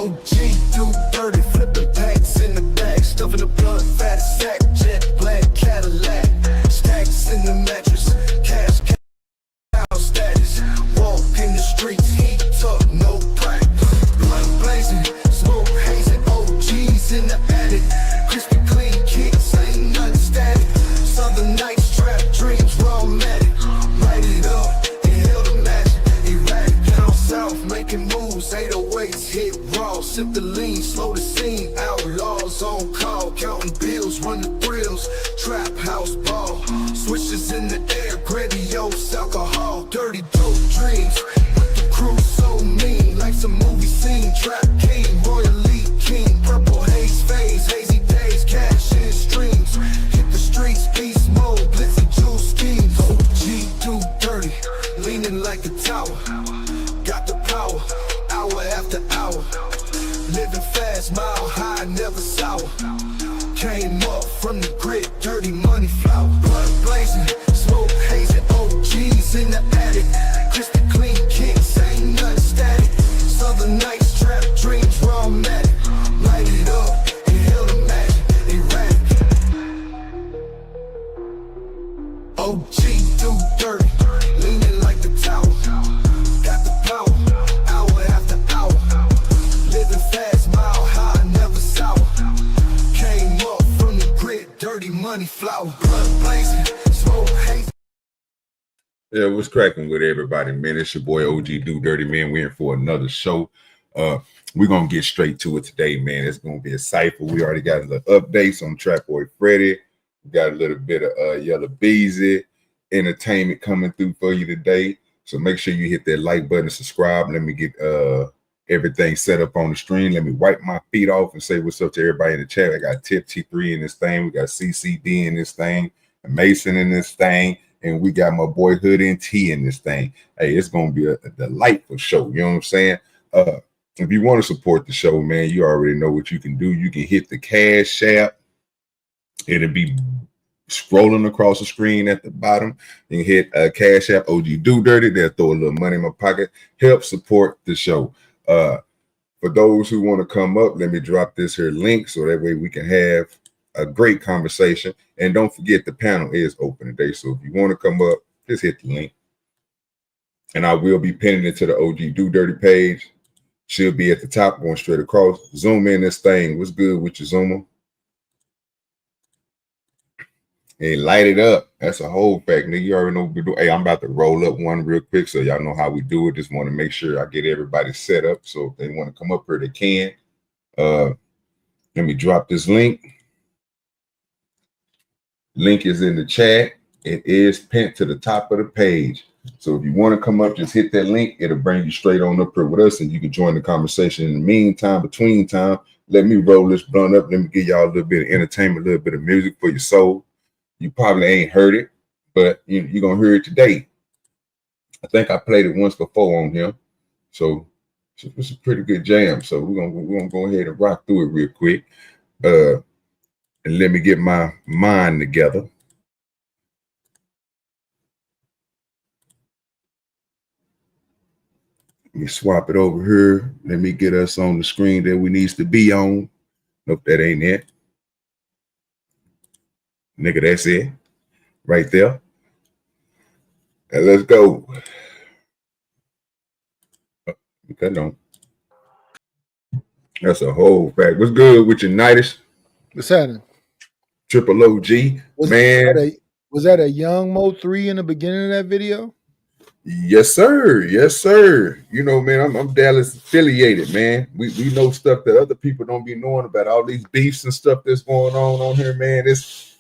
OG DoDirty, flipping packs in the bag, stuffing the blood, fat sack, jet black Cadillac, stacks in the mattress, cash cow status, walk in the streets, heat up, no crack, blood blazing, smoke hazing, OGs in the attic, crispy clean kicks, ain't nothing static, southern nights, trap dreams, raw matic, light it up, inhale the magic, erratic, down south, making moves, 808s, hit raw, sip the lean, slow the scene, outlaws on call, counting bills, run the thrills, trap house ball, switches in the air, grandiose alcohol, dirty dope dreams, with the crew so mean, like some movie scene, trap king, royally king, purple haze phase, hazy days, cash in streams, hit the streets, beast mode, blitzy jewel schemes, OG DoDirty, leaning like a tower, got the power, hour after hour, living fast, mile high, never sour, came up from the grid, dirty money flower, blood blazing, smoke hazing, OGs in the attic, crispy clean kicks, ain't nothing static, southern nights, trap dreams, raw matic, light it up, inhale the magic, erratic, OG DoDirty, leaning like the tower, got the power, hour after hour, living fast, mile high, never sour, came up from the grid, dirty money flower, blood blazing, smoke hazing. Yeah, what's cracking with everybody, man? It's your boy OG DoDirty, man. We're in for another show. We're gonna get straight to it today, man. It's gonna be a cipher. We already got a little updates on Trap Boy Freddy. We got a little bit of Yellow Beezy entertainment coming through for you today. So make sure you hit that like button and subscribe. Let me get everything set up on the screen. Let me wipe my feet off and say what's up to everybody in the chat. I got Tip T3 in this thing. We got CCD in this thing, Mason in this thing, and we got my boy Hood NT in this thing. Hey, it's gonna be a delightful show. You know what I'm saying? If you want to support the show, man, you already know what you can do. You can hit the CashApp. It'll be scrolling across the screen at the bottom. You can hit CashApp OG DoDirty. They'll throw a little money in my pocket. Help support the show. For those who want to come up, let me drop this here link so that way we can have a great conversation. And don't forget, the panel is open today. So if you want to come up, just hit the link. And I will be pinning it to the OG DoDirty page. She'll be at the top going straight across. Zoom in this thing. What's good with your Zoomer? Hey, light it up. That's a whole fact, nigga. You already know what we do. Hey, I'm about to roll up one real quick so y'all know how we do it. Just want to make sure I get everybody set up. So if they want to come up here, they can. Let me drop this link. Link is in the chat. It is pinned to the top of the page. So if you want to come up, just hit that link. It'll bring you straight on up here with us, and you can join the conversation. In the meantime, between time, let me roll this blunt up. Let me give y'all a little bit of entertainment, a little bit of music for your soul. You probably ain't heard it, but you're going to hear it today. I think I played it once before on here. So it's a pretty good jam. So we're gonna go ahead and rock through it real quick. And let me get my mind together. Let me swap it over here. Let me get us on the screen that we needs to be on. Nope, that ain't it. Nigga, that's it. Right there. And let's go. That on. That's a whole fact. What's good with your nighties? What's happening? Triple OG, man. Was that a Young Mo 3 in the beginning of that video? Yes, sir. Yes, sir. You know, man, I'm Dallas affiliated, man. We know stuff that other people don't be knowing about. All these beefs and stuff that's going on here, man.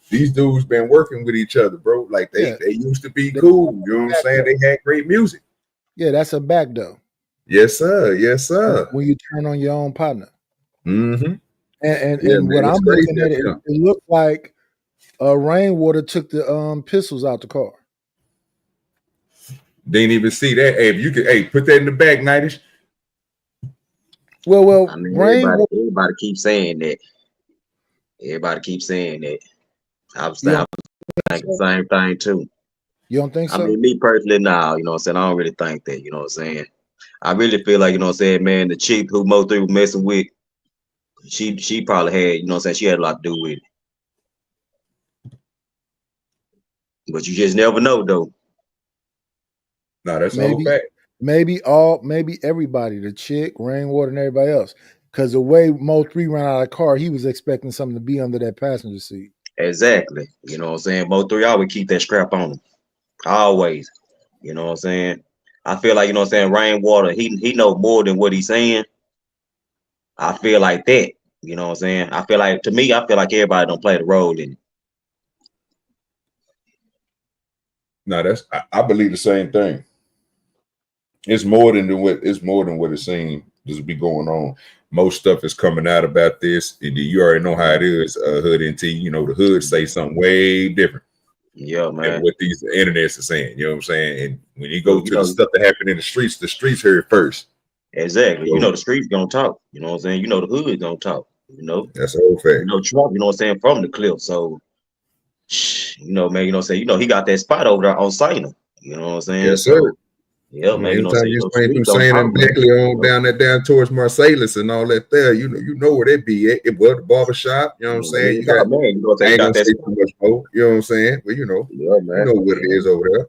These dudes been working with each other, bro. Like they used to be cool. You know what I'm saying? They had great music. Yeah, that's a back though. Yes, sir. Yes, sir. When you turn on your own partner. Mm-hmm. And what I'm looking at, it looked like Rainwater took the pistols out the car. Didn't even see that. Hey, if you could, put that in the back, Nightish. Well, I mean, everybody keeps saying that. Everybody keeps saying that. I was thinking the same thing too. You don't think so? I mean, me personally, now, you know what I'm saying? I don't really think that, you know what I'm saying? I really feel like, you know what I'm saying, man, the chick who Mo3 was messing with, she probably had, you know what I'm saying, she had a lot to do with it. But you just never know, though. No, that's a whole fact. Maybe everybody, the chick, Rainwater, and everybody else. Because the way Mo3 ran out of the car, he was expecting something to be under that passenger seat. Exactly. You know what I'm saying? Mo3 always keep that scrap on him. Always. You know what I'm saying? I feel like, you know what I'm saying, Rainwater, he know more than what he's saying. I feel like that. You know what I'm saying? I feel like, to me, I feel like everybody don't play the role in it. No, I believe the same thing. It's more than what it seems to be going on. Most stuff is coming out about this, and you already know how it is. Hood NT, you know, the hood say something way different. Yeah, man. Than what these internets are saying. You know what I'm saying? And when you go to the stuff that happened in the streets heard it first. Exactly. So, you know the streets gonna talk. You know what I'm saying? You know the hood gonna talk. You know that's a whole fact. You know Trump. You know what I'm saying, from the clip. So, you know, man. You know what I'm saying? You know he got that spot over there on Signer. You know what I'm saying? Yes, sir. So, yeah, man. You know what I'm saying? You swing through Signer and Beckley on down towards Marsalis and all that there. You know where they be at. It was the barbershop. You know what I'm saying? You got, man, you know what I'm saying? I ain't gonna say too much more. You know what I'm saying? But you know, you know what it is over there.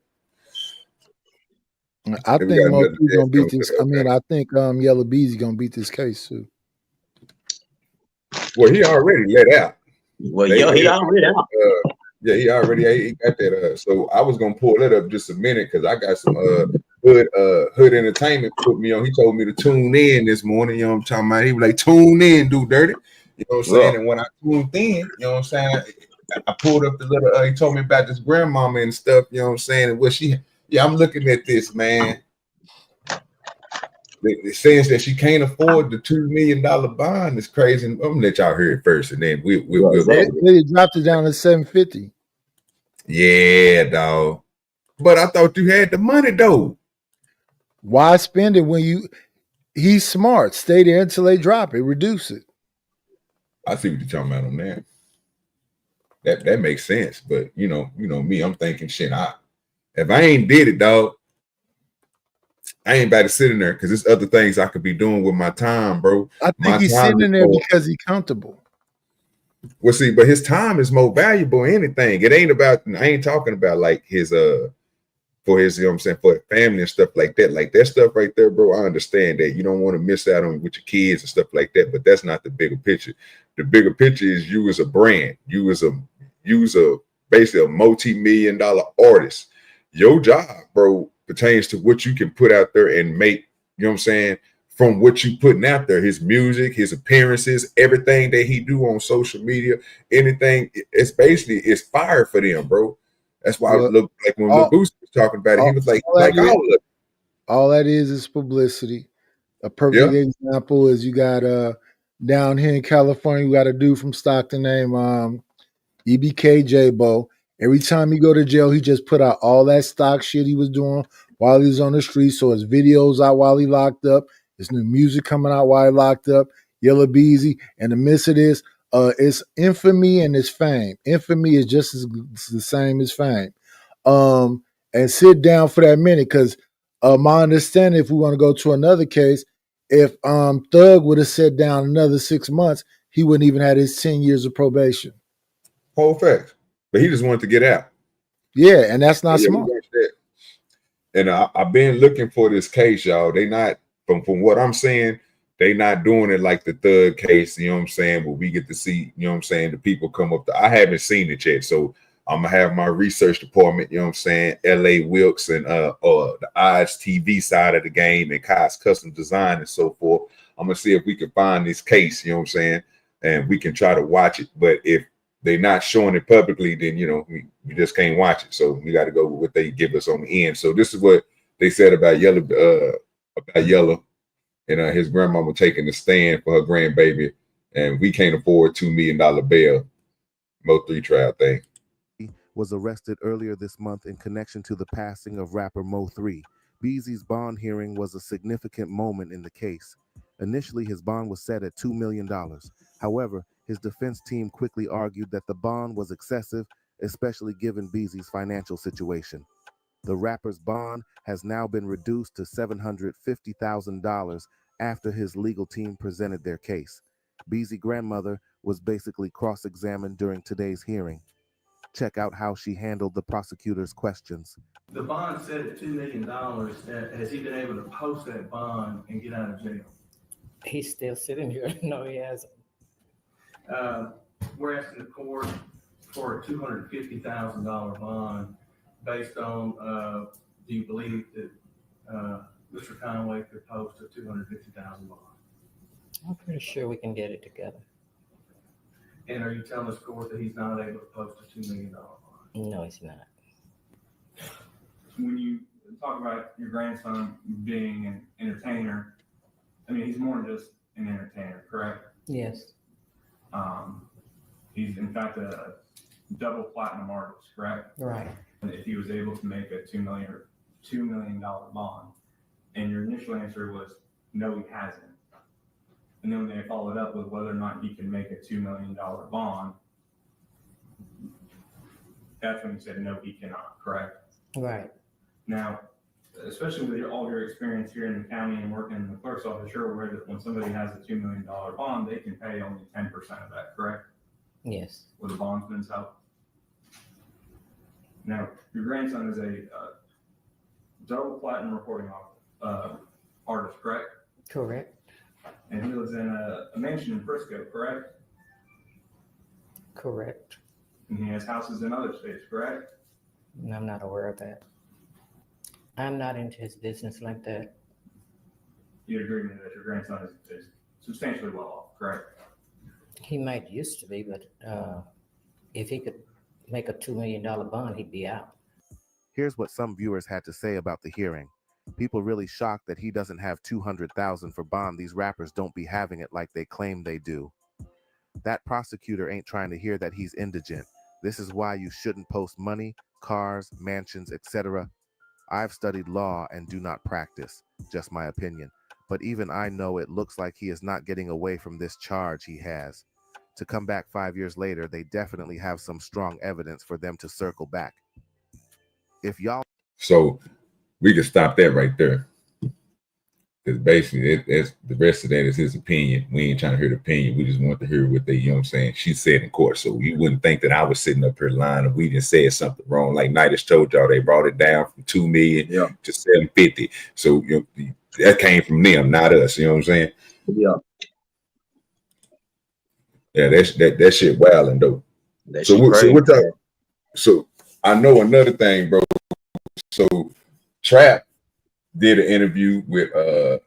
I think Mo3 gonna beat this. I mean, I think Yellow Beezy gonna beat this case too. Well, he already let out. Well, yeah, he already out. Yeah, he got that. So I was gonna pull that up just a minute because I got some hood entertainment put me on. He told me to tune in this morning. You know what I'm talking about? He was like, tune in, DoDirty. You know what I'm saying? And when I tuned in, you know what I'm saying, I pulled up the little. He told me about this grandmama and stuff. You know what I'm saying? And what I'm looking at this, man. It says that she can't afford the $2 million bond. It's crazy. I'm gonna let y'all hear it first, and then we'll they dropped it down to $750. Yeah, dog. But I thought you had the money though. Why spend it when he's smart? Stay there until they drop it, reduce it. I see what you're talking about on that. That makes sense. But you know me, I'm thinking shit. If I ain't did it, dog, I ain't about to sit in there because there's other things I could be doing with my time, bro. I think he's sitting in there because he's comfortable. Well, see, but his time is more valuable than anything. It ain't about, I ain't talking about like his for his, you know what I'm saying, for family and stuff like that. Like that stuff right there, bro. I understand that you don't want to miss out on with your kids and stuff like that, but that's not the bigger picture. The bigger picture is you as a brand, you as a basically a multi-million-dollar artist. Your job, bro, pertains to what you can put out there and make, you know what I'm saying, from what you putting out there, his music, his appearances, everything that he do on social media, anything, it's basically, it's fire for them, bro. That's why I look like when Lil Boosie was talking about it, he was like all of it. All that is publicity. A perfect example is you got down here in California, you got a dude from Stockton named EBK J-Bo. Every time he go to jail, he just put out all that stock shit he was doing while he was on the street. So his videos out while he locked up, his new music coming out while he locked up, Yellow Beezy. And the midst of this, it's infamy and it's fame. Infamy is just the same as fame. And sit down for that minute, because my understanding, if we want to go to another case, if Thug would have sat down another 6 months, he wouldn't even have his 10 years of probation. Whole fact. But he just wanted to get out. Yeah, and that's not smart. And I've been looking for this case, y'all. They not, from what I'm saying, they not doing it like the Thug case, you know what I'm saying, where we get to see, you know what I'm saying, the people come up. I haven't seen it yet, so I'm going to have my research department, you know what I'm saying, L.A. Wilkes and the Odds TV side of the game and Kai's Custom Design and so forth. I'm going to see if we can find this case, you know what I'm saying, and we can try to watch it. But if they're not showing it publicly, then, you know, we just can't watch it. So we got to go with what they give us on the end. So this is what they said about Yellow, and his grandmama taking the stand for her grandbaby, and we can't afford $2 million bail. Mo3 trial thing. Was arrested earlier this month in connection to the passing of rapper Mo3. Beezy's bond hearing was a significant moment in the case. Initially, his bond was set at $2 million. However, his defense team quickly argued that the bond was excessive, especially given Beezy's financial situation. The rapper's bond has now been reduced to $750,000 after his legal team presented their case. Beezy's grandmother was basically cross-examined during today's hearing. Check out how she handled the prosecutor's questions. The bond set at $2 million. Has he been able to post that bond and get out of jail? He's still sitting here. No, he hasn't. We're asking the court for a $250,000 bond based on, do you believe that Mr. Conway could post a $250,000 bond? I'm pretty sure we can get it together. And are you telling this court that he's not able to post a $2 million bond? No, he's not. When you talk about your grandson being an entertainer, I mean, he's more than just an entertainer, correct? Yes. He's in fact a double platinum artist, correct? Right. And if he was able to make a $2 million bond, and your initial answer was no, he hasn't. And then when they followed up with whether or not he can make a $2 million bond, that's when you said no, he cannot, correct? Right. Now, especially with all your experience here in the county and working in the clerk's office, you're aware that when somebody has a $2 million bond, they can pay only 10% of that, correct? Yes. With a bondsman's help. Now, your grandson is a double platinum recording artist, correct? Correct. And he lives in a mansion in Frisco, correct? Correct. And he has houses in other states, correct? And I'm not aware of that. I'm not into his business like that. You agree with me that your grandson is substantially well off, correct? He might used to be, but if he could make a $2 million bond, he'd be out. Here's what some viewers had to say about the hearing. People really shocked that he doesn't have $200,000 for bond. These rappers don't be having it like they claim they do. That prosecutor ain't trying to hear that he's indigent. This is why you shouldn't post money, cars, mansions, etc. I've studied law and do not practice, just my opinion. But even I know it looks like he is not getting away from this charge he has. To come back 5 years later, they definitely have some strong evidence for them to circle back. If y'all... So we can stop that right there. Because basically, that's the rest of that is his opinion. We ain't trying to hear the opinion. We just want to hear what they, you know what I'm saying, she said in court. So you wouldn't think that I was sitting up here lying if we didn't say something wrong. Like Nidus told y'all, they brought it down from 2 million to 750. So you know, that came from them, not us. You know what I'm saying? Yeah. Yeah, that shit wilding though. That So shit what, crazy. so what the, so I know another thing, bro. So Trap did an interview with I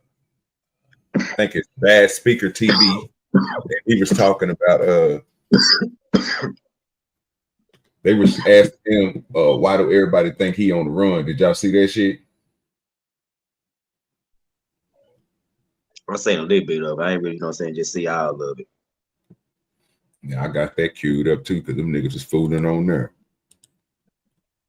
think it's Bad Speaker TV, and he was talking about they was asking him why do everybody think he on the run? Did y'all see that shit? I'm saying a little bit of it. I ain't really, you know what I'm saying, just see all of it. Yeah, I got that queued up too, because them niggas is fooling on there.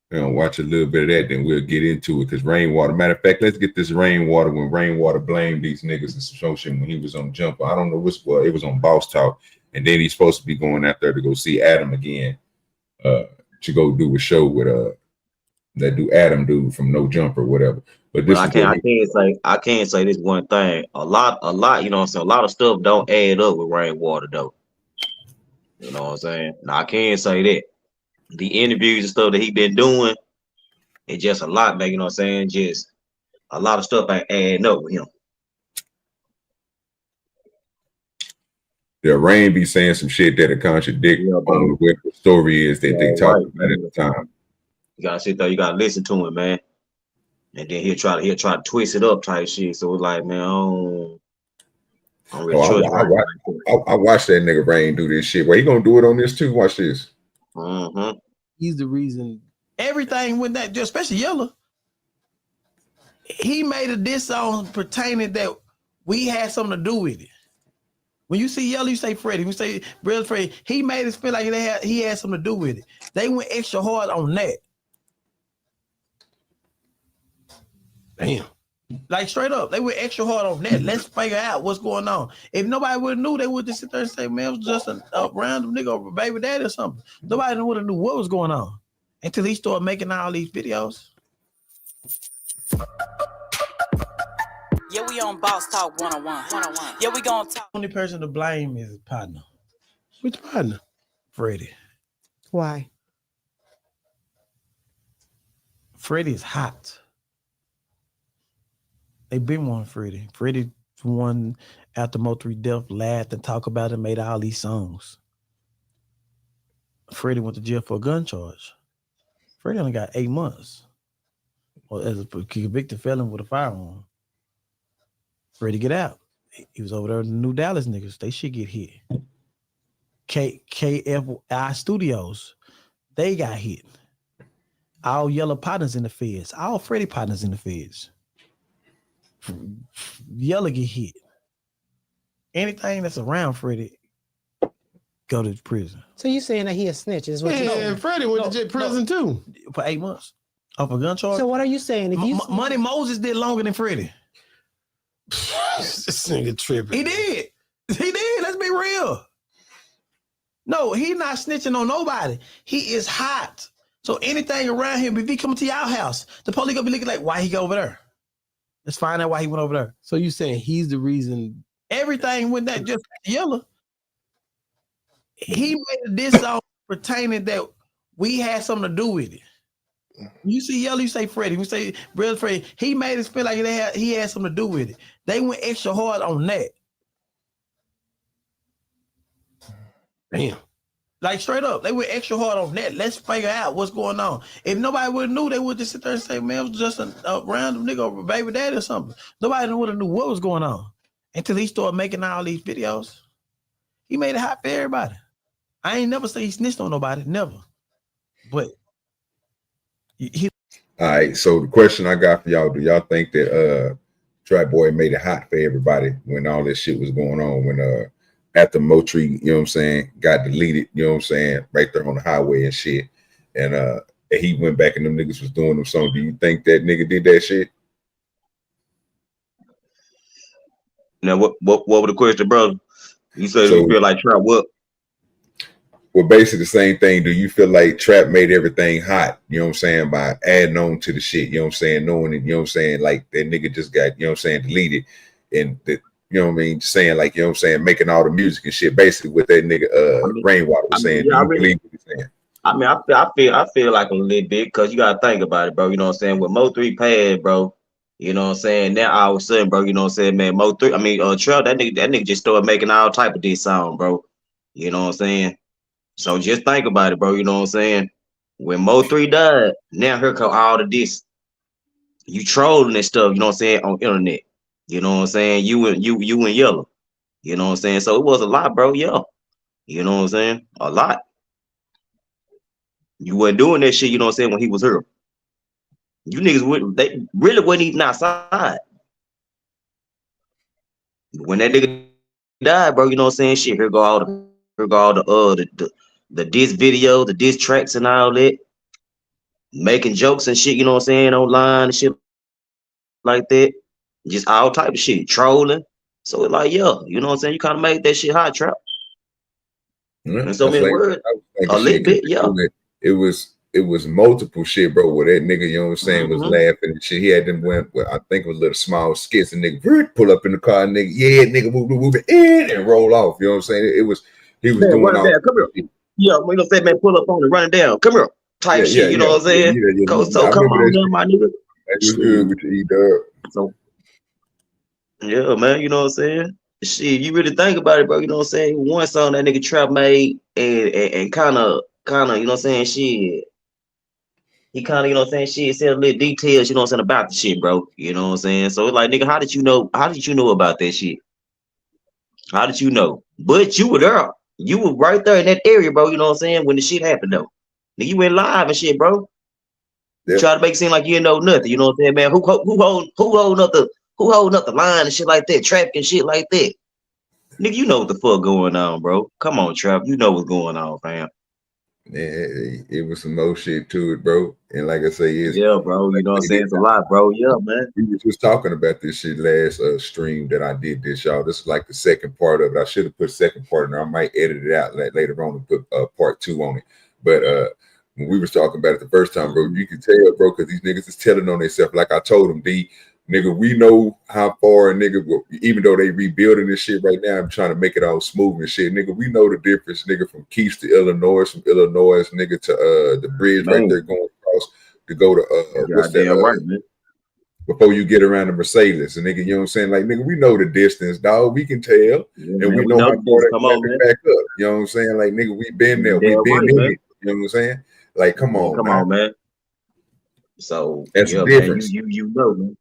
You know, watch a little bit of that, then we'll get into it. Because Rainwater, matter of fact, let's get this Rainwater. When Rainwater blamed these niggas and some shit when he was on Jumper, I don't know which, well, it was on Boss Talk, and then he's supposed to be going out there to go see Adam again, to go do a show with that do Adam dude from No Jumper, whatever. But this I can't say this one thing. A lot, you know what I'm saying, a lot of stuff don't add up with Rainwater though. You know what I'm saying? Now I can't say that. The interviews and stuff that he been doing, it's just a lot, man. You know what I'm saying? Just a lot of stuff ain't adding up with him. Yeah, Rain be saying some shit that contradict on what the story is that they talk about at the time. You gotta sit there, you gotta listen to him, man. And then he'll try to twist it up type shit. So it's like, man, I watched that nigga Rain do this shit. Well, he gonna do it on this too. Watch this. He's the reason everything with that, especially Yella. He made a diss song pertaining that we had something to do with it. When you see Yella, you say Freddie. When you say Brother Freddie, he made us feel like he had something to do with it. They went extra hard on that. Damn. Like straight up, they went extra hard on that. Let's figure out what's going on. If nobody would have knew, they would just sit there and say, man, it was just a random nigga or a baby daddy or something. Nobody would have knew what was going on until he started making all these videos. Yeah, we on Boss Talk 101. Yeah, we gonna talk. Only person to blame is his partner. Which partner? Freddie. Why? Freddie is hot. They been wanting Freddie. Freddie one after Mo3 death laughed and talked about it, made all these songs. Freddie went to jail for a gun charge. Freddie only got 8 months. Well, as a convicted felon with a firearm. Freddie get out. He was over there in the New Dallas niggas. They should get hit. KFI Studios, they got hit. All Yellow partners in the feds. All Freddie partners in the feds. Yellow get hit. Anything that's around Freddie go to prison. So you saying that he a snitch is what you know? And Freddie went to prison too for 8 months off a gun charge. So what are you saying? If you Money Moses did longer than Freddie. This nigga tripping. He did. He did. Let's be real. No, he not snitching on nobody. He is hot. So anything around him, if he come to your house, the police gonna be looking like, why he go over there? Let's find out why he went over there. So you saying he's the reason everything went that just Yellow. He made this song pertaining that we had something to do with it. You see Yellow, you say Freddie. You say Brother Freddie. He made us feel like he had something to do with it. They went extra hard on that. Damn. Like straight up, they went extra hard on that. Let's figure out what's going on. If nobody would have knew, they would just sit there and say, man, it was just a random nigga or a baby daddy or something. Nobody would have knew what was going on until he started making all these videos. He made it hot for everybody. I ain't never say he snitched on nobody, never. But all right, so the question I got for y'all, do y'all think that Trap Boy made it hot for everybody when all this shit was going on, when after Mo3, you know what I'm saying, got deleted, you know what I'm saying, right there on the highway and shit, and he went back and them niggas was doing them songs. Do you think that nigga did that shit? Now what was the question, brother? You said you feel like Trap what? Well, basically the same thing. Do you feel like Trap made everything hot, you know what I'm saying, by adding on to the shit, you know what I'm saying, knowing it, you know what I'm saying, like that nigga just got, you know what I'm saying, deleted, and the, you know what I mean, saying like, you know what I'm saying, making all the music and shit, basically what that nigga Rainwater was saying. Yeah, do you believe what he's saying? I mean, I feel like a little bit, because you gotta think about it, bro. You know what I'm saying? With Mo3 passed, bro, you know what I'm saying, now all of a sudden, bro, you know what I'm saying, man, Mo3, I mean, Trap, that nigga just started making all type of this sound, bro. You know what I'm saying? So just think about it, bro. You know what I'm saying? When Mo3 died, now here come all of this. You trolling and stuff, you know what I'm saying, on internet. You know what I'm saying? You and Yellow. You know what I'm saying? So it was a lot, bro. Yeah. You know what I'm saying? A lot. You weren't doing that shit, you know what I'm saying, when he was here. You niggas they really wasn't even outside. When that nigga died, bro, you know what I'm saying? Shit, here go all the diss video, the diss tracks and all that. Making jokes and shit, you know what I'm saying, online and shit like that. Just all type of shit. Trolling. So it's like, yeah, you know what I'm saying? You kind of made that shit hot, Trap. Yeah, in so many words, a little bit, yeah. It was multiple shit, bro, where that nigga, you know what I'm saying, was laughing and shit. He had them went, well, I think it was little small skits, and nigga pull up in the car, and nigga, yeah, nigga, move it in and roll off. You know what I'm saying? He was doing all. Come here. Yeah, you know, say, man, pull up on it, run it down. Come here, type shit. You know what I'm saying? So come on, man, my nigga. That was good with the E-Dub. So yeah, man, you know what I'm saying? Shit, you really think about it, bro. You know what I'm saying? One song that nigga Trap made, and kind of, you know what I'm saying? Shit. He kind of, you know what I'm saying, shit, said a little details, you know what I'm saying, about the shit, bro. You know what I'm saying? So it's like, nigga, how did you know about that shit? How did you know? But you were there. You were right there in that area, bro, you know what I'm saying, when the shit happened, though. Nigga, you went live and shit, bro. Yep. Try to make it seem like you didn't know nothing, you know what I'm saying, man? Who holding up the line and shit like that, traffic and shit like that? Nigga, you know what the fuck going on, bro. Come on, Trap. You know what's going on, fam. Yeah, it was some more shit to it, bro. And like I say, yeah, bro. You know what I'm saying? It's a lot, bro. Yeah, man. We were just talking about this shit last stream that I did this, y'all. This is like the second part of it. I should have put second part in there. I might edit it out later on and put part 2 on it. But when we was talking about it the first time, bro, you can tell, bro, because these niggas is telling on themselves. Like I told them, D, nigga, we know how far a nigga, even though they rebuilding this shit right now, I'm trying to make it all smooth and shit, nigga. We know the difference, nigga, from Keys to Illinois, from Illinois, nigga, to the bridge right there going across to go to what's that? Right, man. Before you get around the Mercedes, and nigga, you know what I'm saying? Like, nigga, we know the distance, dog. We can tell, and man, we know how far that man. back up. You know what I'm saying? Like, nigga, we been there, we been in it. You know what I'm saying? Like, come on, man. So that's yeah, the difference. Man, you know, man.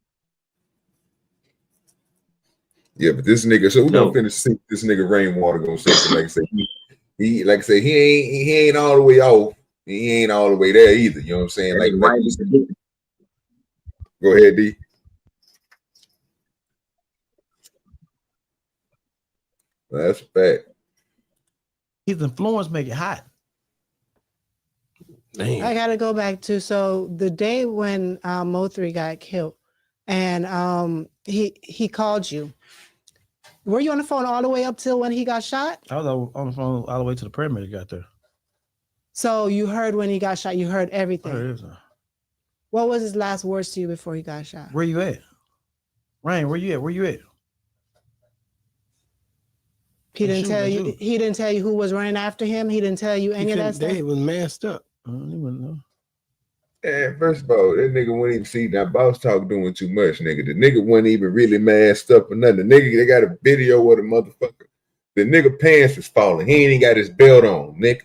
Yeah, but this nigga, so we're gonna finish see this nigga Rainwater gonna say, like I say, he like I say, he ain't all the way off. He ain't all the way there either. You know what I'm saying? Like go ahead, D. That's a fact. His influence make it hot. Damn. I gotta go back to the day when Mo3 got killed, and he called you. Were you on the phone all the way up till when he got shot? I was on the phone all the way to the paramedic got there. So you heard when he got shot. You heard everything. What was his last words to you before he got shot? Where you at? Rain, where you at? Where you at? He didn't tell you. He didn't tell you who was running after him. He didn't tell you any of that stuff. They was masked up. I don't even know. Yeah, first of all, that nigga wouldn't even see that boss talk doing too much, nigga. The nigga wasn't even really masked up or nothing. The nigga, they got a video of the motherfucker. The nigga pants is falling. He ain't even got his belt on, nigga.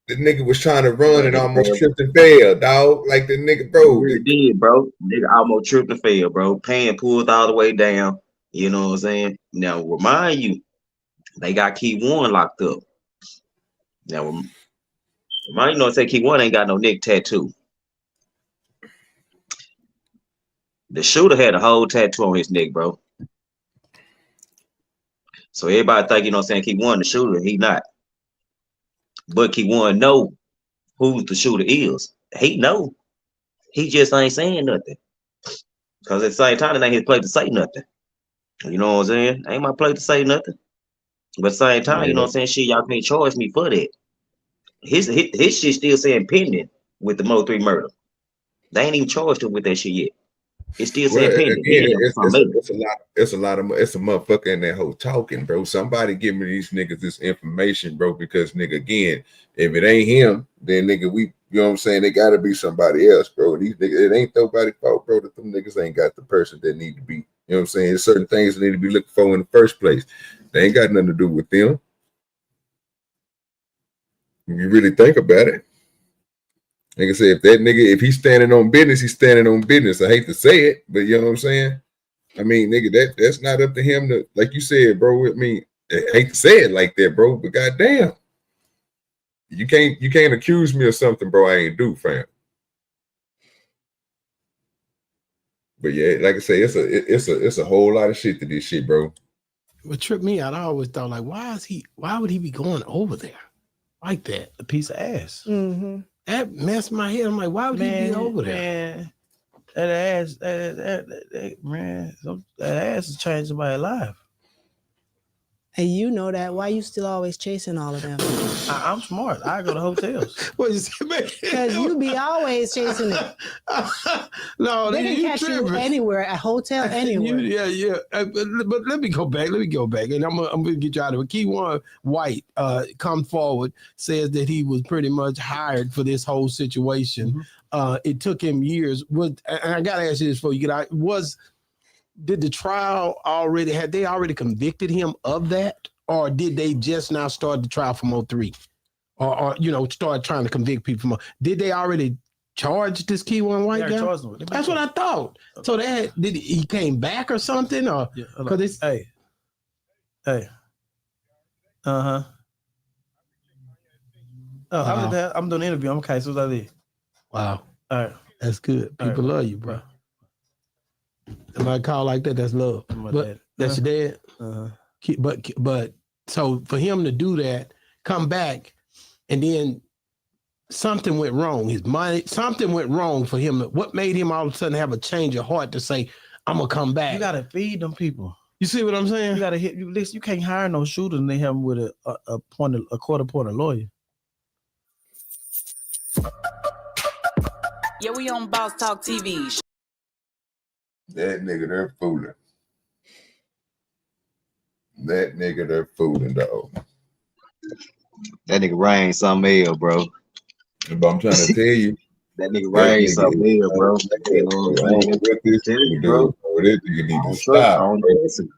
The nigga was trying to run and almost tripped and fell, dog. Like the nigga, bro. He did, bro. Nigga almost tripped and fell, bro. Pan pulled all the way down. You know what I'm saying? Now, remind you, they got Key One locked up. Now, remind you, know, say Key One ain't got no neck tattoo. The shooter had a whole tattoo on his neck, bro. So everybody think, you know what I'm saying, Key One the shooter, he not. But Key One know who the shooter is. He know. He just ain't saying nothing. Because at the same time, it ain't his place to say nothing. You know what I'm saying? Ain't my place to say nothing. But at the same time, you know what I'm saying? Shit, y'all can't charge me for that. His shit still saying pending with the Mo3 murder. They ain't even charged him with that shit yet. It's still saying pending. Again, it's a motherfucker in that whole talking, bro. Somebody give me these niggas this information, bro, because nigga, again, if it ain't him, then nigga, you know what I'm saying? They gotta be somebody else, bro. These niggas, it ain't nobody's fault, bro, that them niggas ain't got the person that need to be, you know what I'm saying? There's certain things that need to be looked for in the first place. They ain't got nothing to do with them. If you really think about it. Like I said, if he's standing on business, he's standing on business. I hate to say it, but you know what I'm saying? I mean, nigga, that's not up to him to, like you said, bro. I mean, I hate to say it like that, bro, but goddamn. You can't accuse me of something, bro, I ain't do, fam. But yeah, like I say, it's a whole lot of shit to this shit, bro. What tripped me out, I always thought, like, why would he be going over there like that? A piece of ass. Mm-hmm. That messed my head. I'm like, why would he be over there? Man, that ass is changing somebody's life. And you know that. Why you still always chasing all of them? I'm smart. I go to hotels. What is it, man? Because you be always chasing it. No, they can catch you anywhere, a hotel, anywhere. Yeah. But let me go back. And I'm gonna get you out of it. Key One White come forward, says that he was pretty much hired for this whole situation. Mm-hmm. It took him years. And I gotta ask you this before you get out. Did the trial had they already convicted him of that? Or did they just now start the trial for Mo3? Or start trying to convict people from? Did they already charge this Key One White guy? That's what I thought. So did he came back or something? Or because it's hey. Oh, wow. I'm doing an interview. I'm okay. So that is. Wow. All right. That's good. People love you, bro. If I call like that, that's love. But that's your dad. But so for him to do that, come back, and then something went wrong. Something went wrong for him. What made him all of a sudden have a change of heart to say, "I'm gonna come back"? You gotta feed them people. You see what I'm saying? You gotta hit. You can't hire no shooter and they have him with a quarter point of lawyer. Yeah, we on Boss Talk TV. That nigga there fooling. That nigga there fooling, dog. That nigga Rain something else, bro. But I'm trying to tell you, That nigga that Rain nigga something else, bro. is You know what I I'm don't know saying? what this Tell nigga you, do, bro. bro. This nigga need to I stop, don't bro. trust him.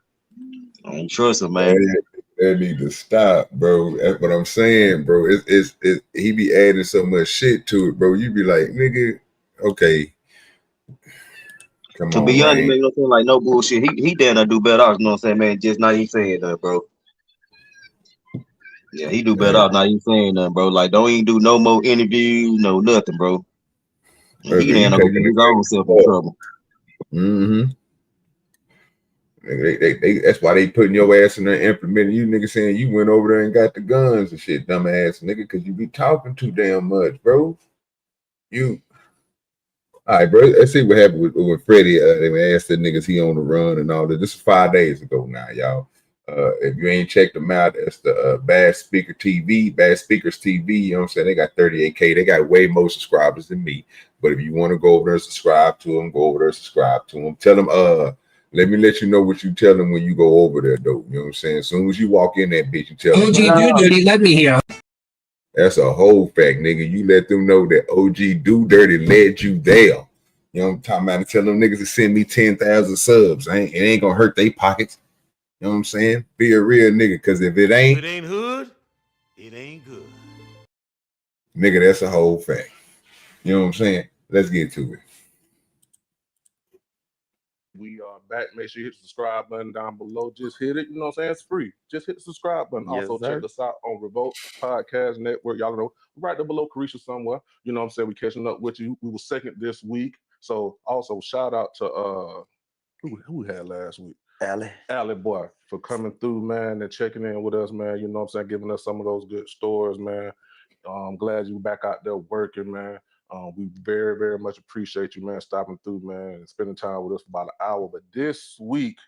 I don't trust him, man. That need to stop, bro. That's what I'm saying, bro. It's he be adding so much shit to it, bro. You be like, nigga, okay. Come To on, be honest, Rain. man, you know what I'm saying? Like, no bullshit. He dare not do better off, you know what I'm saying, man? Just not even saying that, bro. Yeah, he do better off not even saying nothing, bro. Like, don't even do no more interviews, no nothing, bro. And he You ain't gonna get his own self in trouble. Mm-hmm. They that's why they putting your ass in there implementing you niggas saying you went over there and got the guns and shit, dumb ass nigga, because you be talking too damn much, bro. You all right, bro. Let's see what happened with Freddie. They asked the niggas he on the run and all that. This is 5 days ago now, y'all. If you ain't checked them out, that's the Bad Speakers TV. You know what I'm saying? They got 38K. They got way more subscribers than me. But if you want to go over there and subscribe to them, go over there and subscribe to them. Tell them, let me let you know what you tell them when you go over there, though. You know what I'm saying? As soon as you walk in that bitch, you tell them. OGDoDirty, let me hear. That's a whole fact, nigga. You let them know that OGDoDirty led you there. You know what I'm talking about? Tell them niggas to send me 10,000 subs. It ain't gonna hurt their pockets. You know what I'm saying? Be a real nigga, because if it ain't hood, it ain't good. nigga, that's a whole fact. You know what I'm saying? Let's get to it. We are back. Make sure you hit the subscribe button down below. Just hit it. You know what I'm saying? It's free. Just hit the subscribe button. Yes, also, sir. check us out on Revolt Podcast Network. Y'all know right there below Carisha somewhere. You know what I'm saying? We catching up with you. We were second this week. So also shout out to who we had last week? Allie boy, for coming through, man, and checking in with us, man. You know what I'm saying? Giving us some of those good stories, man. I'm glad you back out there working, man. We very, very much appreciate you, man, stopping through, man, and spending time with us for about an hour. But this week,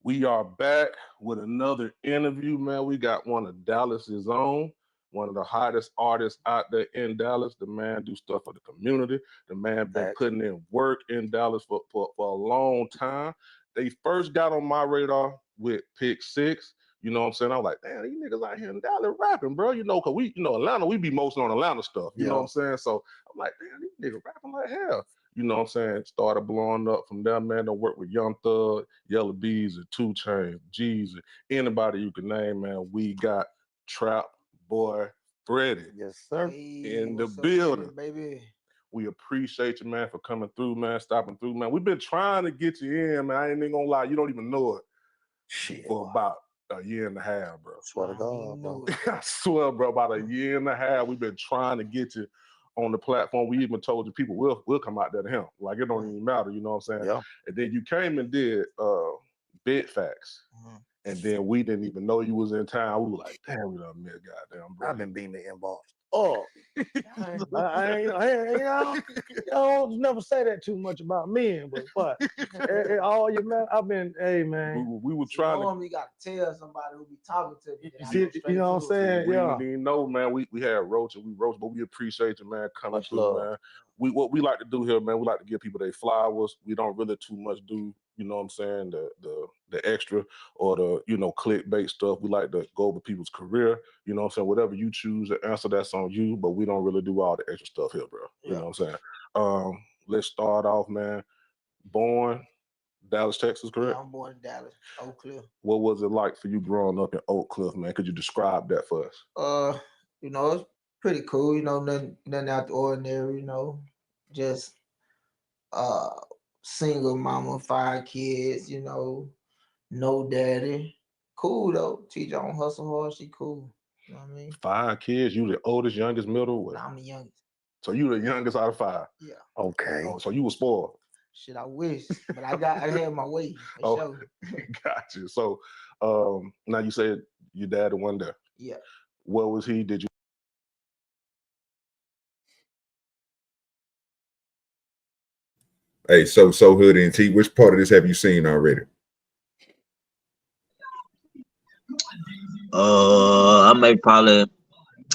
we are back with another interview, man. We got one of Dallas's own, one of the hottest artists out there in Dallas. The man do stuff for the community. The man been putting in work in Dallas for a long time. They first got on my radar with Pick 6. You know what I'm saying? I was like, damn, these niggas out here in Dallas rapping, bro. You know, because we, you know, Atlanta, we be mostly on Atlanta stuff. You know what I'm saying? So I'm like, damn, these niggas rapping like hell. You know what I'm saying? Started blowing up from there, man. Don't work with Young Thug, Yellow Bees, and 2 Chainz, Jeezy, anybody you can name, man. We got Trap Boy Freddie. Yes, sir. In the building. Baby. We appreciate you, man, for coming through, man, stopping through, man. We've been trying to get you in, man. I ain't even gonna lie. You don't even know it. Shit. For about a year and a half, bro. Swear to God, bro. I swear, bro, about a year and a half, we've been trying to get you on the platform. We even told you people will come out there to him. Like, it don't even matter, you know what I'm saying? Yeah. And then you came and did Bid Facts. And then we didn't even know you was in town. We were like, damn, we done met goddamn, bro. I've been being inbox. Oh, I don't never say that too much about men, but all you man, I've been, hey man. We were trying to. Normally, you got to tell somebody who be talking to you. You know what I'm saying? We Yeah. didn't know, man. We had roach and we roast, but we appreciate you, man, coming through, man. What we like to do here, man, we like to give people their flowers. We don't really too much do, you know what I'm saying, the extra or the, you know, clickbait stuff. We like to go over people's career, you know what I'm saying? Whatever you choose to answer, that's on you, but we don't really do all the extra stuff here, bro. You know what I'm saying? Let's start off, man. Born Dallas, Texas, correct? Yeah, I'm born in Dallas, Oak Cliff. What was it like for you growing up in Oak Cliff, man? Could you describe that for us? You know, it's pretty cool, you know, nothing out the ordinary, you know. Just single mama, 5 kids, you know, no daddy. Cool though. Teacher on hustle hard, she cool. You know what I mean? 5 kids, you the oldest, youngest, middle? Nah, I'm the youngest. So you the youngest out of 5? Yeah. Okay. Oh, so you were spoiled. Shit, I wish, but I had my way for sure. Gotcha. So now you said your dad the one there. Yeah. What was he? Did you? Hey, so Hood and T, which part of this have you seen already? I may probably,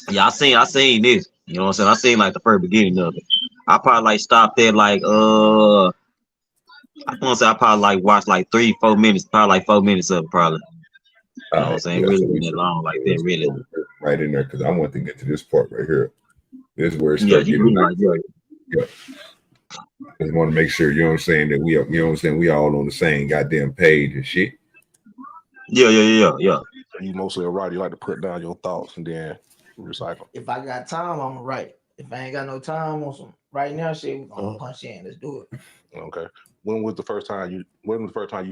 yeah, I seen this. You know what I'm saying? I seen like the first beginning of it. I probably like stopped at like I want to say I probably like watched like 3-4 minutes, probably like 4 minutes of it probably. You know what I'm saying? Yeah, Really so we wasn't that should long like that, really. right in there because I want to get to this part right here. This is where it Yeah, starts getting like, yeah. I just want to make sure, you know what I'm saying, that we are, you know what I'm saying, we all on the same goddamn page and shit. Yeah. You mostly a writer. You like to put down your thoughts and then recycle. If I got time, I'm gonna write. If I ain't got no time on some right now shit, we gonna punch in. Let's do it. Okay. When was the first time you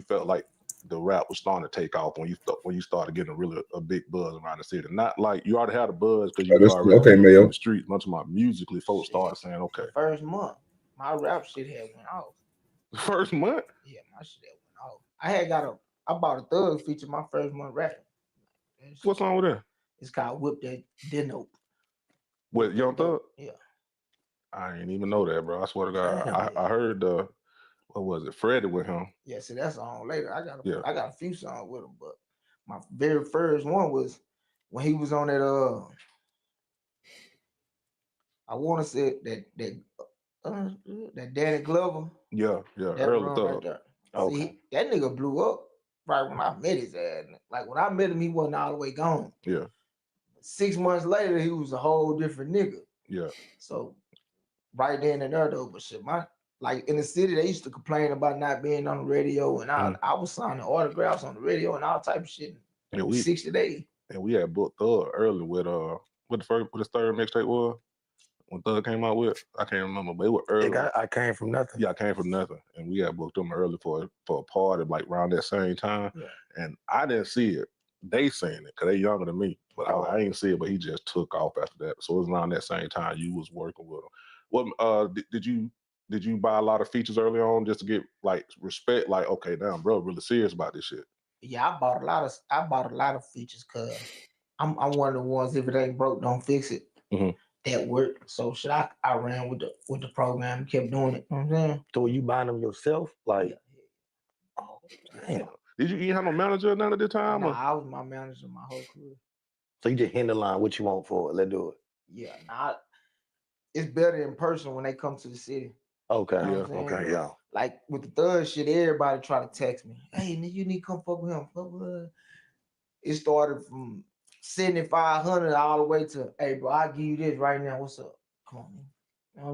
felt like the rap was starting to take off, when you started getting a big buzz around the city? Not like you already had a buzz because you was already okay, Mayo. in the street. Much about musically, folks started saying, okay. First month, my rap shit had went off. First month? Yeah, my shit had went off. I bought a Thug feature my first month rapping. What's wrong with that? It's called Whip That Dino. With Young Thug? Yeah. I didn't even know that, bro. I swear to God. I heard what was it? Freddie with him. Yeah, see, that's on later. I got a few songs with him, but my very first one was when he was on that I want to say that Danny Glover. Yeah, early Thug. Right, see, that nigga blew up right when I met his ass. Like when I met him, he wasn't all the way gone. Yeah. 6 months later, he was a whole different nigga. Yeah. So right then and there though, but shit, like in the city, they used to complain about not being on the radio, and I was signing autographs on the radio and all type of shit. And 60 days. And we had booked Thug early with what his third mixtape was. When Thug came out with, I can't remember, but it was early. I Came From Nothing. Yeah, I Came From Nothing, and we had booked them early for a party like around that same time. Yeah. And I didn't see it. They seen it because they younger than me, but I didn't see it. But he just took off after that. So it was around that same time you was working with him. What did you buy a lot of features early on just to get like respect? Like, okay, damn, bro, really serious about this shit. Yeah, I bought a lot of features because I'm one of the ones, if it ain't broke, don't fix it. Mm-hmm. That worked. So shit, I ran with the program and kept doing it. You know what I'm saying? So were you buying them yourself? Like, yeah. Oh damn. Did you have no manager none at the time? Nah, I was my manager my whole career. So you just hand the line what you want for it. Let's do it. Yeah, it's better in person when they come to the city. Okay. You know Okay, yeah. Like with the Thug shit, everybody try to text me. Hey, you need to come fuck with him. It started from 7,500 all the way to, hey, bro, I'll give you this right now. What's up? Come on,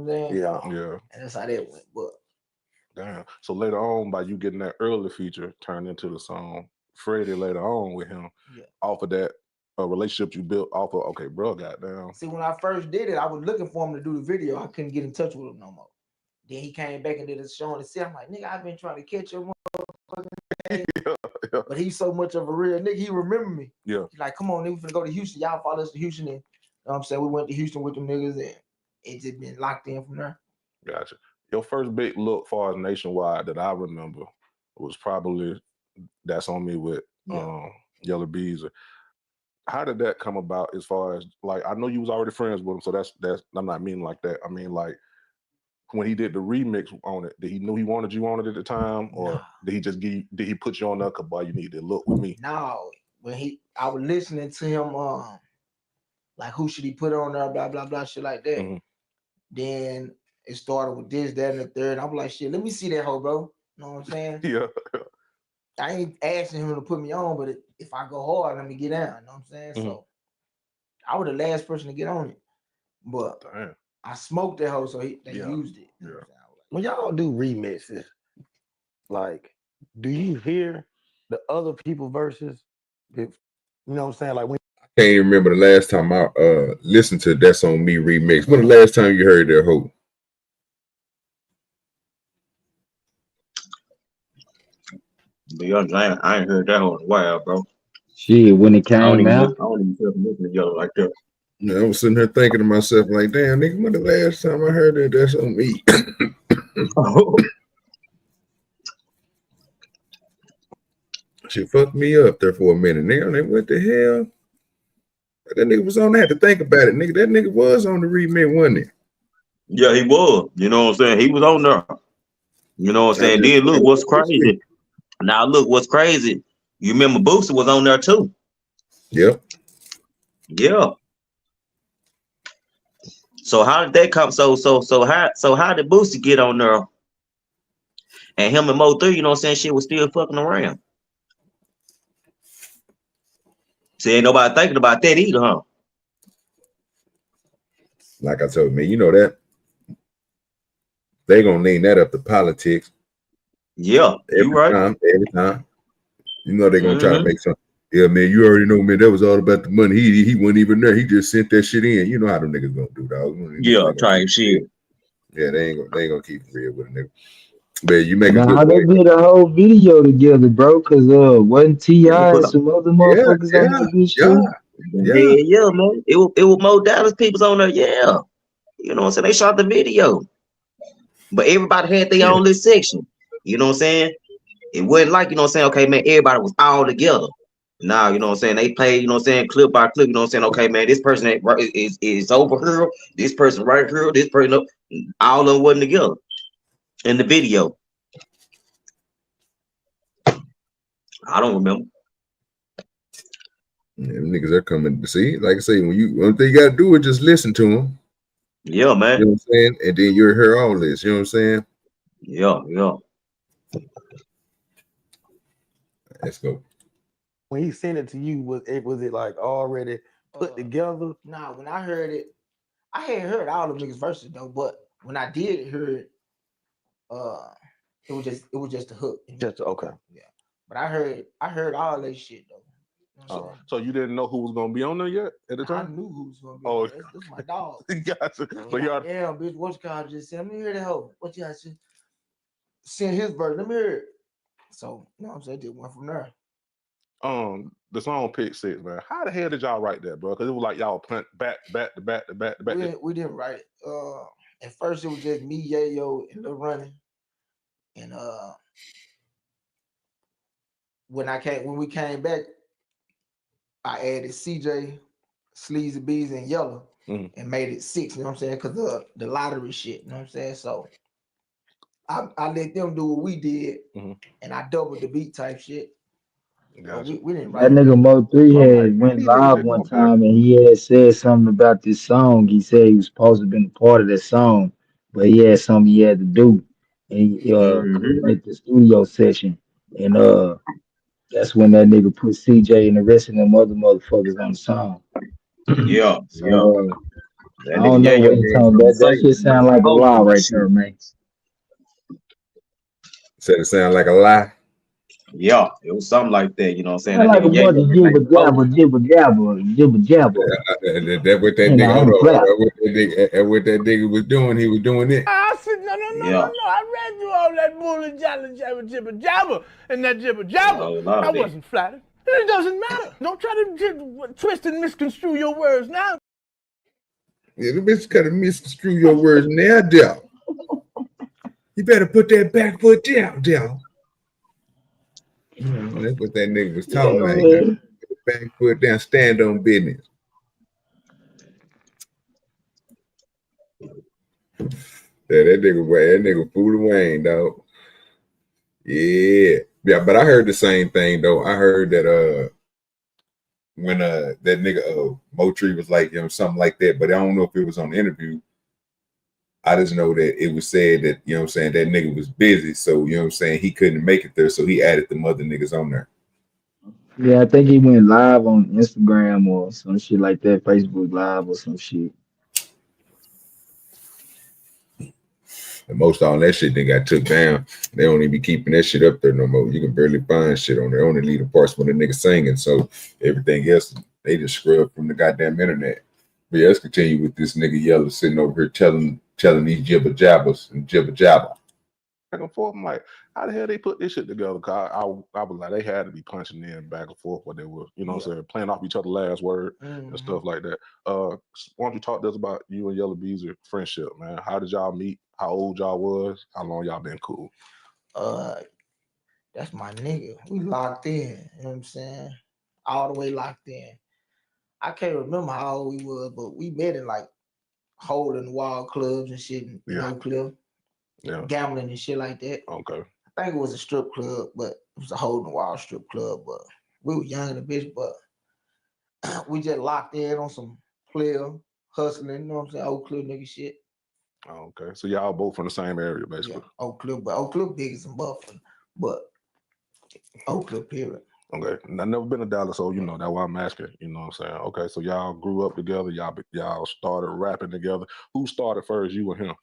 man. You know what I'm saying? Yeah. And that's how that went. But damn. So later on, by you getting that early feature turned into the song Freddie later on with him, off of that relationship you built off of, okay, bro, goddamn. See, when I first did it, I was looking for him to do the video. I couldn't get in touch with him no more. Then he came back and did a show on the set. I'm like, nigga, I've been trying to catch your motherfucking name. But he's so much of a real nigga, he remember me. Yeah. He's like, come on, nigga, we finna go to Houston. Y'all follow us to Houston. And, you know what I'm saying? We went to Houston with them niggas and it just been locked in from there. Gotcha. Your first big look far as nationwide that I remember was probably That's On Me with Yellow Bees. How did that come about as far as, like, I know you was already friends with him, so that's I'm not meaning like that. I mean, like, when he did the remix on it, did he know he wanted you on it at the time, or did he put you on there because, boy, you need to look with me? No, when I was listening to him, like, who should he put on there, blah, blah, blah, shit like that. Mm-hmm. Then it started with this, that, and the third. I'm like, shit, let me see that hoe, bro. You know what I'm saying? Yeah. I ain't asking him to put me on, but if I go hard, let me get down. You know what I'm saying? Mm-hmm. So I was the last person to get on it. But I smoked that hoe, so they used it. Yeah. When y'all do remixes, like, do you hear the other people verses? You know what I'm saying? Like, when I can't even remember the last time I listened to That's On Me remix. When the last time you heard that hoe? I ain't heard that one in a while, bro. Shit, when it came out. I don't even feel listen to Yellow like that. Yeah, I was sitting here thinking to myself, like, damn, nigga, when the last time I heard that That's On Me? She fucked me up there for a minute, nigga. I'm like, what the hell? That nigga was on there. I had to think about it, nigga. That nigga was on the remix, wasn't he? Yeah, he was. You know what I'm saying? He was on there. You know what I'm saying? Then look, what's crazy? Now look, what's crazy? You remember Boosie was on there too? Yep. Yeah. So how did that come? So how did Boosie get on there? And him and Mo3, you know what I'm saying? Shit was still fucking around. See, ain't nobody thinking about that either, huh? Like I told me, you know that they gonna lean that up to politics. Yeah, you right. Every time. You know they're gonna try to make something. Yeah, man, you already know, man. That was all about the money. He wasn't even there. He just sent that shit in. You know how them niggas gonna do, dog. Yeah, trying shit. Yeah, they ain't gonna keep it real with a nigga. But you make a Nah, good they point. did a whole video together, bro. Cause wasn't T.I. and some other motherfuckers on that bitch too? Yeah, man. It was Mo Dallas people's on there. Yeah, you know what I'm saying? They shot the video, but everybody had their own little section. You know what I'm saying? It wasn't like, you know what I'm saying, okay, man, everybody was all together. Now, you know what I'm saying, they played, you know what I'm saying, clip by clip, you know what I'm saying, okay, man, this person is over here, this person right here, this person up, all of them wasn't together in the video. I don't remember. Yeah, them niggas are coming to see. Like I say, one thing you gotta do is just listen to them. Yeah, man. You know what I'm saying? And then you'll hear all this. You know what I'm saying? Yeah. Let's go. When he sent it to you, was it like already put together? Nah, when I heard it, I hadn't heard all the niggas verses though, but when I did hear it, it was just a hook. Just okay. Yeah. But I heard all that shit though. You know what I'm saying? So you didn't know who was gonna be on there yet at the I time? knew who was gonna be. Oh, This my dog. gotcha. So you already, Damn, bitch, what's called just said, let me hear that hoe. What you got to send his verse? Let me hear it. So, you know what I'm saying? Did one from there. the song Pick Six, man. How the hell did y'all write that, bro? Because it was like y'all punt back to back. We didn't write it. At first it was just me, Yayo, and Lil Running. And when we came back, I added CJ, Sleazy Bees, and Yellow, and made it 6. You know what I'm saying? Because the lottery shit. You know what I'm saying? So I let them do what we did, and I doubled the beat type shit. Gotcha. We didn't write That nigga Mo3 had went live one time and he had said something about this song. He said he was supposed to have been a part of that song, but he had something he had to do. And he couldn't make the studio session. And that's when that nigga put CJ and the rest of them other motherfuckers on the song. Yeah. I don't know what he's talking about. That shit sound like a lie right there, man. Said it sound like a lie. Yeah, it was something like that, you know what I'm saying? Sound like a bunch of jibber jabber. That what that nigga, hold on, what that nigga was doing, he was doing it. I said, no. I read you all that bull jibber jabber and that jibber jabber. I wasn't flattered. It doesn't matter. Don't try to twist and misconstrue your words now. Yeah, the bitch gotta misconstrue your words now, Dell. You better put that back foot down, Dell. That's what that nigga was talking about. He gotta put the back foot down, stand on business. Yeah, that nigga fooling Wayne, dog. Yeah, but I heard the same thing though. I heard that when that nigga Mo3 was like, you know, something like that, but I don't know if it was on the interview. I just know that it was said that, you know what I'm saying, that nigga was busy, so you know what I'm saying, he couldn't make it there, so he added the other niggas on there. Yeah, I think he went live on Instagram or some shit like that, Facebook Live or some shit. And most all that shit they got took down. They don't even be keeping that shit up there no more. You can barely find shit on there. Only leave the parts when the nigga singing. So everything else they just scrub from the goddamn internet. But yeah, let's continue with this nigga Yellow sitting over here telling these jibber jabbers and jibber jabber. Back and forth. I'm like, how the hell they put this shit together? Cause I was like, they had to be punching in back and forth what they were, you know what I'm saying, playing off each other's last word and stuff like that. Why don't you talk to us about you and Yellow Beezer friendship, man? How did y'all meet? How old y'all was? How long y'all been cool? That's my nigga. We locked in, you know what I'm saying? All the way locked in. I can't remember how old we was, but we met in like hole in the wall clubs and shit, no club. Yeah. Gambling and shit like that. Okay. I think it was a strip club, but it was a hole in the wall strip club. But we were young and a bitch, but we just locked in on some player. hustling, you know what I'm saying? Oak Cliff nigga shit. Oh, okay. So y'all both from the same area, basically. Yeah, Oak Cliff, but Oak Cliff big as in Buffalo, but Oak Cliff period. Okay. I've never been to Dallas, so you know that's why I'm asking. You know what I'm saying? Okay, so y'all grew up together, y'all started rapping together. Who started first, you and him?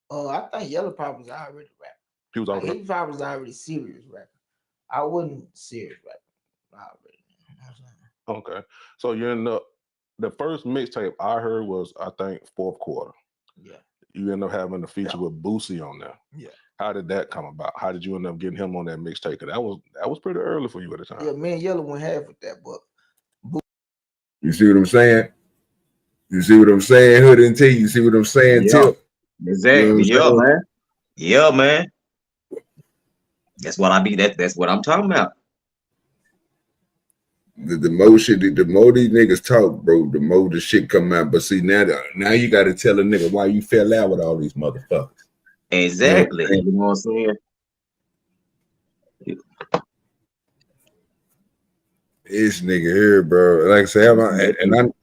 I think Yellow Pop was already rapping. He was Like, already he probably was already serious rapping. I wasn't serious rapping already. You know what I'm saying? okay. So you end up the first mixtape I heard was I think fourth quarter. Yeah. You end up having a feature with Boosie on there. Yeah. How did that come about? How did you end up getting him on that mixtape? Cause that was pretty early for you at the time. Yeah, me and Yellow went half with that, but You see what I'm saying? You see what I'm saying, Hood and T? You see what I'm saying, Yeah, Tip? exactly. You know what I'm Yeah, saying? man. Yeah, man. That's what I be. That's what I'm talking about. The more shit, the more these niggas talk, bro, the more the shit come out. But see, now you got to tell a nigga why you fell out with all these motherfuckers. Exactly. You know what I'm saying? This nigga here, bro. Like I say, and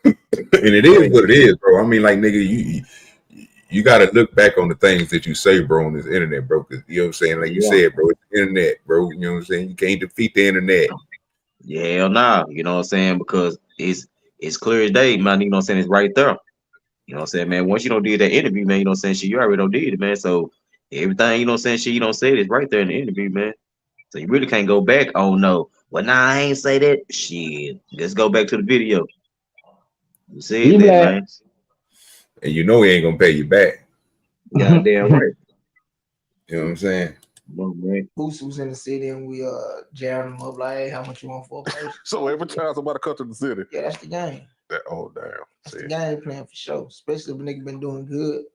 it Go is ahead. what it is, bro. I mean, like, nigga, you got to look back on the things that you say, bro, on this internet, bro. Cause you know what I'm saying? Like you Yeah. said, bro, it's the internet, bro. You know what I'm saying? You can't defeat the internet. Yeah, hell nah. You know what I'm saying? Because it's clear as day, man. You know what I'm saying? It's right there. You know what I'm saying, man? Once you don't do that interview, man, you know what I'm saying? Shit, you already don't did it, man. So everything, you know what I'm saying, shit, you don't say it is right there in the interview, man. So you really can't go back. Oh no. Well, nah, I ain't say that. Shit. Let's go back to the video. You said that, man. And you know he ain't gonna pay you back. Yeah, damn right. You know what I'm saying? Boosie was in the city and we jammed him up like, hey, how much you want for a person? So every time somebody come to the city. Yeah, that's the game. Oh damn. That's the game plan for sure. Especially if a nigga been doing good.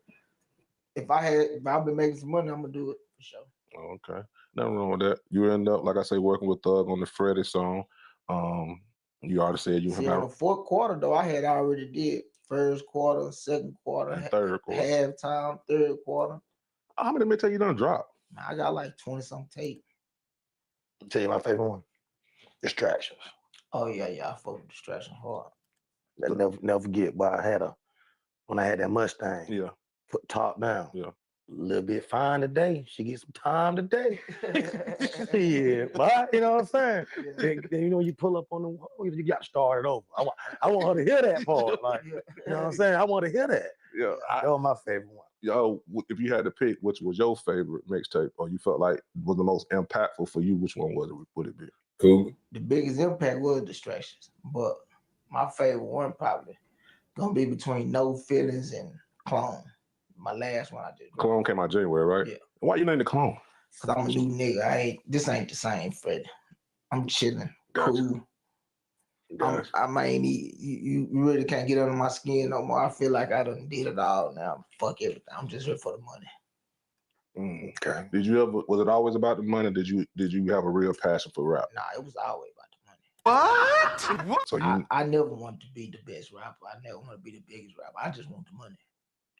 If I've been making some money, I'm gonna do it for sure. Okay. Nothing wrong with that. You end up, like I say, working with Thug on the Freddie song. You already said you See, have on the fourth quarter though, I had already did first quarter, second quarter, third quarter, halftime, third quarter. How many mixtapes you done drop? I got like 20 something tape. I'll tell you my favorite one. Distractions. Oh yeah, I fuck with Distraction hard. I'll never forget, but when I had that Mustang. Yeah. Put top down. Yeah. A little bit fine today. She get some time today. Yeah, but you know what I'm saying? Then, you know, you pull up on the wall, you got started over. I want her to hear that part. Like, you know what I'm saying? I want to hear that. Yeah. That was my favorite one. Yo, if you had to pick which was your favorite mixtape or you felt like was the most impactful for you, which one would it be? Cool. The biggest impact was Distractions, but my favorite one probably gonna be between No Feelings and Clone. My last one I did. Clone came out January, right? Yeah. Why you named the Clone? Cause I'm a new nigga. This ain't the same Fred. I'm chilling, cool. I might need you really can't get under my skin no more. I feel like I done did it all now. Fuck everything. I'm just here for the money. Okay. Was it always about the money? Did you have a real passion for rap? Nah, it was always about the money. What? So I never wanted to be the best rapper. I never want to be the biggest rapper. I just want the money.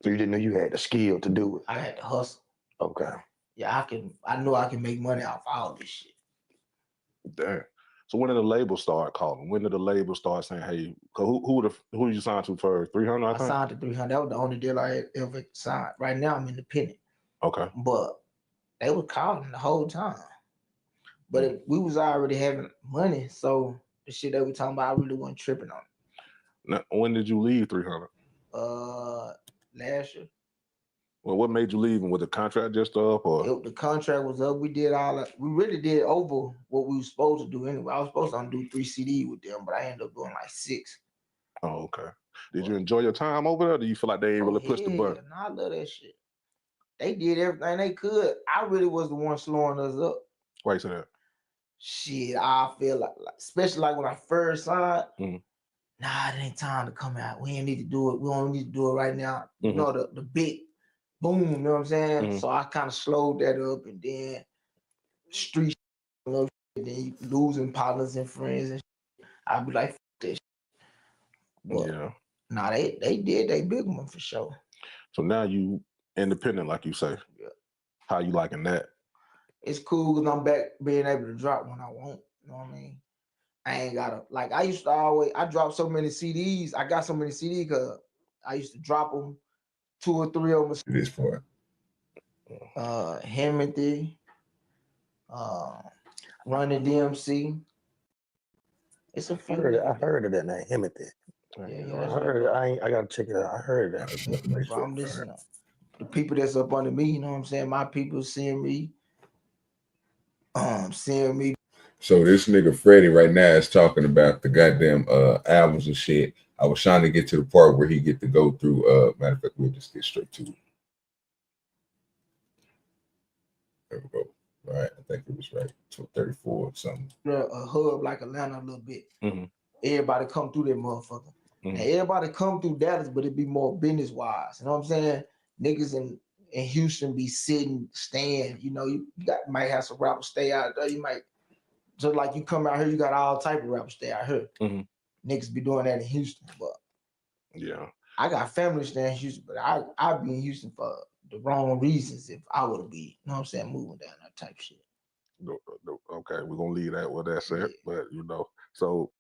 So you didn't know you had the skill to do it? I had to hustle. Okay. Yeah, I know I can make money off all this shit. Damn. So when did the label start calling? When did the label start saying, "Hey, who did you sign to first? 300." I signed to 300. That was the only deal I had ever signed. Right now, I'm independent. Okay. But they were calling the whole time. But we was already having money, so the shit that we talking about, I really wasn't tripping on it. Now, when did you leave 300? Last year. Well, what made you leave? And was the contract just up, or The contract was up. We did all that. We really did over what we were supposed to do anyway. I was supposed to do 3 CD with them, but I ended up doing like 6. Oh, okay. Did you enjoy your time over there? Or do you feel like they ain't really pushed the button? Nah, I love that shit. They did everything they could. I really was the one slowing us up. Why you say that? Shit, I feel like especially like when I first signed, nah, it ain't time to come out. We ain't need to do it. We don't need to do it right now. You know, the big boom, you know what I'm saying? So I kind of slowed that up, and then street, then you losing partners and friends, and I'd be like, this. Yeah. Nah, they did they big one for sure. So now you independent, like you say. Yeah. How you liking that? It's cool because I'm back being able to drop when I want. You know what I mean? I ain't gotta, like, I used to always, I dropped so many CDs. I got so many CDs because I used to drop them, 2 or 3 of them. This for Hemothy, Running DMC. It's a few. I heard of that name, Hemothy. I gotta check it out. I heard that. Bro, I'm listening. The people that's up under me, you know what I'm saying? My people seeing me. Seeing me. So this nigga Freddie right now is talking about the goddamn albums and shit. I was trying to get to the part where he get to go through. Matter of fact, we'll just get straight to it. There we go. Right, I think it was right. 34 or something. A hub like Atlanta a little bit. Everybody come through that motherfucker. And everybody come through Dallas, but it be more business wise. You know what I'm saying? Niggas in Houston be sitting, staying. You know, you might have some rappers stay out there. You might, just like you come out here, you got all type of rappers stay out here. Niggas be doing that in Houston, but yeah, I got family staying in Houston, but I'd be in Houston for the wrong reasons if I would be, you know what I'm saying, moving down that type of shit. Okay, we're gonna leave that with that said, but you know, so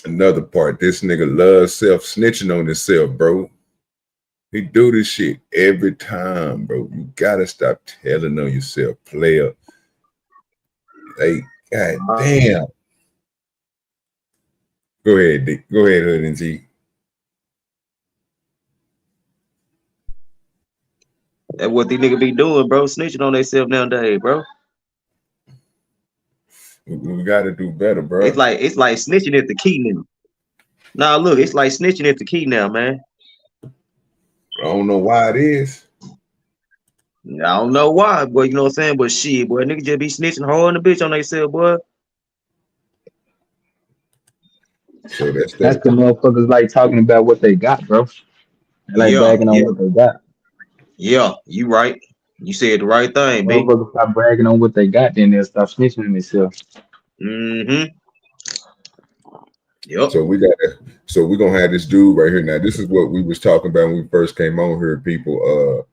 another part, this nigga loves self-snitching on himself, bro. He do this shit every time, bro. You gotta stop telling on yourself, player. Like, god damn. Go ahead, D. Go ahead, Hood and T. That's what these niggas be doing, bro. Snitching on themselves nowadays, bro. We gotta do better, bro. It's like snitching at the key now. Nah, look, it's like snitching at the key now, man. I don't know why it is. I don't know why, boy. You know what I'm saying? But shit, boy, niggas just be snitching hard in the bitch on themselves, boy. So that's the motherfuckers like talking about what they got, bro. They like bragging on what they got. Yeah, you right. You said the right thing, B. Motherfuckers stop bragging on what they got, then they'll stop snitching on themselves. Yep. So we're gonna have this dude right here. Now, this is what we was talking about when we first came on here, people.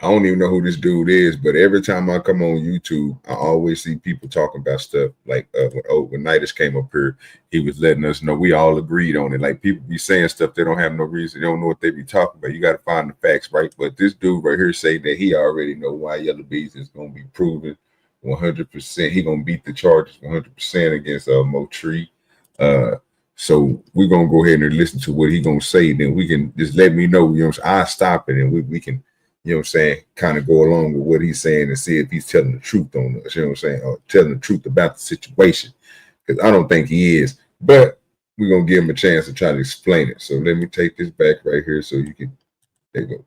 I don't even know who this dude is, but every time I come on YouTube, I always see people talking about stuff like when Nidus came up here, he was letting us know we all agreed on it. Like people be saying stuff they don't have no reason, they don't know what they be talking about. You got to find the facts, right? But this dude right here say that he already know why Yellow Bees is gonna be proven 100%. He gonna beat the charges 100% against Motree. So we're gonna go ahead and listen to what he gonna say. Then we can just let me know. You know, I stop it and we can. You know what I'm saying, kind of go along with what he's saying and see if he's telling the truth on us, you know what I'm saying, or telling the truth about the situation. Because I don't think he is, but we're going to give him a chance to try to explain it. So let me take this back right here so you can, there you go.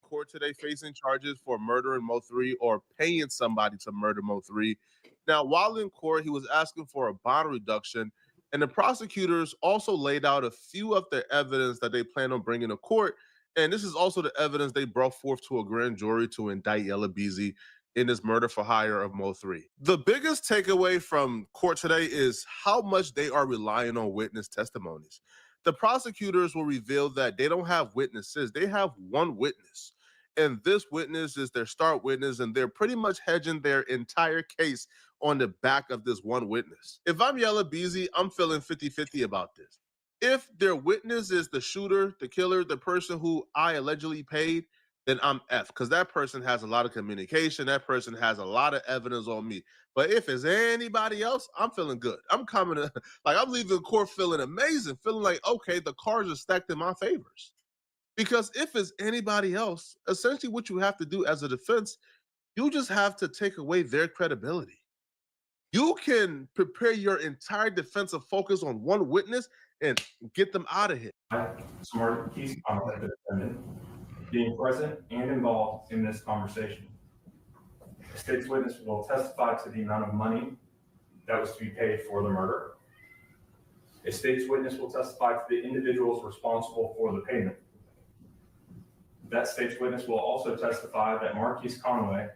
Court today facing charges for murdering Mo3 or paying somebody to murder Mo3. Now, while in court, he was asking for a bond reduction, and the prosecutors also laid out a few of the evidence that they plan on bringing to court. And this is also the evidence they brought forth to a grand jury to indict Yella Beezy in this murder for hire of Mo3. The biggest takeaway from court today is how much they are relying on witness testimonies. The prosecutors will reveal that they don't have witnesses. They have one witness. And this witness is their star witness, and they're pretty much hedging their entire case on the back of this one witness. If I'm Yella Beezy, I'm feeling 50-50 about this. If their witness is the shooter, the killer, the person who I allegedly paid, then I'm F, because that person has a lot of communication. That person has a lot of evidence on me. But if it's anybody else, I'm feeling good. I'm coming to, like, I'm leaving court feeling amazing, feeling like, okay, the cards are stacked in my favors. Because if it's anybody else, essentially what you have to do as a defense, you just have to take away their credibility. You can prepare your entire defensive focus on one witness and get them out of here. Smart keys on the defendant being present and involved in this conversation. The state's witness will testify to the amount of money that was to be paid for the murder. A state's witness will testify to the individuals responsible for the payment. That state's witness will also testify that Marquise Conway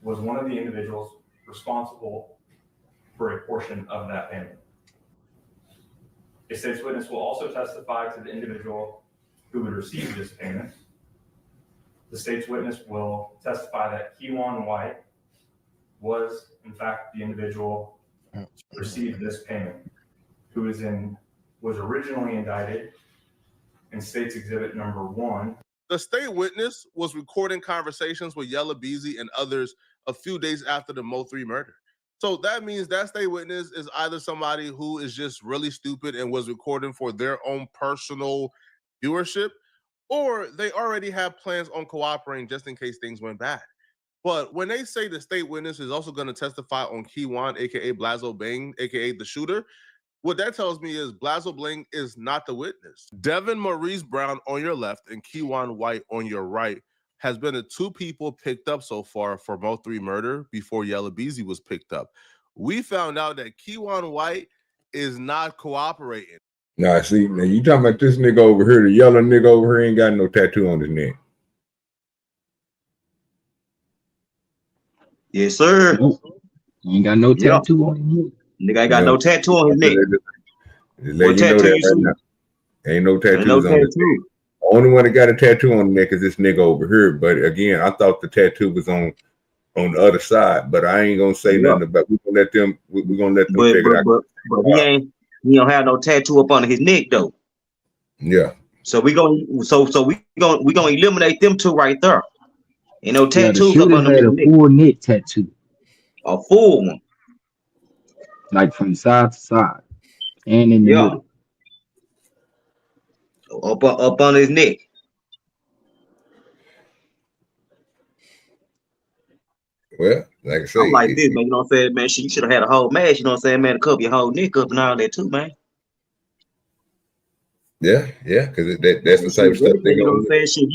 was one of the individuals responsible for a portion of that payment. A state's witness will also testify to the individual who would receive this payment. The state's witness will testify that Kewan White was, in fact, the individual who received this payment, who was originally indicted in State's Exhibit number 1. The state witness was recording conversations with Yella Beezy and others a few days after the Mo3 murder. So that means that state witness is either somebody who is just really stupid and was recording for their own personal viewership, or they already have plans on cooperating just in case things went bad. But when they say the state witness is also going to testify on Keywan, aka Blazo Bang, aka the shooter, what that tells me is Blazo Bling is not the witness. Devin Maurice Brown on your left and Keywan White on your right has been the two people picked up so far for Mo3 murder before Yella Beezy was picked up. We found out that Keywan White is not cooperating. Nah, see, now you talking about this nigga over here, the yellow nigga over here ain't got no tattoo on his neck. Yes, sir. Nope. Ain't got no tattoo on his neck. Nigga ain't got no tattoo on his neck. Just let you know that right now. Ain't no tattoos on his neck. The only one that got a tattoo on the neck is this nigga over here. But again, I thought the tattoo was on the other side. But I ain't gonna say nothing about. We're gonna let them. We're gonna let them figure it out. But he don't have no tattoo up under his neck though. Yeah. So we gonna eliminate them two right there. You know, tattoos the up under had his a neck. full neck tattoo. A full one. Like from side to side. And in the middle. Up on his neck. Well, like I say, I'm like this, man. You know what I'm saying, man? You should have had a whole mask. You know what I'm saying, man? To cover your whole neck up and all that too, man. Yeah, because that's the type of stuff they you know what I'm saying? Shit,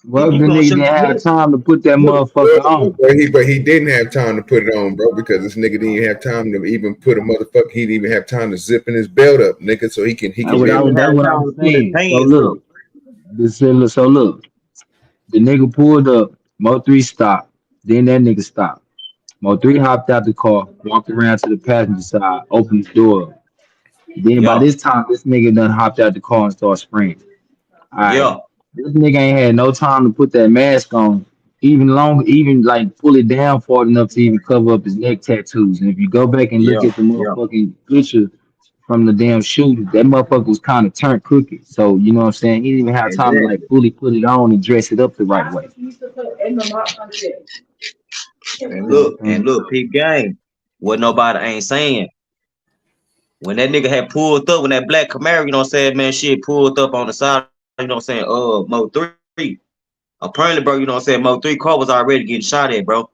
Well, the nigga didn't have time to put that motherfucker on. But he didn't have time to put it on, bro, because this nigga didn't have time to even put a motherfucker. He didn't even have time to zip in his belt up, nigga, so he can. That's what I'm saying. So look, the nigga pulled up. Mo3 stopped. Then that nigga stopped. Mo3 hopped out the car, walked around to the passenger side, opened the door. Then by this time, this nigga done hopped out the car and started spraying. This nigga ain't had no time to put that mask on, even like pull it down far enough to even cover up his neck tattoos. And if you go back and look at the motherfucking picture from the damn shooter, that motherfucker was kind of turned crooked. So you know what I'm saying? He didn't even have time to like fully put it on and dress it up the right way. And look, peep game. What nobody ain't saying. When that nigga had pulled up, when that black Camaro, you know what I'm saying, man, shit pulled up on the side, you know what I'm saying, Mo3. Apparently, bro, you know what I'm saying, Mo3 car was already getting shot at, bro.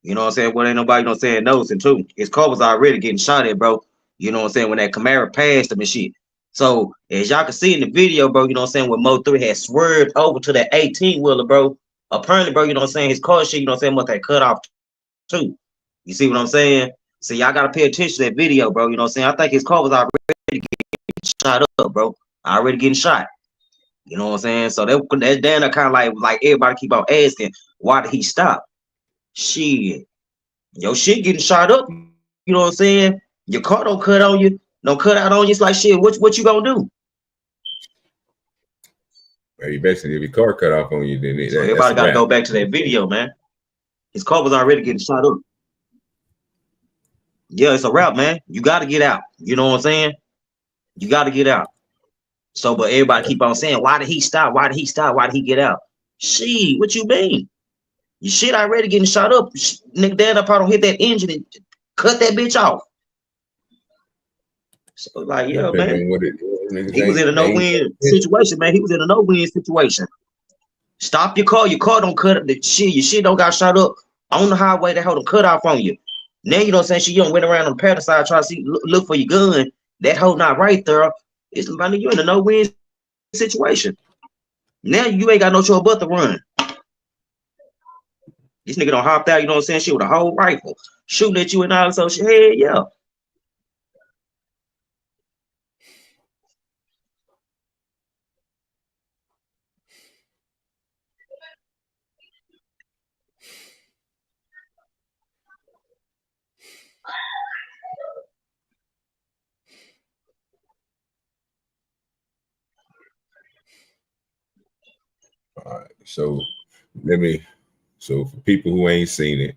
You know what I'm saying? What ain't nobody, you know what I'm saying, noticing too. His car was already getting shot at, bro. You know what I'm saying, when that Camaro passed him and shit. So, as y'all can see in the video, bro, you know what I'm saying, when Mo3 had swerved over to that 18-wheeler, bro, apparently, bro, you know what I'm saying, his car shit, you know what I'm saying, must have cut off too. You see what I'm saying? So y'all gotta pay attention to that video, bro. You know what I'm saying? I think his car was already getting shot up, bro. Already getting shot. You know what I'm saying? So that damn kind of like everybody keep on asking, why did he stop? Shit. Your shit getting shot up. You know what I'm saying? Your car don't cut on you, don't cut out on you. It's like shit, what you gonna do? Well, basically, if your car cut off on you, then So everybody gotta go back to that video, man. His car was already getting shot up. Yeah, it's a wrap, man. You got to get out. You know what I'm saying? You got to get out. So, but everybody keep on saying, why did he stop? Why did he stop? Why did he get out? Shit, what you mean? Your shit already getting shot up. Nigga, dad, I probably hit that engine and cut that bitch off. So, like, yeah, man. He was in a no-win situation, man. He was in a no-win situation. Stop your car. Your car don't cut up. Your shit don't got shot up on the highway. That hoe don't cut off on you. Now you know what I'm saying? You don't went around on the paddle side trying to look for your gun. That hoe not right there. It's like you in a no-win situation. Now you ain't got no choice but to run. This nigga done hopped out, you know what I'm saying? Shit with a whole rifle, shooting at you and all so shit. Hey, yeah. All right, so so for people who ain't seen it,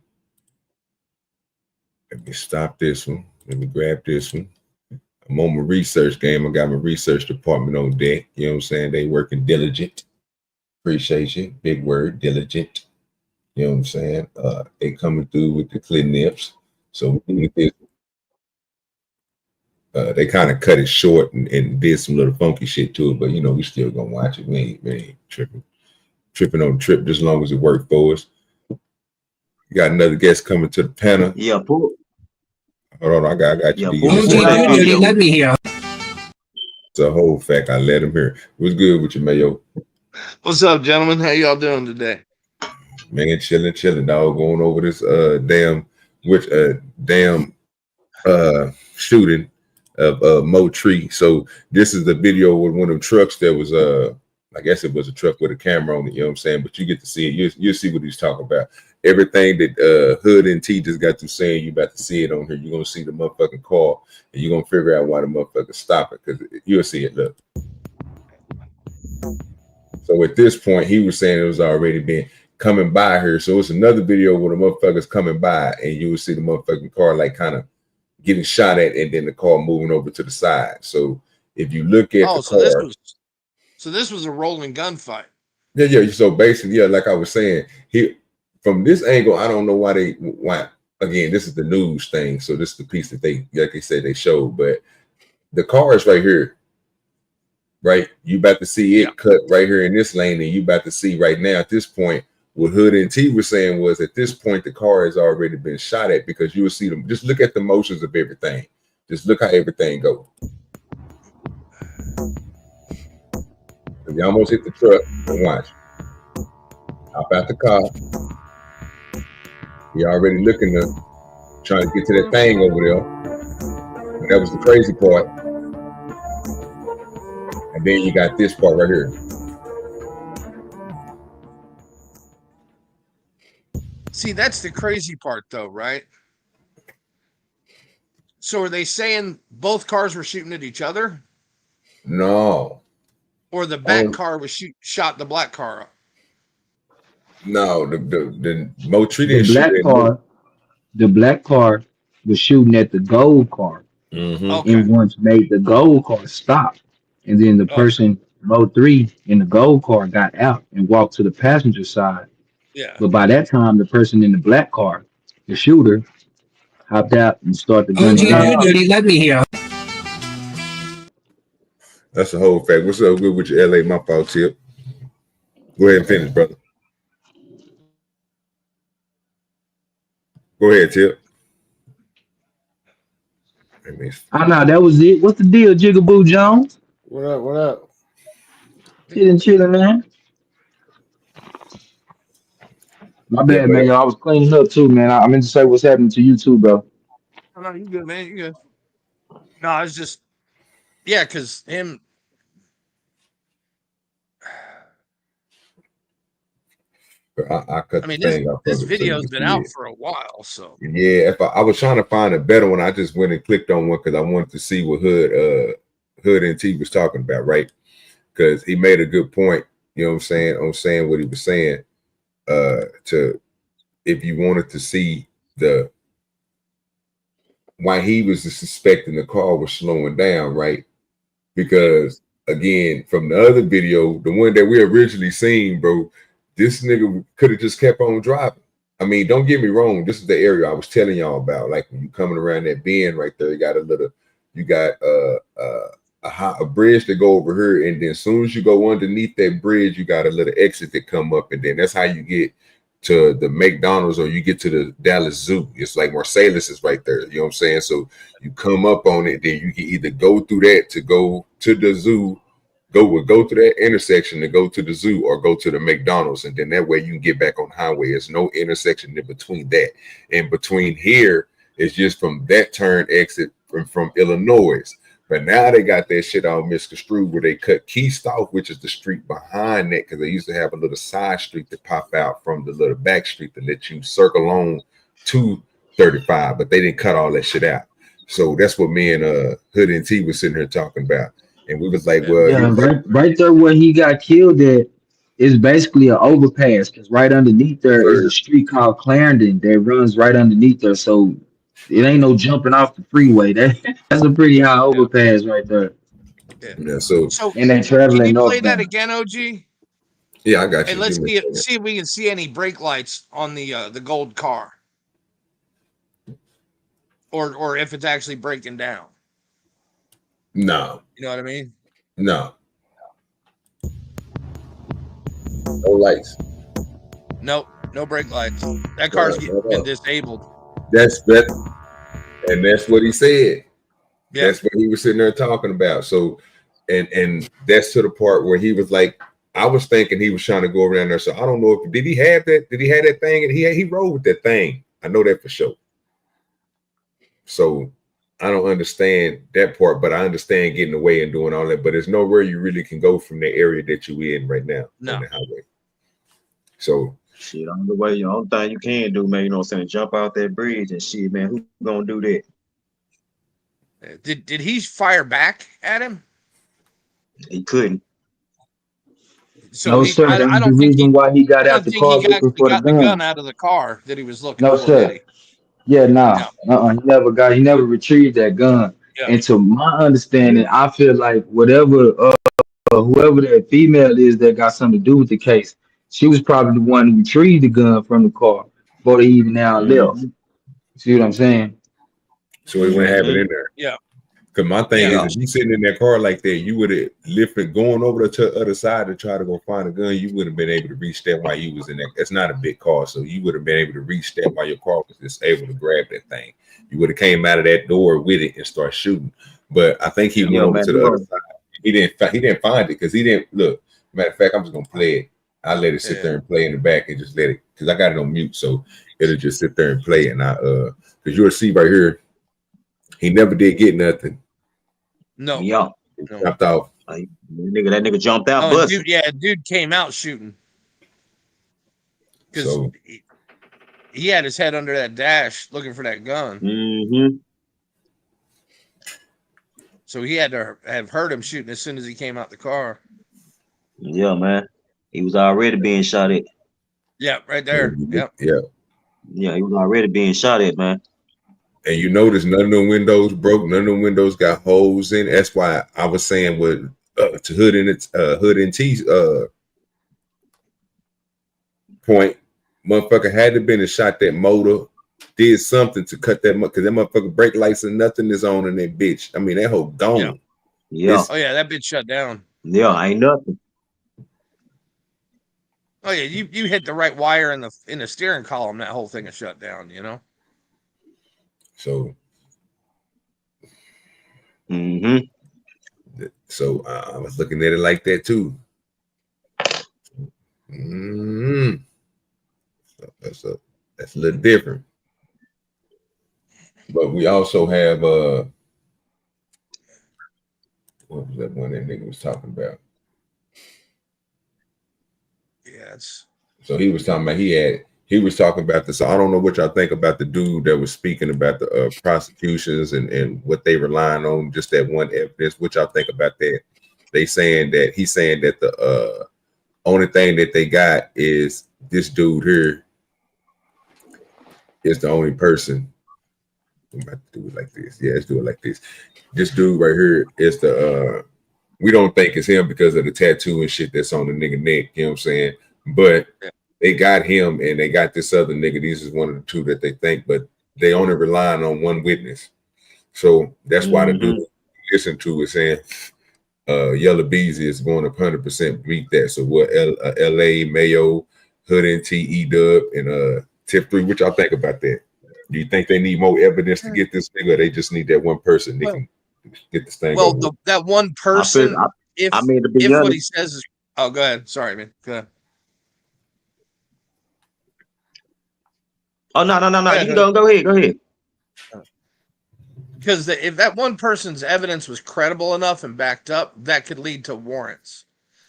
let me stop this one. Let me grab this one. I'm on my research game. I got my research department on deck. You know what I'm saying? They working diligent. Appreciate you. Big word, diligent. You know what I'm saying? They coming through with the clear nips. So they kind of cut it short and did some little funky shit to it, but you know, we still gonna watch it. We ain't tripping on the trip just as long as it worked for us. We got another guest coming to the panel. Yeah, pull. Hold on, I got you. Yeah, Let me hear. It's a whole fact. I let him hear. What's good with you, Mayo? What's up, gentlemen? How y'all doing today? Man, chilling, dog. Going over this shooting of Mo Tree. So this is the video with one of them trucks that was I guess it was a truck with a camera on it, you know what I'm saying? But you get to see it. You'll see what he's talking about. Everything that Hood and T just got to saying, you about to see it on here. You're gonna see the motherfucking car, and you're gonna figure out why the motherfucker stop it, because you'll see it. Look. So at this point, he was saying it was already been coming by here. So it's another video where the motherfucker's coming by, and you will see the motherfucking car like kind of getting shot at, and then the car moving over to the side. So if you look at the car, this was a rolling gunfight. Yeah. So basically, yeah, like I was saying, from this angle, I don't know why again, this is the news thing. So this is the piece that like they said they showed, but the car is right here, right? You about to see it cut right here in this lane, and you about to see right now at this point, what Hood and T was saying was at this point, the car has already been shot at, because you will see them. Just look at the motions of everything. Just look how everything goes. You almost hit the truck, and watch. Hop out the car. He already looking to trying to get to that thing over there. And that was the crazy part. And then you got this part right here. See, that's the crazy part, though, right? So are they saying both cars were shooting at each other? No. Or the back car was shot the black car up? No, the Mo Tree the didn't black shoot car. The black car was shooting at the gold car, and once made the gold car stop, and then the person Mo 3 in the gold car got out and walked to the passenger side. Yeah. But by that time, the person in the black car, the shooter, hopped out and started gunning down. Let me hear. That's the whole fact. What's up good with your LA? My fault, Tip. Go ahead and finish, brother. Go ahead, Tip. I know that was it. What's the deal, Jigaboo Jones? What up? What up? Chilling, man. My bad, man. I was cleaning up too, man. I meant to say what's happening to you too, bro. Oh, no, you good, man. You good. No, I was just, because him. I mean, this video's been out for a while, so. Yeah, if I was trying to find a better one, I just went and clicked on one because I wanted to see what Hood and T was talking about, right? Because he made a good point, you know what I'm saying, on saying what he was saying. If you wanted to see why he was suspecting the car was slowing down, right? Because again, from the other video, the one that we originally seen, bro, this nigga could have just kept on driving. I mean, don't get me wrong. This is the area I was telling y'all about. Like when you coming around that bend right there, you got a bridge to go over here, and then as soon as you go underneath that bridge, you got a little exit that come up, and then that's how you get to the McDonald's, or you get to the Dallas Zoo. It's like Marsalis is right there. You know what I'm saying? So you come up on it, then you can either go through that to go to the zoo, go to that intersection to go to the zoo, or go to the McDonald's, and then that way you can get back on highway. There's no intersection in between that. And between here is just from that turn exit from Illinois. But now they got that shit all misconstrued where they cut Keith off, which is the street behind that, because they used to have a little side street that pop out from the little back street to let you circle on to 35, but they didn't cut all that shit out. So that's what me and Hood and T was sitting here talking about. And we was like, well, right there where he got killed at is basically an overpass, because right underneath there is a street called Clarendon that runs right underneath there. So It ain't no jumping off the freeway. That's a pretty high overpass right there. Yeah. So So And they can traveling you play that northbound. again, OG? yeah, I got And you. let's Give me see a second. see if we can see any brake lights on the gold car, or if it's actually breaking down. No, You know what I mean? no, no lights. Nope, no brake lights. That car's been disabled. That's that, and that's what he said. Yeah. That's what he was sitting there talking about. So, and that's to the part where he was like, I was thinking he was trying to go around there. So I don't know if did he have that? Did he have that thing? And he rode with that thing. I know that for sure. So I don't understand that part, but I understand getting away and doing all that. But there's nowhere you really can go from the area that you in right now on the highway. So shit, on the way, the only thing you can do, man, you know what I'm saying, jump out that bridge and shit, man. Who gonna do that? Did he fire back at him? He couldn't. So No, he, sir. That I was the don't think reason why he I got out don't the think he car looking actually for the got the gun gun. out of the car that he was looking No, for, did sir. he? Yeah, nah. No. He never retrieved that gun. Yeah. And to my understanding, I feel like whatever whoever that female is that got something to do with the case, she was probably the one who retrieved the gun from the car before they even now left. See what I'm saying? so it wouldn't have it in there. Yeah. Because my thing Yeah. is, if you sitting in that car like that, you would have lifted going over to the other side to try to go find a gun. You wouldn't have been able to reach that while you was in that. It's not a big car, so you would have been able to reach that while your car was just able to grab that thing. You would have came out of that door with it and start shooting. But I think he went over to the other side. He didn't find it because he didn't look. Matter of fact, I'm just gonna play it. I let it sit there and play in the back and just let it because I got it on mute, so it'll just sit there and play. And because you'll see right here, he never did get nothing. No. Yeah. No. Jumped off. That nigga jumped out, Oh, busted. dude came out shooting. Because So he had his head under that dash looking for that gun. Mm-hmm. So he had to have heard him shooting as soon as he came out the car. Yeah, man. He was already being shot at. Yeah, right there. Yep. Yeah. Yeah, he was already being shot at, man. And you notice none of the windows broke, none of the windows got holes in. That's why I was saying with to Hood and T's point, motherfucker had to been and shot that motor, did something to cut that because that motherfucker brake lights and nothing is on in that bitch. I mean that whole gone. Yeah. Oh yeah, that bitch shut down. Yeah, ain't nothing. Oh yeah, you hit the right wire in the steering column, that whole thing is shut down, you know? So so I was looking at it like that too. So that's a little different. But we also have what was that one that nigga was talking about? Yeah, so he was talking about he was talking about this. So I don't know what y'all think about the dude that was speaking about the prosecutions and what they relying on, just that one evidence. What y'all think about that? He's saying that the only thing that they got is this dude here is the only person. I'm about to do it like this. Yeah, let's do it like this. This dude right here is the we don't think it's him because of the tattoo and shit that's on the nigga neck, you know what I'm saying? But they got him and they got this other nigga. These is one of the two that they think, but they only relying on one witness. So that's why the dude listen to is saying Yellow Beezy is going to 100% beat that. So what LA, Mayo, Hood and T-E-Dub, and Tip 3, what y'all think about that? Do you think they need more evidence to get this thing, or they just need that one person that can get this thing over? That one person, to be if honest, what he says is, oh, go ahead. Sorry, man. Go ahead. Oh, no. You can go ahead. Because if that one person's evidence was credible enough and backed up, that could lead to warrants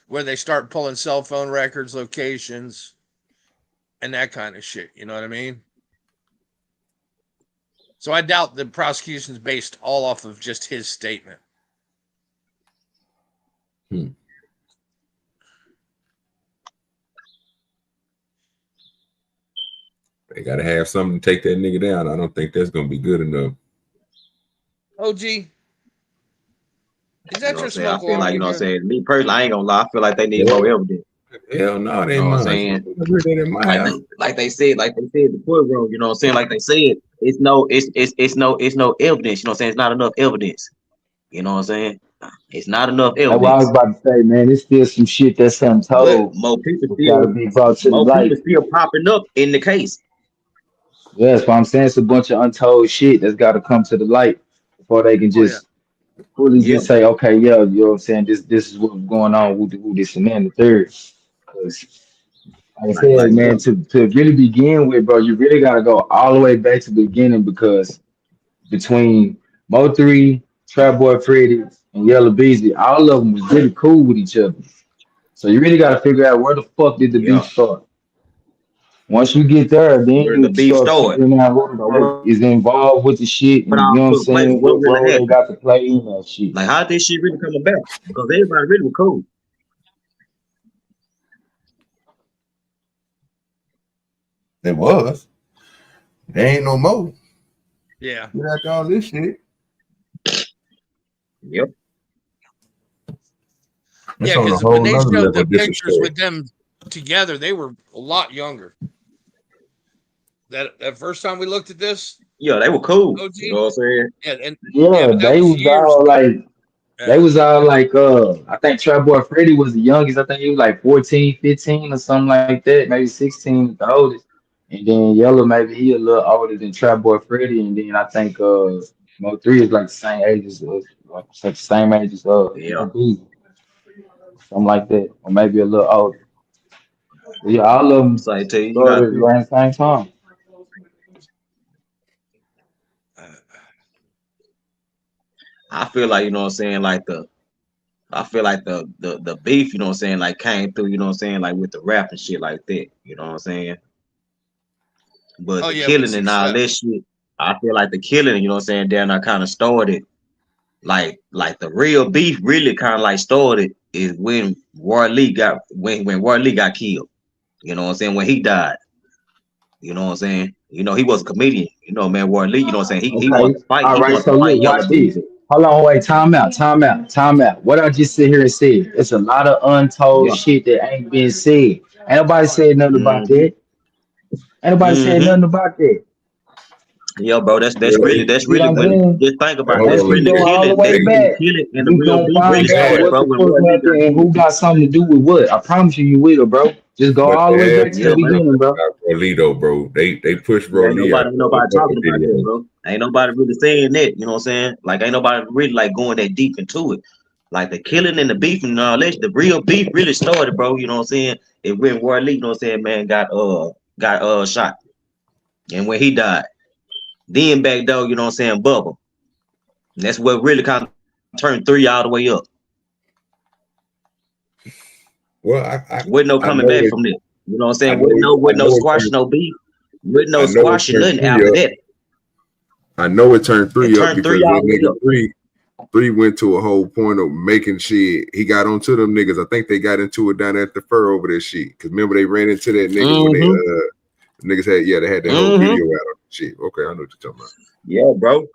where they start pulling cell phone records, locations, and that kind of shit. You know what I mean? So I doubt the prosecution's based all off of just his statement. They gotta have something to take that nigga down. I don't think that's gonna be good enough. OG, is You that know what your I'm saying? I smoke feel like, alarm you know what I'm again? saying? Me personally, I ain't gonna lie. I feel like they need more evidence. Hell no, they You know what I'm mine. saying? They in my house. Like they said the courtroom, you know what I'm saying? Like they said, it's no evidence, you know what I'm saying? It's not enough evidence. You know what I'm saying? It's not enough That's what I was evidence. about to say, man. There's still some shit that's But untold. more people It's gotta be brought to the light. still popping up in the case. Yeah, that's what I'm saying. It's a bunch of untold shit that's gotta come to the light before they can Oh yeah. just fully Yeah. just say, okay, yeah, you know what I'm saying? This is what's going on with this and that and the third. 'Cause like I said, Like yeah. man, to really begin with, bro, you really gotta go all the way back to the beginning because between Mo3, Trap Boy Freddy, and Yellow Beezy, all of them was really cool with each other. So you really gotta figure out where the fuck did the beef Yeah. start. Once you get there, then Where the you beef start started. figuring out what is involved with the shit, What and you all know what I'm took place, saying, what what really role they happened. got to play in that shit. Like how did this shit really come about? Because everybody really was cool. It was. They ain't no more. Yeah. Get after all this shit. Yep. It's Yeah, on a because when whole they nother showed level the of pictures disrespect. with them together, they were a lot younger. That first time we looked at this, Yeah, they were cool. OG, You know what I'm saying? yeah, Yeah, but that they was was years. all like, they Yeah. was all like, I think Trap Boy Freddy was the youngest. I think he was like 14, 15 or something like that, maybe 16, the oldest. And then Yellow, maybe he a little older than Trap Boy Freddy. And then I think Mo3 is like the same age as like the same age as Yeah. OB, something like that, or maybe a little older. But yeah, all of them So I tell you, you got started around the same time. I feel like, you know what I'm saying, like I feel like the beef, you know what I'm saying, like came through, you know what I'm saying, like with the rap and shit like that, you know what I'm saying? But Oh the yeah, with killing and all that success. shit, I feel like the killing, you know what I'm saying, down there kind of started. Like the real beef really kind of like started is when Roy Lee got when Roy Lee got killed. You know what I'm saying? When he died. You know what I'm saying? You know, he was a comedian. You know, man, Roy Lee, you know what I'm saying? He Okay. wants to fight. All He right. wants to So fight look, Yellow watch this. Beezy. Hold on, wait, time out, time out, time out. What I just sit here and said, it's a lot of untold Yeah. shit that ain't been said. Ain't nobody said nothing about Mm-hmm. that. Ain't nobody said Mm-hmm. nothing about that. Yeah, bro, that's Well, really See what I'm when saying? just think about it. hold Once That's on, let we me really go say, all the killing. way That's hey, really back, killing and the we real gonna beef really find hey, out started, what bro, the when fuck Roy Lee got happened and who killed. got something to do with what. I promise you, you will, bro. Just go but all the way there back is to the Yeah, man. beginning, nothing bro. about Rolito, bro. They pushed Yeah, ain't Rolly nobody, after ain't a nobody couple talking about that, videos. bro. Ain't nobody really saying that. You know what I'm saying? Like, ain't nobody really like going that deep into it. Like the killing and the beef and all that. The real beef really started, bro. You know what I'm saying? It when Roy Lee, you know what I'm saying, man, got shot, and when he died, then back though, you know what I'm saying, Bubba. And that's what really kind of turned three all the way up. Well, With no I coming know back it. from that. You know what I'm I saying? know it. I With no know it squash, turned. no beef, with no I know it squashing turned nothing three after up. that. I know it turned It three up turned because three that all the way nigga up. three went to a whole point of making shit. He got onto them niggas. I think they got into it down at the fur over this shit. Cause remember they ran into that nigga when Mm-hmm. they niggas they had that whole Mm-hmm. video out of shit. Okay, I know what you're talking about. Yeah, bro.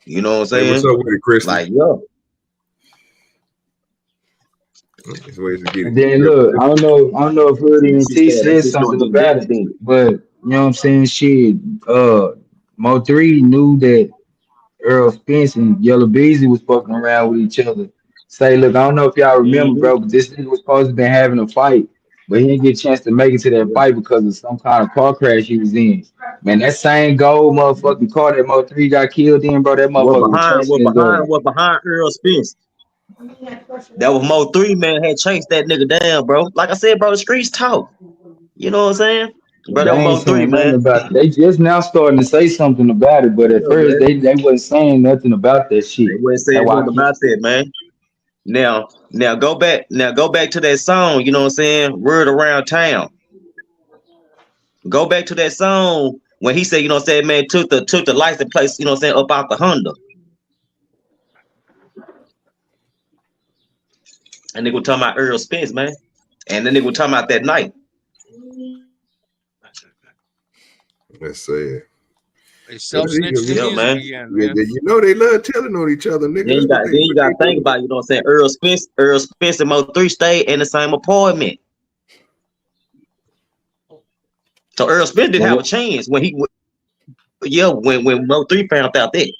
You know what I'm Hey, what's saying? up with it, Kristen? Like, yeah. There's ways to get And it. then look, I don't know if Hoodie and She T started. said She started something getting about very it, deep. but you know what I'm saying? Shit, Mo3 knew that Earl Spence and Yellow Beezy was fucking around with each other. Say, look, I don't know if y'all remember, Mm-hmm. bro, but this nigga was supposed to be having a fight, but he didn't get a chance to make it to that Yeah. fight because of some kind of car crash he was in. Man, that same gold motherfucking car that Mo3 got killed in, bro, that motherfucker was chasing his What behind Earl Spence. That was Mo 3 man had chased that nigga down, bro. Like I said, bro, the streets talk. You know what I'm saying? Bro, They that was ain't Mo 3, saying nothing man. about it. They just now starting to say something about it, but at Yeah, first man. they wasn't saying nothing about that They shit. wasn't That's saying why nothing I keep about that, man. Now go back to that song, you know what I'm saying? Word around town. Go back to that song when he said, you know what I'm saying, man, took the license plate, you know what I'm saying, up out the Honda. And they were talking about Earl Spence, man. And then they were talking about that night. That's sad. They self-snitched in Yeah, music man. again, Yeah, man. you know they love telling on each other, nigga. Then you got to think about it, you know what I'm saying? Earl Spence and Mo3 stayed in the same apartment. So Earl Spence didn't have a chance when when Mo3 found out that.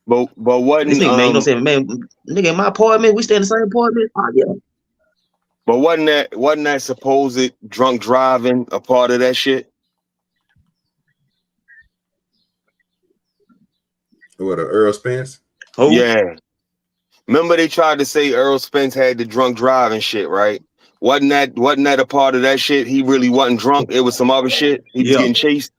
But wasn't This nigga, man, you know what I'm saying, man, nigga, in my apartment, we stay in the same apartment. Oh, yeah. but wasn't that supposed drunk driving a part of that shit? What, Earl Spence? Who? Yeah. Remember they tried to say Earl Spence had the drunk driving shit, right? Wasn't that a part of that shit? He really wasn't drunk. It was some other shit. He was getting chased.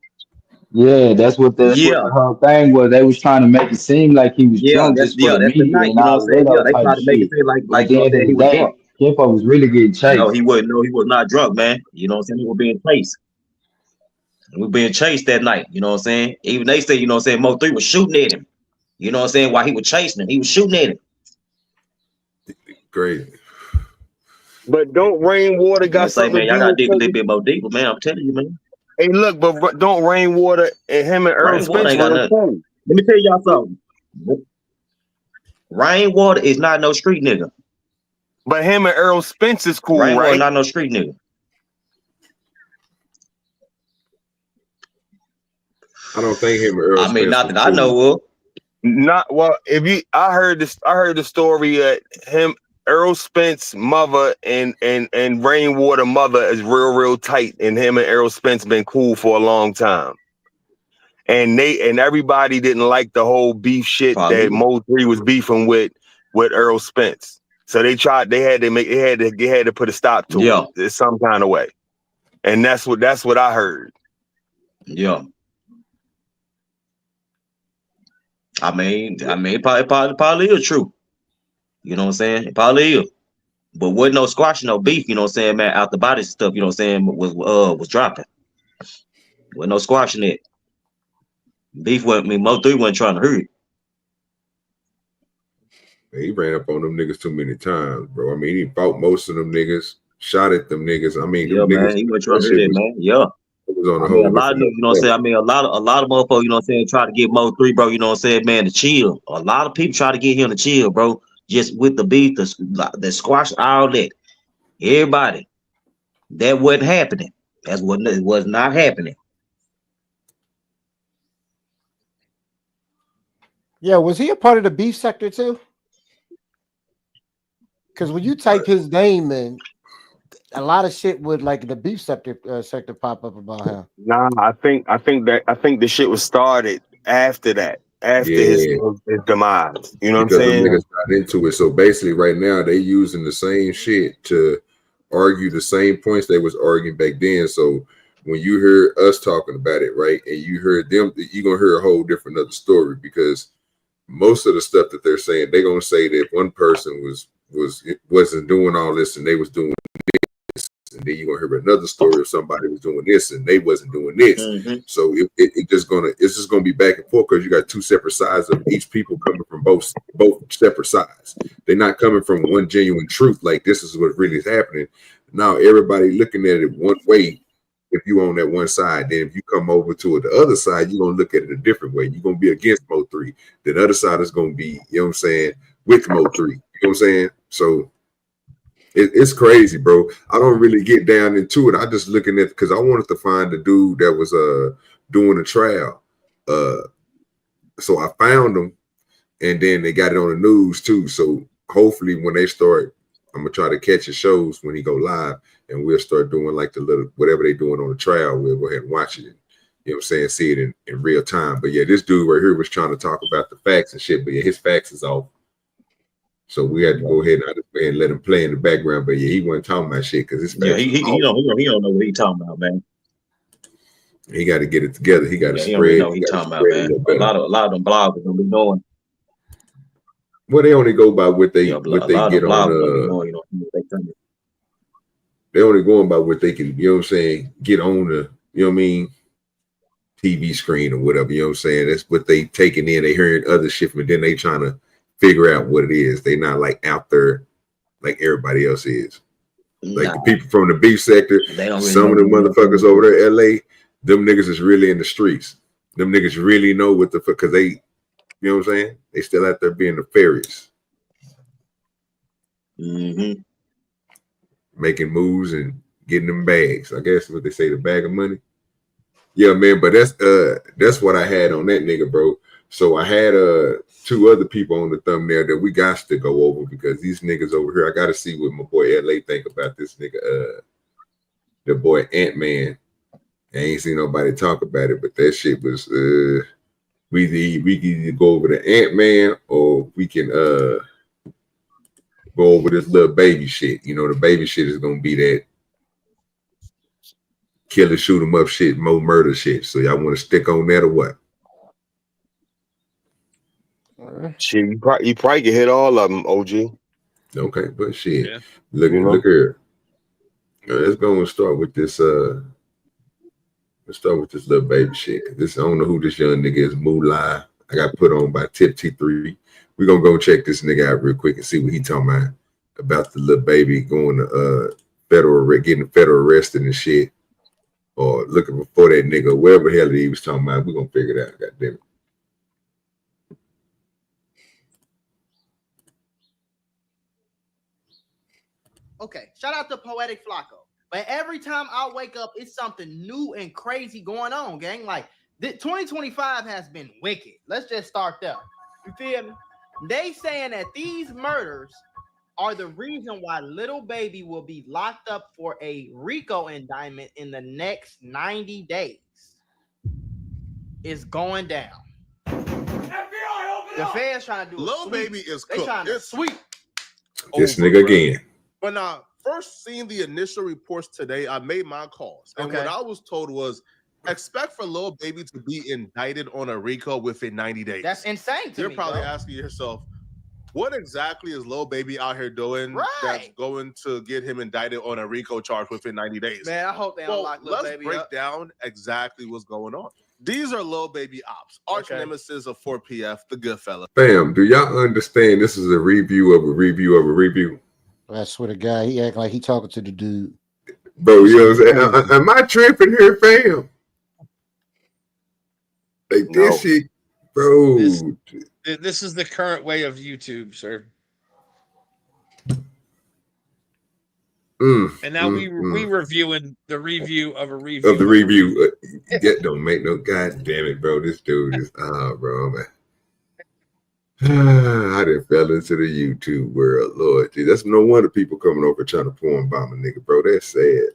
Yeah, that's what the whole thing was. They was trying to make it seem like he was drunk just for the That's the media night, and you know all what of I'm saying? that Yeah, other they type tried of to make it shit. seem like But at you the know what end I'm of saying, he the was day, drunk. Kimpo was really getting chased. No, he wasn't. No, he was not drunk, man. You know what I'm saying? He was being chased. We were being chased that night, you know what I'm saying? Even they say, you know what I'm saying, Mo3 was shooting at him. You know what I'm saying? While he was chasing him, he was shooting at him. Great. But don't Rainwater You know what I'm got saying, something man? to Y'all do gotta with dig a little it? bit more deeper, man. I'm telling you, man. Hey, look, but don't Rainwater and him and Earl Rainwater Spence ain't got run nothing. cool. Let me tell y'all something. Rainwater is not no street nigga. But him and Earl Spence is cool, Rainwater right? not no street nigga. I don't think him and Earl I mean, Spence not was that I cool. know of. Not well. I heard the story that him, Earl Spence mother and Rainwater mother is real tight, and him and Earl Spence been cool for a long time. And everybody didn't like the whole beef shit that Mo3 was beefing with Earl Spence. So they had to put a stop to it in some kind of way. And that's what I heard. Yeah. I mean, probably is true. You know what I'm saying? It probably is. But wasn't no squashing no beef, you know what I'm saying, man, out the body stuff, you know what I'm saying, was dropping. Wasn't no squashing it. Beef wasn't, Mo3 wasn't trying to hurt it. He ran up on them niggas too many times, bro. I mean, he fought most of them niggas, shot at them niggas. I mean, Yeah, them man, niggas, he wasn't trying to that hurt shit it, was, man. Yeah. it was on a I mean, whole a lot of different niggas, you know what I'm saying? I level. mean, a lot of motherfuckers, you know what I'm saying, try to get Mo3, bro, you know what I'm saying, man, to chill. A lot of people try to get him to chill, bro. Just with the beef, the squash, all that. Everybody. That wasn't happening. It was not happening. Yeah, was he a part of the beef sector too? Because when you type his name in, a lot of shit would like the beef sector pop up about him. Nah, I think the shit was started after that, after his demise. You know what I'm Because them saying? niggas got into it. So basically, right now they using the same shit to argue the same points they was arguing back then. So when you hear us talking about it, right, and you heard them, you're gonna hear a whole different other story, because most of the stuff that they're saying, they're gonna say that one person wasn't doing all this and they was doing this, and then you're gonna hear another story of somebody was doing this and they wasn't doing this. So it's just gonna be back and forth, because you got two separate sides of each people coming from both separate sides. They're not coming from one genuine truth, like this is what really is happening. Now everybody looking at it one way. If you on that one side, then if you come over to the other side, you're gonna look at it a different way. You're gonna be against Mo3. The other side is gonna be, you know what I'm saying, with Mo3. You know what I'm saying? So it's crazy, bro. I don't really get down into it. I just looking at, because I wanted to find the dude that was doing the trial. So I found him, and then they got it on the news too. So hopefully when they start, I'm gonna try to catch his shows when he go live, and we'll start doing like the little whatever they doing on the trial. We'll go ahead and watch it, and, you know what I'm saying, see it in real time. But yeah, this dude right here was trying to talk about the facts and shit, but yeah, his facts is off. So we had to go ahead and let him play in the background. But yeah, he wasn't talking about shit because his facts. Yeah, he don't know what he talking about, man. He got to get it together. He got to He don't really spread. know what he talking about, man. A lot of them bloggers don't be knowing. Well, they only go by what they get on. They only going by what they can, you know what I'm saying, get on the, you know what I mean, TV screen or whatever, you know what I'm saying. That's what they taking in. They hearing other shit, but then they trying to figure out what it is. They not like out there like everybody else is. Like the people from the beef sector, They don't really some of the motherfuckers over there, LA, them niggas is really in the streets. Them niggas really know what the fuck, because they, you know what I'm saying? They still out there being nefarious. Making moves and getting them bags. I guess what they say, the bag of money. Yeah, man, but that's what I had on that nigga, bro. So I had 2 other people on the thumbnail that we got to go over, because these niggas over here, I gotta see what my boy LA think about this nigga, the boy Ant-Man. I ain't seen nobody talk about it, but that shit was we can either go over the Ant-Man, or we can go over this little baby shit. You know, the baby shit is gonna be that killer, shoot 'em up shit, more murder shit. So y'all want to stick on that or what? Shit, you probably can hit all of them, OG. Okay, but shit, Yeah. look here. Let's go and start with this. Let's start with this little baby shit. This, I don't know who this young nigga is. Moolah. I got put on by Tip T3. We're gonna go check this nigga out real quick and see what he talking about the little baby going to getting federal arrested and shit, or looking for that nigga, whatever the hell he was talking about. We're gonna figure it out. God damn it. Okay, shout out to Poetic Flacco. But every time I wake up, it's something new and crazy going on, gang. Like, 2025 has been wicked. Let's just start there. You feel me? They saying that these murders are the reason why Lil Baby will be locked up for a RICO indictment in the next 90 days. It's going down. The feds trying to do Lil Baby is they cooked. trying to It's sweep. This nigga again. When I first seen the initial reports today, I made my calls. And what I was told was, expect for Lil Baby to be indicted on a RICO within 90 days. That's insane to You're me, probably bro. asking yourself, what exactly is Lil Baby out here doing that's going to get him indicted on a RICO charge within 90 days? Man, I hope they unlock Lil let's Baby break up. down exactly what's going on. These are Lil Baby ops, arch nemesis of 4PF, the Goodfella. Fam, do y'all understand this is a review of a review of a review? I swear to God, he act like he talking to the dude. Bro, you know what I'm saying? Am I tripping here, fam? Like this shit, bro. This is the current way of YouTube, sir. And now we reviewing the review of a review of the review. That don't make no god damn it, bro. This dude is bro, man. I done fell into the YouTube world, Lord. Gee, that's no wonder people coming over trying to porn bomb a nigga, bro. That's sad.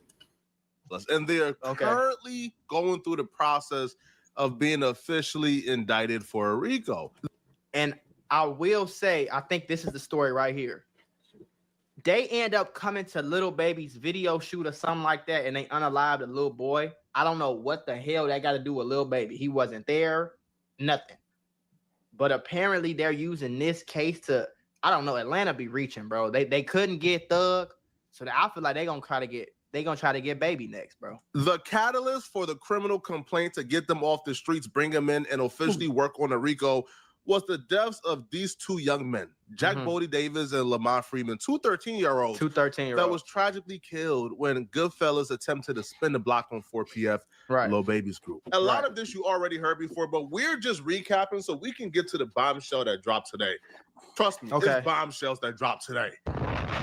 And they're currently going through the process of being officially indicted for a RICO. And I will say, I think this is the story right here. They end up coming to Lil Baby's video shoot or something like that, and they unalived a little boy. I don't know what the hell that got to do with Lil Baby. He wasn't there, nothing. But apparently they're using this case to, I don't know, Atlanta be reaching, bro. They couldn't get Thug, so I feel like they're gonna try to get Baby next, bro. The catalyst for the criminal complaint to get them off the streets, bring them in, and officially work on a RICO was the deaths of these 2 young men, Jack Bodie Davis and Lamont Freeman, 2 13-year-olds. 2 13-year-olds. That was tragically killed when Goodfellas attempted to spin the block on 4PF, Lil Baby's group. A lot of this you already heard before, but we're just recapping so we can get to the bombshell that dropped today. Trust me, it's bombshells that dropped today.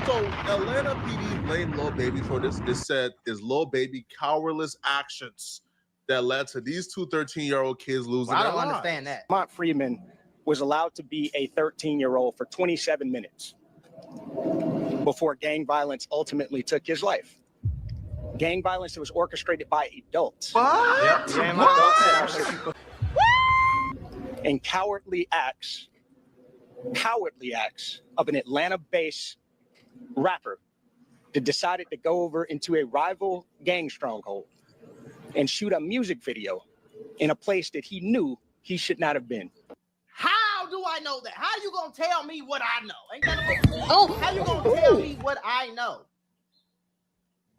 So Atlanta PD blamed Lil Baby for this. It said is Lil Baby cowardless actions that led to these 2 13-year-old kids losing their lives. I don't understand that. Lamont Freeman was allowed to be a 13-year-old for 27 minutes before gang violence ultimately took his life. Gang violence that was orchestrated by adults. What? And cowardly acts of an Atlanta-based rapper that decided to go over into a rival gang stronghold and shoot a music video in a place that he knew he should not have been. How do I know that? How you gonna tell me what I know? Ain't that how you gonna tell me what I know?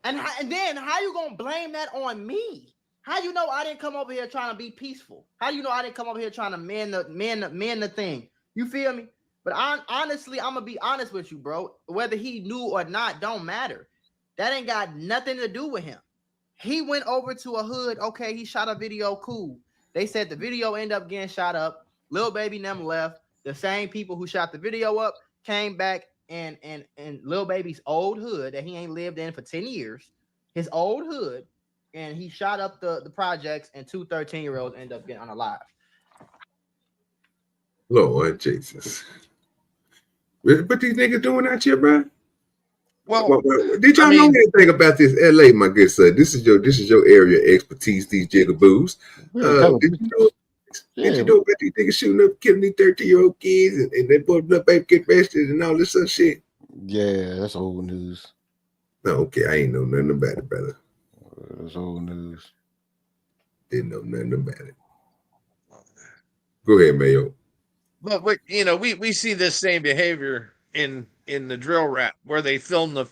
And then how you gonna blame that on me? How you know I didn't come over here trying to be peaceful? How you know I didn't come over here trying to mend the thing? You feel me? But honestly, I'm gonna be honest with you, bro. Whether he knew or not don't matter. That ain't got nothing to do with him. He went over to a hood. Okay, he shot a video. Cool. They said the video ended up getting shot up. Lil Baby and them left. The same people who shot the video up came back and Lil Baby's old hood that he ain't lived in for 10 years, his old hood, and he shot up the projects, and 2 13-year-olds end up getting unalive. Lord Jesus. What these niggas doing out here, bro? Well, did y'all know anything about this LA, my good son? This is your area of expertise, these jigaboos. Did you know about these niggas shooting up, killing these 13-year-old kids, and they both up baby get arrested and all this other shit? Yeah, that's old news. No, okay, I ain't know nothing about it, brother. That's old news. Didn't know nothing about it. Go ahead, Mayo. But we see this same behavior in the drill rap where they film the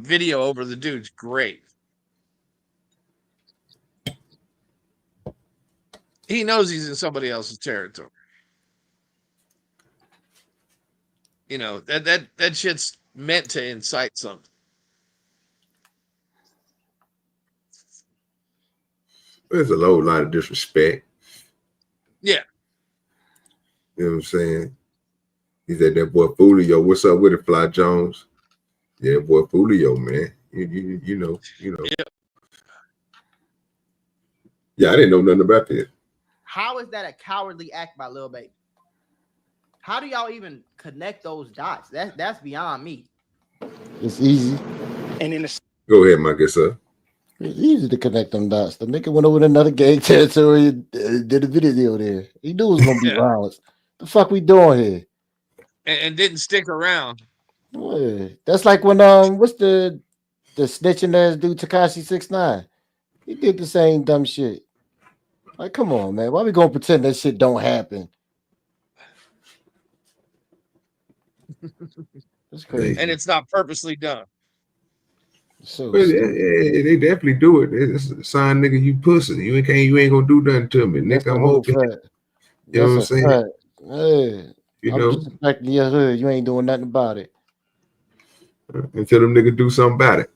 video over the dude's grave. He knows he's in somebody else's territory. You know, that shit's meant to incite something. There's a low line of disrespect. Yeah. You know what I'm saying? He said that boy Foolio. What's up with it, Fly Jones? Yeah, boy Foolio, man. You know. Yeah, I didn't know nothing about this. How is that a cowardly act by Lil Baby? How do y'all even connect those dots? That's beyond me. It's easy. And in the Go ahead, my good sir. It's easy to connect them dots. The nigga went over to another gang territory and did a video there. He knew it was gonna be violence. The fuck we doing here? And didn't stick around. Yeah. That's like when what's the snitching ass dude Tekashi 6ix9ine? He did the same dumb shit. Like, come on, man. Why we gonna pretend that shit don't happen? That's crazy. And it's not purposely done. So they definitely do it. It's a sign, nigga, you pussy. You ain't gonna do nothing to me, nigga. I'm hoping. You know what I'm saying? Hey, you I'm know, disrespecting your hood. You ain't doing nothing about it. Until them niggas do something about it.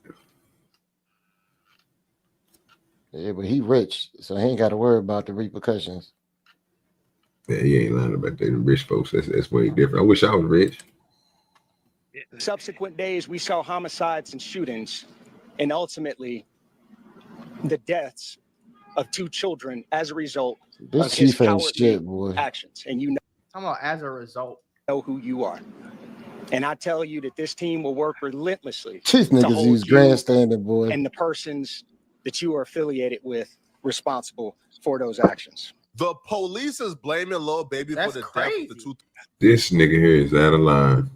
Yeah, but he rich, so he ain't got to worry about the repercussions. Yeah, he ain't lying about that. The rich folks, that's way different. I wish I was rich. Subsequent days, we saw homicides and shootings, and ultimately the deaths of 2 children as a result This of his chief ain't cowardly shit, boy. actions. And you Talking about as a result. know who you are. And I tell you that this team will work relentlessly These to niggas hold use you grandstanding, boy. and the persons that you are affiliated with responsible for those actions. The police is blaming Lil Baby for the death of the 2. This nigga here is out of line.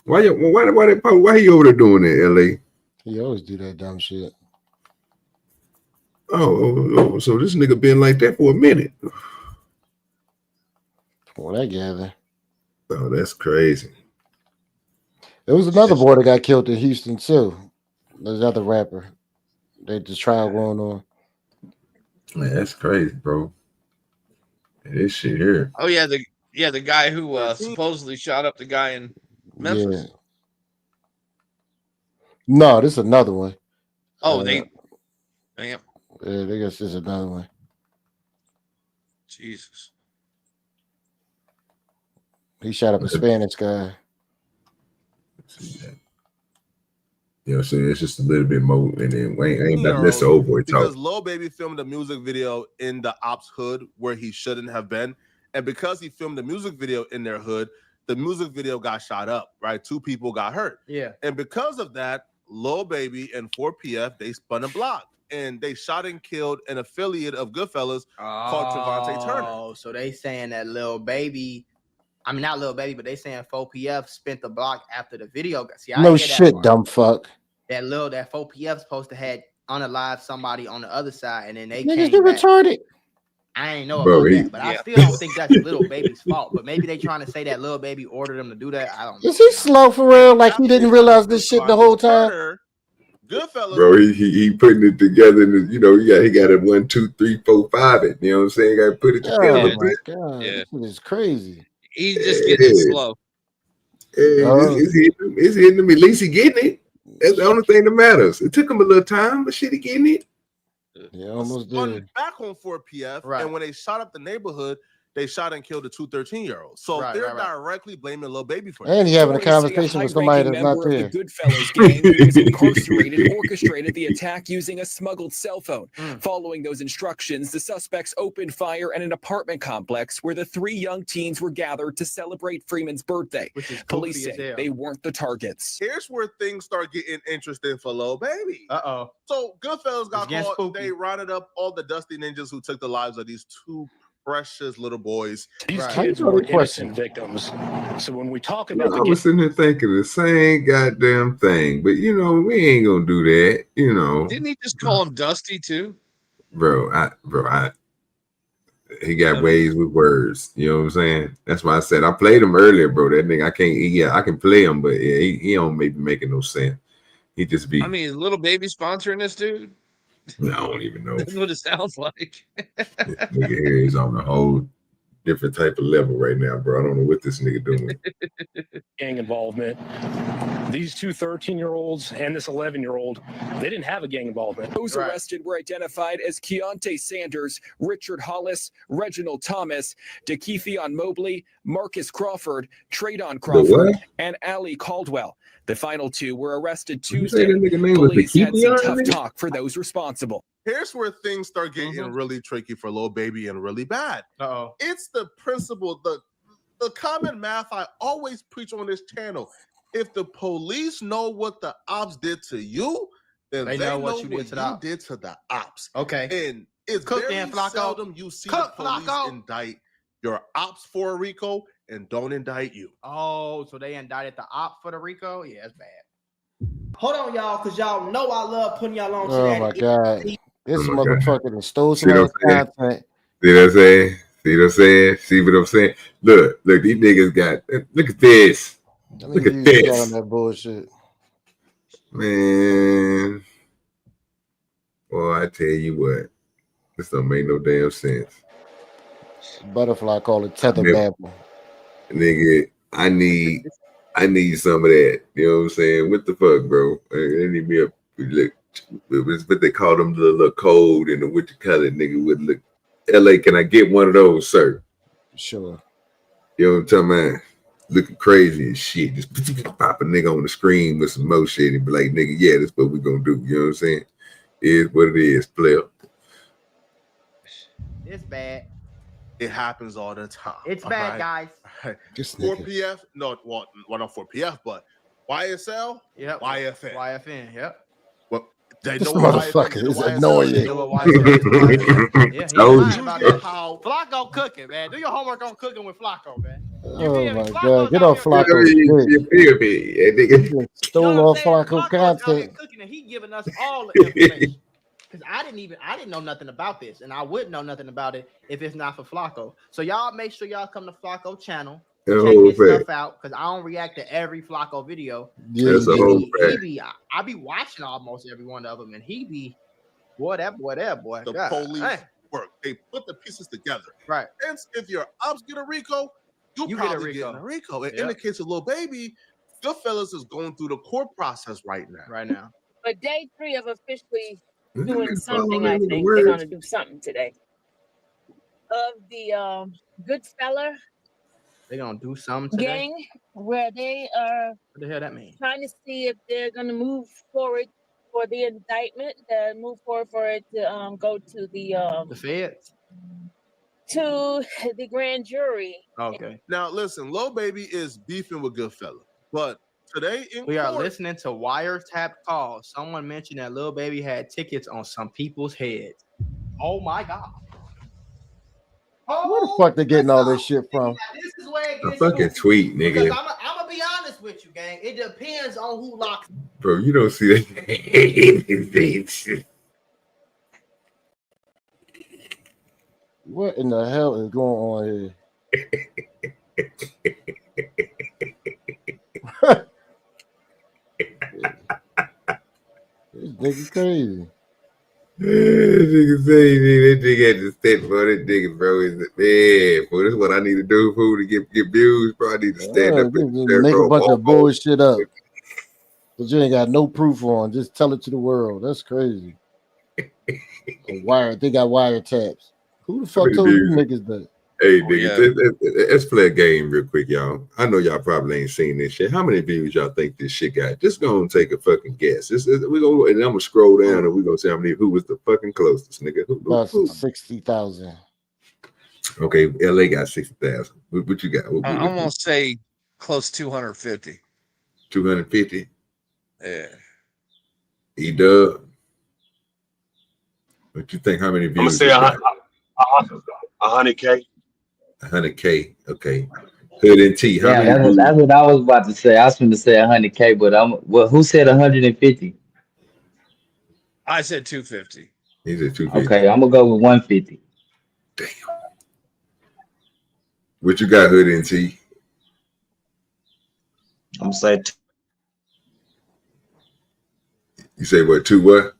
Why he over there doing that, LA? He always do that dumb shit. Oh, so this nigga been like that for a minute. Well, I gather. Oh, that's crazy. There was another boy that got killed in Houston too. There's another rapper. They just trial going on. Man, that's crazy, bro. This shit here. Oh yeah, the guy who supposedly shot up the guy in Memphis. Yeah. No, this is another one. Oh, Damn. Yeah, they guess this is another one. Jesus. He shot up a Spanish guy. Yeah, so it's just a little bit more, and then Wayne ain't about to let the old boy talk. Because Lil Baby filmed a music video in the ops hood where he shouldn't have been. And because he filmed the music video in their hood, the music video got shot up, right? 2 people got hurt. Yeah. And because of that, Lil Baby and 4PF, they spun a block. And they shot and killed an affiliate of Goodfellas called Trevante Turner. Oh, so they saying that Lil Baby, I mean, not Lil Baby, but they saying 4PF spent the block after the video. See, I No hear that shit, part. dumb fuck. That 4PF supposed to had unalive somebody on the other side, and then they Niggas came be back. retarded. I ain't know Bro, about he- that, but I still don't think that's Lil Baby's fault. But maybe they trying to say that Lil Baby ordered them to do that. I don't know. Is he slow for real? Like he didn't realize this shit the whole time? Goodfellas. Bro, he putting it together, and he got it 1, 2, 3, 4, 5. It, you know what I'm saying? Got to put it together. Oh my bitch. god, Yeah. this is crazy. He's just getting it slow. It's hitting him. At least he getting it. That's the only thing that matters. It took him a little time, but shit, he getting it. Yeah, almost spun did. back on 4PF, Right. and when they shot up the neighborhood, they shot and killed the 2 13-year-olds. So Right, they're right, right. directly blaming Lil Baby for And that. he having a Authorities say conversation with somebody high-ranking that's not member of the there. Goodfellas gang who was incarcerated orchestrated the attack using a smuggled cell phone. Following those instructions, the suspects opened fire at an apartment complex where the 3 young teens were gathered to celebrate Freeman's birthday. Police goofy as say hell. they weren't the targets. Here's where things start getting interesting for Lil Baby. Uh-oh. So Goodfellas got getting caught. spooky. They rounded up all the Dusty Ninjas who took the lives of these 2 precious little boys. How These you kids know were the question? innocent victims. So when we talk I about the was sitting there thinking the same goddamn thing, but you know, we ain't gonna do that, you know. Didn't he just call him Dusty too? He got ways with words. You know what I'm saying? That's why I said I played him earlier, bro. That nigga, I can't. Yeah, I can play him, but yeah, he don't maybe making no sense. He just be. I mean, is Little Baby sponsoring this dude? I don't even know. That's what it sounds like. Nigga here is on a whole different type of level right now, bro. I don't know what this nigga doing. gang involvement, these 2 13-year-olds and this 11-year-old, they didn't have a gang involvement. Those arrested were identified as Keontae Sanders, Richard Hollis, Reginald Thomas, DeKeithion Mobley, Marcus Crawford, Traydon Crawford, and Ali Caldwell. The final 2 were arrested Did you say Tuesday. that nigga name was Police had some DeKeithion, tough nigga? talk for those responsible. Here's where things start getting really tricky for Lil Baby and really bad. Uh-oh. It's the principle, the common math I always preach on this channel. If the police know what the ops did to you, then they know what you did to the ops. Okay. And it's Cook very then, Flacco. seldom you see Cook, the police Flacco. indict your ops for a RICO and don't indict you. Oh, so they indicted the op for the RICO? Yeah, it's bad. Hold on, y'all, because y'all know I love putting y'all on. Oh my God. This Oh my motherfucker done stole See what some I'm content. See what I'm saying? See what I'm saying? See what I'm saying? Look, these niggas got. Look at this. Look at On this, that bullshit. man. Boy, I tell you what, this don't make no damn sense. Butterfly call it tether Never- babble. Nigga, I need some of that. You know what I'm saying? What the fuck, bro? I need me a look. It's what they call them, the little code and the what you call it, nigga. With look, LA, can I get one of those, sir? Sure. You know what I'm talking about? Looking crazy and shit. Just pop a nigga on the screen with some more shit and be like, nigga, yeah, that's what we gonna do. You know what I'm saying? It is what it is, player. It's bad. It happens all the time. It's all bad, right? guys. All right. This nigga. 4PF, no, well, not 4PF, but YSL, Yep. YFN. YFN, yep. Well, they This know what motherfucker YFN is YSL annoying. They know what YSL is. Yeah, he Told lying you. about that. Flacco cooking, man. Do your homework on cooking with Flacco, man. Oh my God. Get off Flacco's dick. You feel me? That nigga. Stole off Flacco Flacco's out here content. cooking and he giving us all the information. Because I didn't know nothing about this, and I wouldn't know nothing about it if it's not for Flacco. So y'all make sure y'all come to Flacco channel. That Check whole his stuff fact. out because I don't react to every Flacco video. Yeah, That's a whole fact. I be watching almost every one of them, and he be boy. The God, police dang. work. They put the pieces together. Right. Hence, if your ops get a RICO, you get a probably RICO. get a RICO. And Yep. in the case of Lil Baby, Goodfellas is going through the court process right now. Right now. But day 3 of officially That doing nigga something, following I with the think they're words. going to do something today. Of the Good Fella They gonna do something today. gang, where they are What the hell that mean? trying to see if they're going to move forward for the indictment, move forward for it to go to The feds. to the grand jury. Okay. Now, listen, Lil Baby is beefing with Goodfella, but today in We are court, listening to wiretap calls. Someone mentioned that Lil Baby had tickets on some people's heads. Oh my God. Where the fuck they getting all this shit from? This is where it A gets fucking spooky. tweet, Because nigga. I'm gonna be honest with you, gang. It depends on who locks. Bro, you don't see that. What in the hell is going on here? This nigga crazy. Nigga say that nigga had to stand for that nigga, bro. Is man, bro, this is what I need to do, fool, to get views, bro. I need to stand up and Just say, make a bro, bunch of oh, bullshit up. But you ain't got no proof on. Just tell it to the world. That's crazy. They got wiretaps. Who the fuck told you niggas that? Hey, niggas, let's play a game real quick, y'all. I know y'all probably ain't seen this shit. How many views y'all think this shit got? Just go and take a fucking guess. We go, and I'm gonna scroll down and we gonna see who was the fucking closest, nigga. About 60,000. Okay, LA got 60,000. What you got? I'm gonna say close 250. 250. Yeah. E-Dub. What you think? How many I'm gonna views? say 100K. 100K. Okay. Hood and T. How Yeah, many? that's what I was about to say. I was going to say 100K, but who said 150? I said 250. He said 250. Okay, I'm gonna go with 150. Damn. What you got, Hood and T? I'm gonna say. You say what? Two what?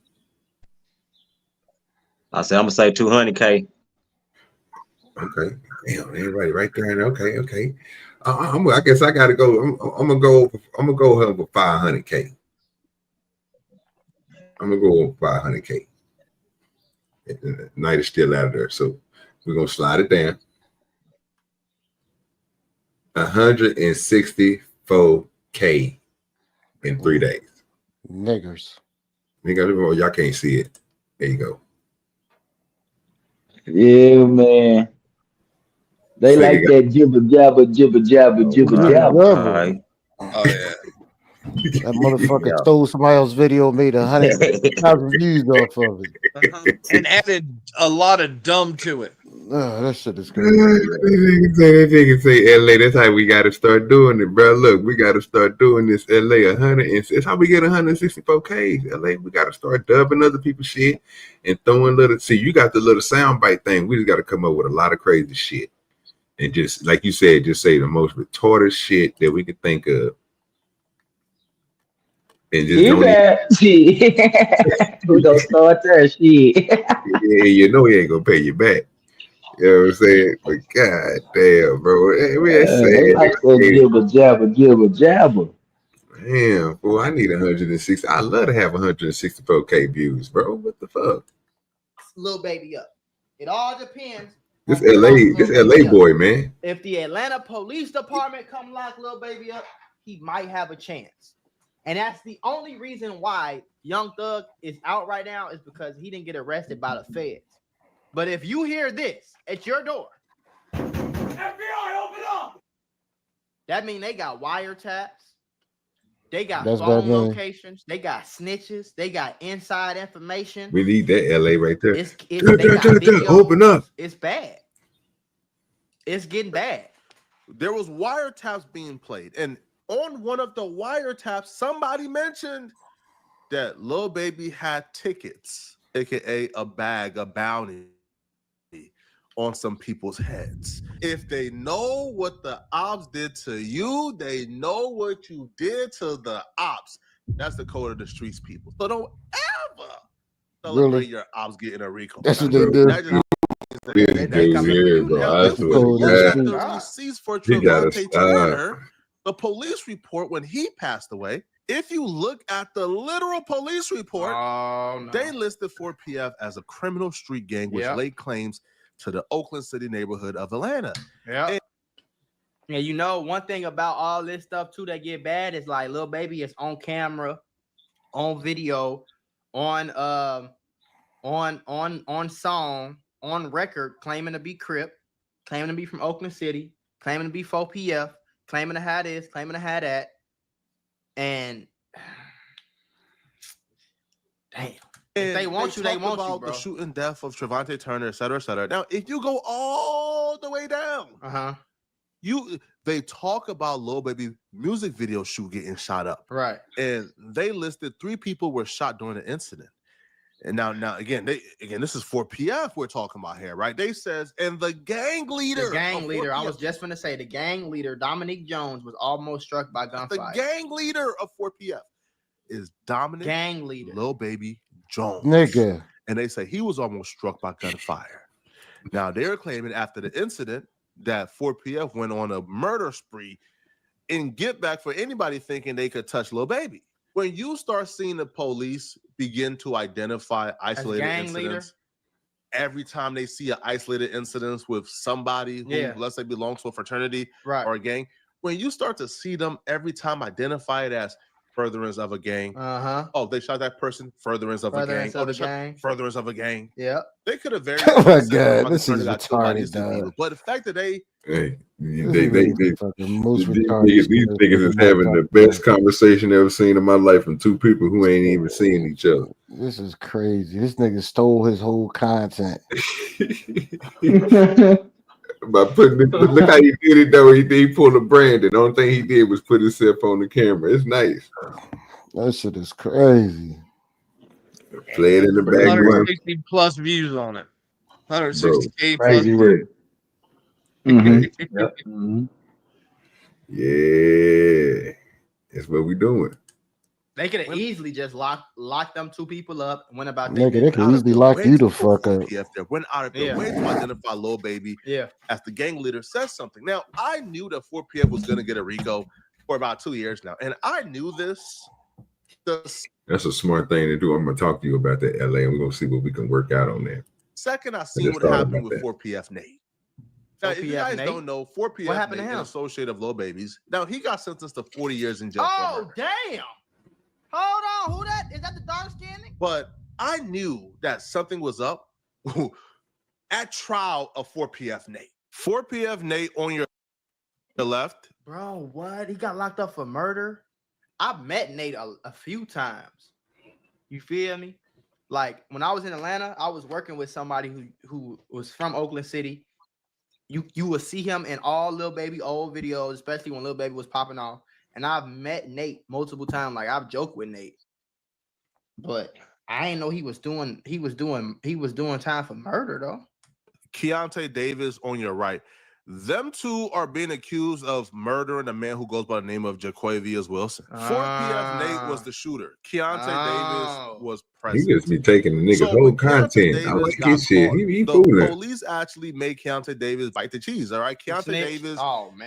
I said I'm gonna say 200K. Okay. Damn, everybody right there. Okay. I guess I gotta go. I'm gonna go for 500K. I'm gonna go with 500K. Night is still out of there, so we're gonna slide it down. 164K in 3 days. Niggers. Y'all can't see it. There you go. Yeah, man. They Say like that jibber jabber, jibber jabber, jibber jabber. Oh yeah. That motherfucker stole somebody else's video, made 100,000 views off of it. And added a lot of dumb to it. Oh, that shit is crazy. That nigga say LA. That's how we gotta start doing it, bro. Look, we gotta start doing this. LA 100. It's how we get 164K. LA, we gotta start dubbing other people's shit and throwing little. See, you got the little soundbite thing. We just gotta come up with a lot of crazy shit and just like you said, just say the most retarded shit that we could think of. And just who don't start that shit? Yeah, you know he ain't gonna pay you back. You know what I'm saying? But god damn, bro. Hey, They like that jibber jabber, jibber jabber. Damn, fool, I need 160. I love to have 164K views, bro. What the fuck? Lil Baby up. It all depends. This LA boy, man. If the Atlanta Police Department come lock Lil Baby up, he might have a chance. And that's the only reason why Young Thug is out right now is because he didn't get arrested by the feds. But if you hear this at your door, FBI, open up! That means they got wiretaps, they got phone locations, they got snitches, they got inside information. We need that LA right there. They got videos. Open up. It's bad. It's getting bad. There was wiretaps being played, and on one of the wiretaps, somebody mentioned that Lil Baby had tickets, aka a bounty on some people's heads. If they know what the ops did to you, they know what you did to the ops. That's the code of the streets, people. So don't ever celebrate your ops getting a RICO. That's what they do. The receipts for Trevante Turner, the police report when he passed away. If you look at the literal police report, they listed 4PF as a criminal street gang which laid claims to the Oakland City neighborhood of Atlanta. Yeah. And you know, one thing about all this stuff too that get bad is like Lil Baby is on camera, on video, on song, on record, claiming to be Crip, claiming to be from Oakland City, claiming to be 4PF, claiming to have this, claiming to have that. And damn. If they want you, they want you, bro. The shooting death of Trevante Turner, et cetera, et cetera. Now, if you go all the way down, they talk about Lil Baby music video shoot getting shot up. Right. And they listed 3 people were shot during the incident. And now again, this is 4PF we're talking about here, right? They says, and the gang leader. I was just gonna say the gang leader, Dominique Jones, was almost struck by gunfire. The gang leader of 4PF is Dominic gang leader, Lil Baby Jones. Nigga. And they say he was almost struck by gunfire. Now they're claiming after the incident that 4PF went on a murder spree and get back for anybody thinking they could touch Lil Baby. When you start seeing the police begin to identify isolated gang leader? incidents, every time they see an isolated incident with somebody who, let's say, belongs to a fraternity or a gang, when you start to see them every time identify it as furtherance of a gang. Oh, they shot that person, furtherance of a gang. Oh, they shot furtherance of a gang. Yeah. They could have very Oh my easily said, God, this is got killed by retarded, these two people. dog. But the fact that they Hey, This is the fucking most retarded these shit niggas is I've ever having the talked best about. conversation ever seen in my life from two people who ain't even seeing each other. This is crazy. This nigga stole his whole content. By putting it, look how he did it though. He pulled a Brandon. The only thing he did was put himself on the camera. It's nice. That shit is crazy. Play it in the background. 160 plus views on it. 160K plus Crazy views. Yep. Yeah, that's what we doing. They could have easily just locked them two people up and went about Nigga, their they can easily lock you the fuck up. went out of their way to identify Lil Baby as the gang leader, says something. Now, I knew that 4PF was going to get a RICO for about 2 years now, and I knew this. That's a smart thing to do. I'm gonna talk to you about that, LA, and we're gonna see what we can work out on that. Second, I seen what happened with 4PF Nate. Now, if you guys don't know, 4PF What happened to Nate, him? an associate of Lil Baby's. Now, he got sentenced to 40 years in jail. Oh, damn. Hold on. Who that? Is that the dark skin? But I knew that something was up at trial of 4PF Nate. 4PF Nate on your left. Bro, what? He got locked up for murder? I've met Nate a few times. You feel me? Like when I was in Atlanta, I was working with somebody who was from Oakland City. You would see him in all Lil Baby old videos, especially when Lil Baby was popping off. And I've met Nate multiple times. Like I've joked with Nate, but I didn't know he was doing time for murder though. Keontae Davis on your right. Them two are being accused of murdering a man who goes by the name of Jaquavius Wilson. 4PF Nate was the shooter. Keontae Davis was present. He just be taking the nigga's whole content. I like his shit. He the fooling. police actually made Keontae Davis bite the cheese. All right, Keontae Davis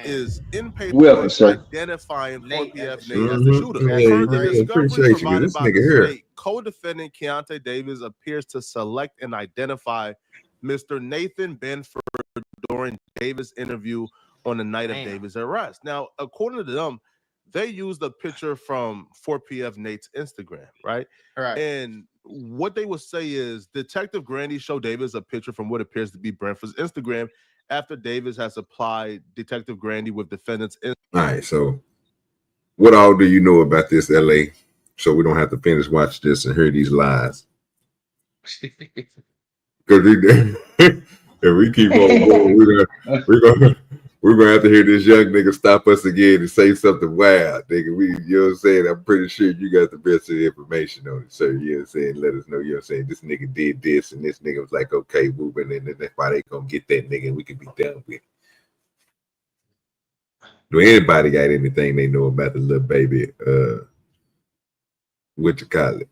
is in Welcome, paper sir. identifying 4PF Nate as the shooter. Yeah, Per the yeah, discovery appreciate you. provided This by nigga the here. state, co-defendant Keontae Davis appears to select and identify Mr. Nathan Benford during Davis' interview on the night of Davis' arrest. Now, according to them, they used a picture from 4PF Nate's Instagram, right? Right. And what they would say is Detective Grandy showed Davis a picture from what appears to be Brentford's Instagram after Davis has supplied Detective Grandy with defendant's All right, so what all do you know about this, LA? So we don't have to finish watch this and hear these lies. Because if we keep on going, we're gonna have to hear this young nigga stop us again and say something wild, nigga. You know what I'm saying? I'm pretty sure you got the best of the information on it, sir. You know what I'm saying? Let us know. You know what I'm saying? This nigga did this, and this nigga was like, okay, moving, and then that's why they gonna get that nigga, and we can be done with it. Do anybody got anything they know about the Lil Baby? What you call it?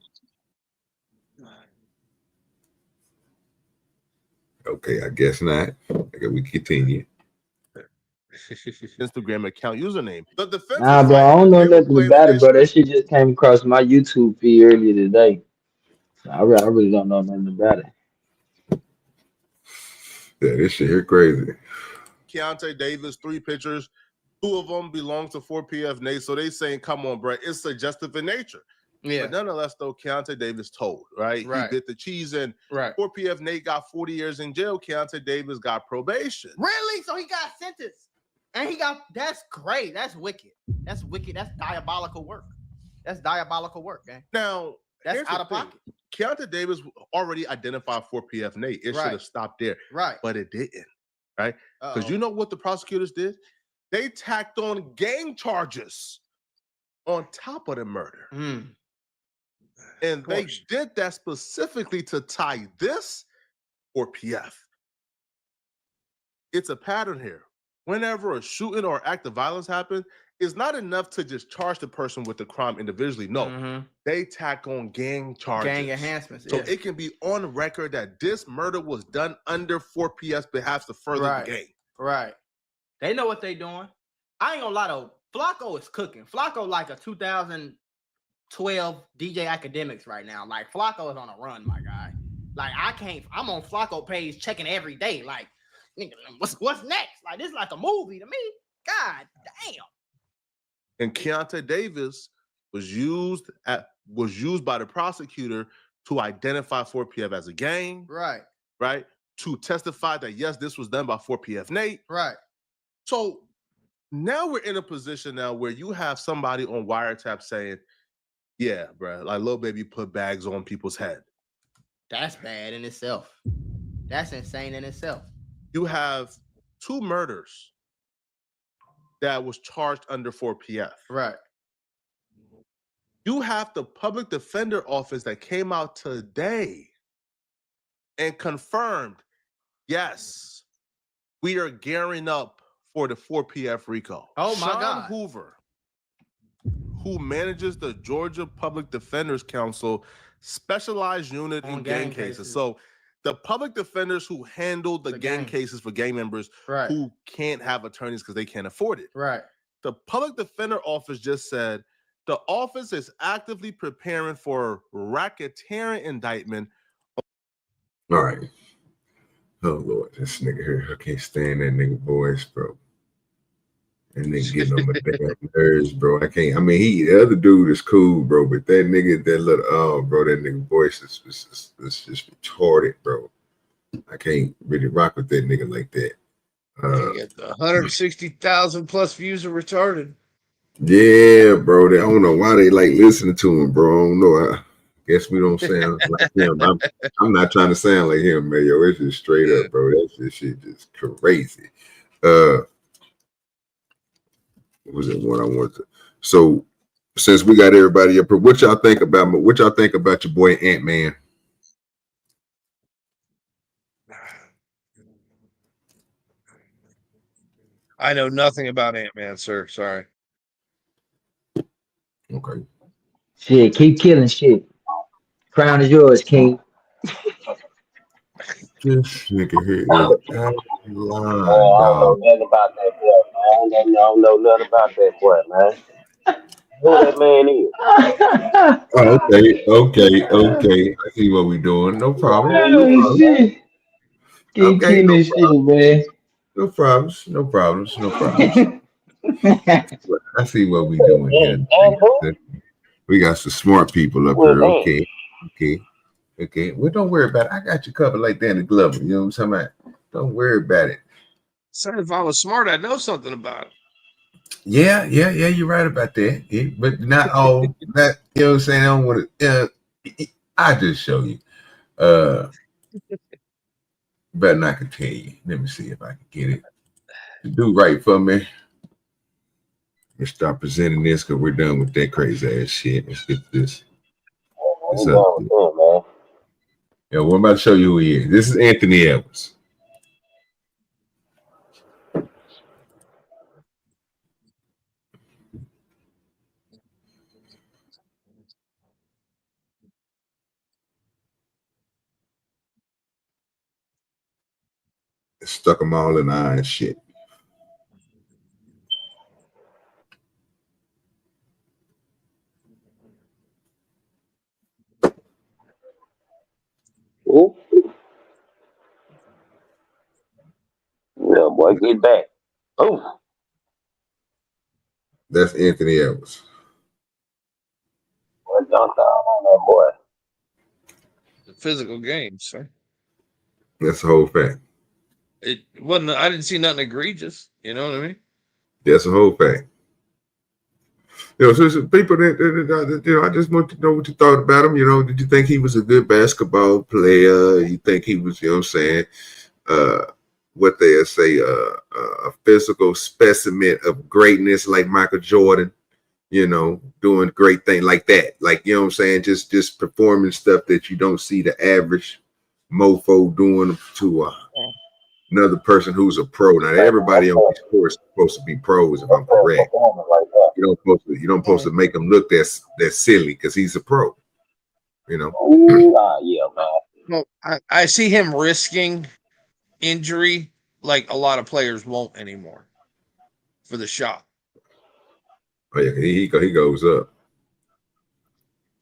Okay, I guess not. Okay, we continue. Instagram account username. The defense Nah, bro, I don't know nothing about it, bro. That shit just came across my YouTube feed earlier today. So I really don't know nothing about it. Yeah, this shit here crazy. Keontae Davis, 3 pictures. 2 of them belong to 4PF Nate. So they saying, come on, bro, it's suggestive in nature. Yeah. But nonetheless, though, Keontae Davis told, right? Right. He bit the cheese in. Right. 4PF Nate got 40 years in jail. Keontae Davis got probation. Really? So he got sentenced. And that's great. That's wicked. That's wicked. That's diabolical work. That's diabolical work, man. Now, that's out of pocket. Keontae Davis already identified 4PF Nate. It should have stopped there. Right. But it didn't, right? Because you know what the prosecutors did? They tacked on gang charges on top of the murder. And they did that specifically to tie this 4PF. It's a pattern here. Whenever a shooting or act of violence happens, it's not enough to just charge the person with the crime individually. No, they tack on gang charges. Gang enhancements. So it can be on record that this murder was done under 4PF's behalf to further the gang. Right. They know what they doing. I ain't gonna lie though. Flacco is cooking. Flacco like a 2000 12 DJ Academics right now. Like Flacco is on a run, my guy. Like I'm on Flacco page checking every day. Like, nigga, what's next? Like this is like a movie to me. God damn. And Keontae Davis was used by the prosecutor to identify 4PF as a gang. Right. Right. To testify that yes, this was done by 4PF Nate. Right. So now we're in a position now where you have somebody on wiretap saying, yeah, bro, like Lil Baby put bags on people's head. That's bad in itself. That's insane in itself. You have 2 murders that was charged under 4PF. Right. You have the public defender office that came out today and confirmed, yes, we are gearing up for the 4PF RICO. Oh my Sean God. Hoover, who manages the Georgia Public Defenders Council specialized unit in gang cases. So the public defenders who handle the gang cases for gang members who can't have attorneys because they can't afford it. Right. The public defender office just said the office is actively preparing for racketeering indictment. All right. Oh Lord, this nigga here, I can't stand that nigga voice, bro. That nigga getting on my damn nerves, bro. I can't. I mean, the other dude is cool, bro, but that nigga, that little bro, that nigga voice is just retarded, bro. I can't really rock with that nigga like that. You get the 160,000 plus views are retarded. Yeah, bro. I don't know why they like listening to him, bro. I don't know. I guess we don't sound like him. I'm not trying to sound like him, man. Yo, it's just straight up, bro. That shit just crazy. What was it? What I wanted to. So, since we got everybody up here, what y'all think about your boy Ant-Man? I know nothing about Ant-Man, sir. Sorry. Okay. Shit, keep killing shit. Crown is yours, King. This nigga here is Oh, I don't know nothing about that boy, man. I don't know nothing about that boy, man. Who that man is? Okay. I see what we doing. No problem. Oh, shit. Keep Okay, killing shit, man. No problems. I see what we doing here. We got some smart people up here. Okay. Well, don't worry about it. I got you covered like Danny Glover. You know what I'm talking about? Don't worry about it. So if I was smart, I'd know something about it. Yeah. You're right about that. Yeah, but not all that. You know what I'm saying? I don't want to. I just show you. Better not continue. Let me see if I can get it. Do right for me. Let's start presenting this because we're done with that crazy ass shit. Let's get this. Yeah, we're about to show you who he is. This is Anthony Edwards. Stuck them all in the eye and shit. Ooh. Yeah, boy, get back. Oh. That's Anthony Edwards. Boy, don't down on that boy. The physical game, sir. That's the whole fact. It wasn't. I didn't see nothing egregious. You know what I mean? That's the whole fact. You know, so people that you know, I just want to know what you thought about him. You know, did you think he was a good basketball player? You think he was, you know what I'm saying, what they say, a physical specimen of greatness like Michael Jordan, you know, doing great things like that. Like, you know what I'm saying, just performing stuff that you don't see the average mofo doing to another person who's a pro. Now, everybody on these courts is supposed to be pros, if I'm correct. You don't supposed to make him look that silly because he's a pro. You know. Yeah, man. Well, I see him risking injury like a lot of players won't anymore for the shot. Oh yeah, he goes up.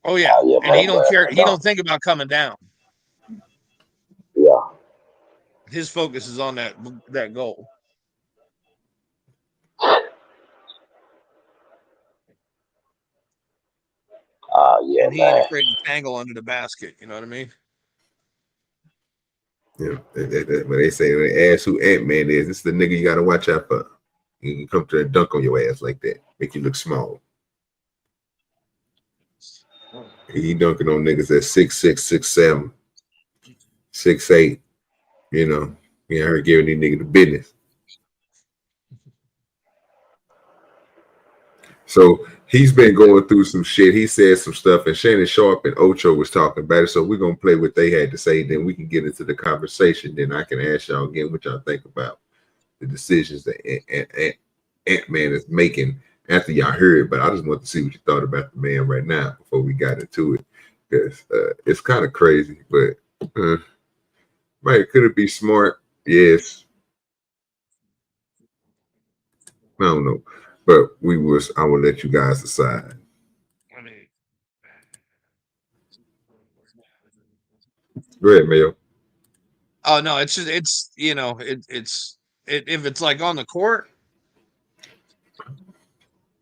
Oh yeah, and he don't care. He don't think about coming down. Yeah, He don't care. He don't think about coming down. Yeah. His focus is on that goal. Yeah, And he ain't man. afraid to tangle under the basket. You know what I mean? Yeah, when they say they ask who Ant-Man is, this is the nigga you gotta watch out for. You can come to and dunk on your ass like that, make you look small. He dunking on niggas at 6'6", 6'7", 6'8". You know, he out here giving these niggas the business. So he's been going through some shit. He said some stuff, and Shannon Sharp and Ocho was talking about it. So we're gonna play what they had to say. Then we can get into the conversation. Then I can ask y'all again what y'all think about the decisions that Ant-Man is making after y'all heard. But I just want to see what you thought about the man right now before we got into it, because it's kind of crazy. But right, could it be smart? Yes. I don't know, but I will let you guys decide. Go ahead, Mayo. Oh no, it's just if it's like on the court,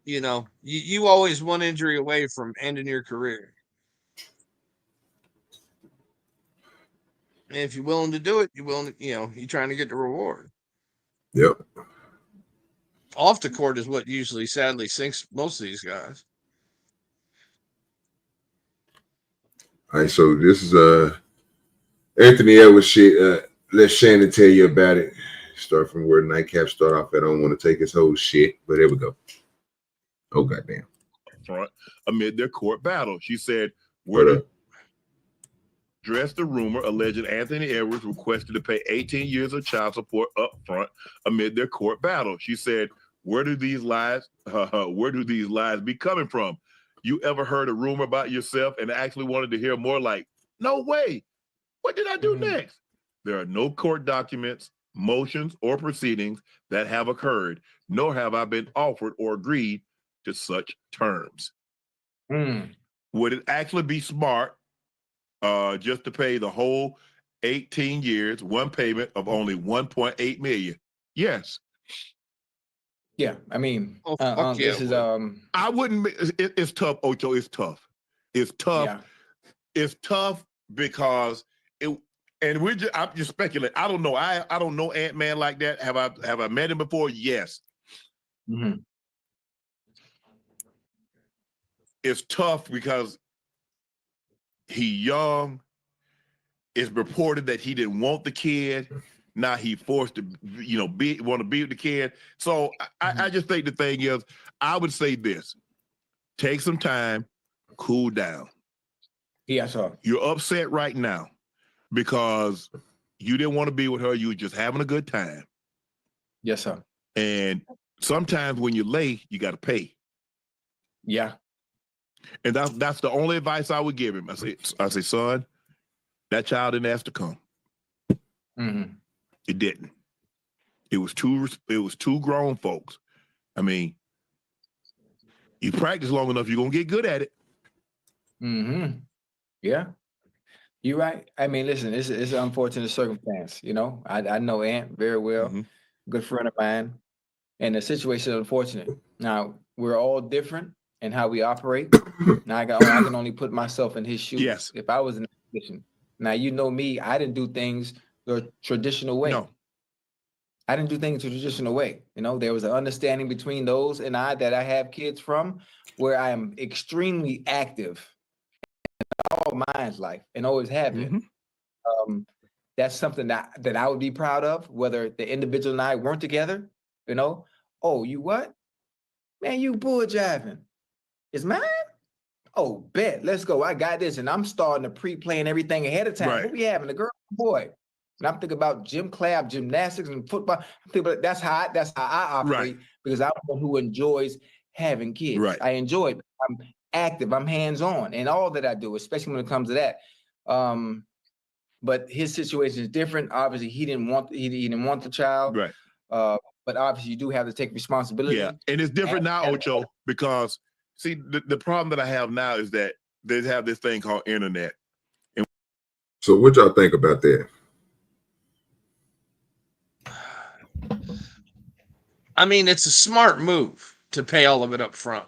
you always one injury away from ending your career. And if you're willing to do it, you're willing to, you're trying to get the reward. Yep. Off the court is what usually sadly sinks most of these guys. All right, so this is Anthony Edwards shit. Let Shannon tell you about it. Start from where Nightcap start off. I don't want to take his whole shit, but there we go. Oh goddamn. Front amid their court battle. She said, where to address the rumor alleged Anthony Edwards requested to pay 18 years of child support up front amid their court battle. She said, where do these lies be coming from? You ever heard a rumor about yourself and actually wanted to hear more? Like, no way. What did I do next? There are no court documents, motions, or proceedings that have occurred, nor have I been offered or agreed to such terms. Would it actually be smart just to pay the whole 18 years, one payment of only $1.8 million? Yes. Yeah, I mean, this is I wouldn't. It's tough, Ocho. It's tough. It's tough. Yeah. It's tough because it. And I'm just speculating. I don't know. I don't know Ant-Man like that. Have I met him before? Yes. It's tough because he's young. It's reported that he didn't want the kid. Now he forced to, want to be with the kid. So I just think the thing is, I would say this: take some time, cool down. Yeah, sir. You're upset right now because you didn't want to be with her. You were just having a good time. Yes, sir. And sometimes when you're late, you got to pay. Yeah. And that's the only advice I would give him. I say, son, that child didn't ask to come. It didn't. It was two grown folks. I mean, you practice long enough, you're gonna get good at it. Yeah. You're right. I mean, listen, it's an unfortunate circumstance. I know Ant very well, good friend of mine, and the situation is unfortunate. Now, we're all different in how we operate. Now, I can only put myself in his shoes. Yes. If I was in that position. Now, you know me, I didn't do things the traditional way. No. I didn't do things the traditional way. There was an understanding between those and I that I have kids from where I am extremely active in all mine's life and always have been. That's something that I would be proud of, whether the individual and I weren't together, Oh, you what? Man, you bull jiving. It's mine? Oh, bet. Let's go. I got this. And I'm starting to pre-plan everything ahead of time. Right. What we having? A girl, boy. And I'm thinking about gym class, gymnastics, and football. I'm thinking about that's how I operate because I'm one who enjoys having kids. Right. I enjoy it. I'm active. I'm hands-on in all that I do, especially when it comes to that. But his situation is different. Obviously, he didn't want the child. Right. But obviously, you do have to take responsibility. Yeah, and it's different now, Ocho, because see, the problem that I have now is that they have this thing called internet. So what y'all think about that? I mean, it's a smart move to pay all of it up front.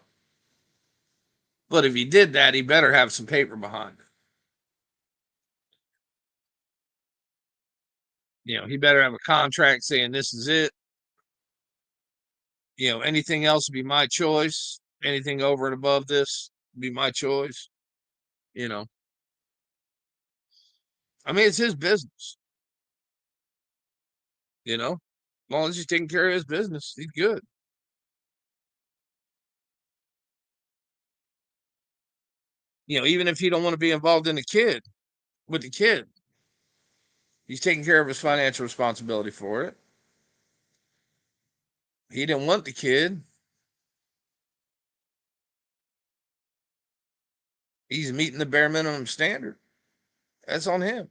But if he did that, he better have some paper behind it. You know, he better have a contract saying this is it. You know, anything else would be my choice. Anything over and above this would be my choice. You know, I mean, it's his business. You know, as long as he's taking care of his business, he's good. You know, even if he don't want to be involved in with the kid, he's taking care of his financial responsibility for it. He didn't want the kid. He's meeting the bare minimum standard. That's on him.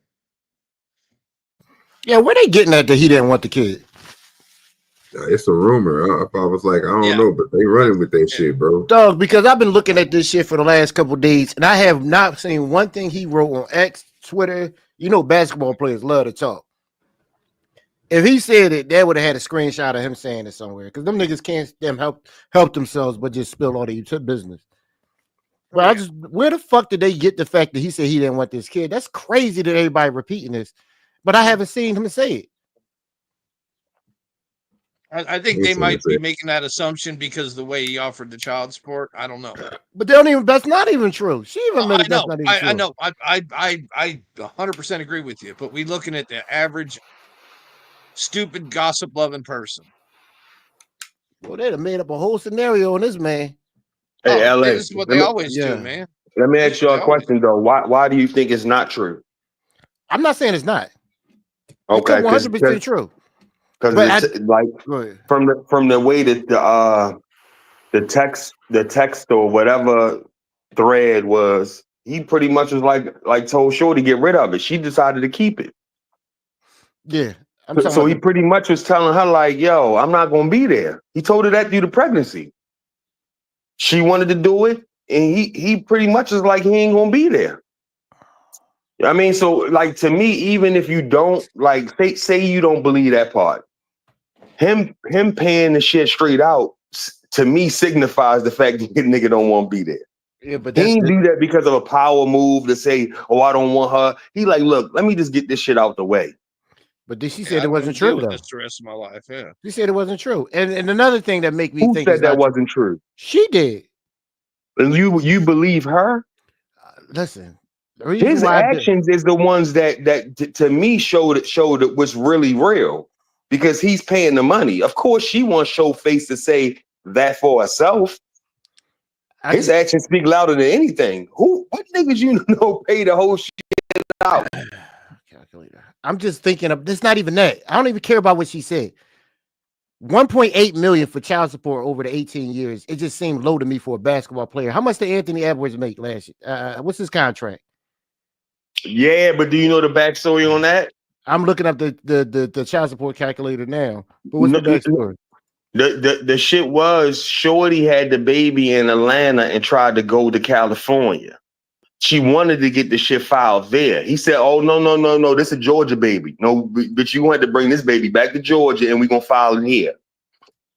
Yeah, where they getting at that he didn't want the kid? It's a rumor. I was like, I don't know, but they running with that shit, bro. Dog, because I've been looking at this shit for the last couple of days, and I have not seen one thing he wrote on X, Twitter. You know, basketball players love to talk. If he said it, they would have had a screenshot of him saying it somewhere, because them niggas can't help themselves but just spill all their business. But where the fuck did they get the fact that he said he didn't want this kid? That's crazy that everybody repeating this, but I haven't seen him say it. I think they might be making that assumption because the way he offered the child support. I don't know. But they don't even. That's not even true. She even admitted that's not even true. I know. I 100% agree with you. But we looking at the average stupid gossip loving person. Well, they'd have made up a whole scenario on this man. Hey, LA. This is what they always do, man. Let me ask you a question though. Why do you think it's not true? I'm not saying it's not. Okay, 100% true. Because it's like from the way that the text or whatever thread was, he pretty much was like told Shorty to get rid of it. She decided to keep it. Yeah. So he pretty much was telling her like, yo, I'm not gonna be there. He told her that due to pregnancy. She wanted to do it, and he pretty much is like he ain't gonna be there. I mean, so like to me, even if you don't like say you don't believe that part, him paying the shit straight out to me signifies the fact that the nigga don't want to be there. Yeah, but he didn't do that because of a power move to say, oh, I don't want her. He like, look, let me just get this shit out the way. But she said it wasn't true though. This the rest of my life, yeah. She said it wasn't true. And another thing that make me Who think said that wasn't true? She did. And you believe her? Listen, his actions is the ones that to me showed what's really real, because he's paying the money. Of course, she wants show face to say that for herself. His actions speak louder than anything. What niggas you know pay the whole shit out? Calculator. I'm just thinking of this. Not even that. I don't even care about what she said. 1.8 million for child support over the 18 years. It just seemed low to me for a basketball player. How much did Anthony Edwards make last year? What's his contract? Yeah, but do you know the backstory on that? I'm looking up the child support calculator now. But what's the backstory? The shit was Shorty had the baby in Atlanta and tried to go to California. She wanted to get the shit filed there. He said, oh, no. This is a Georgia baby. No, but you wanted to bring this baby back to Georgia and we're going to file it here.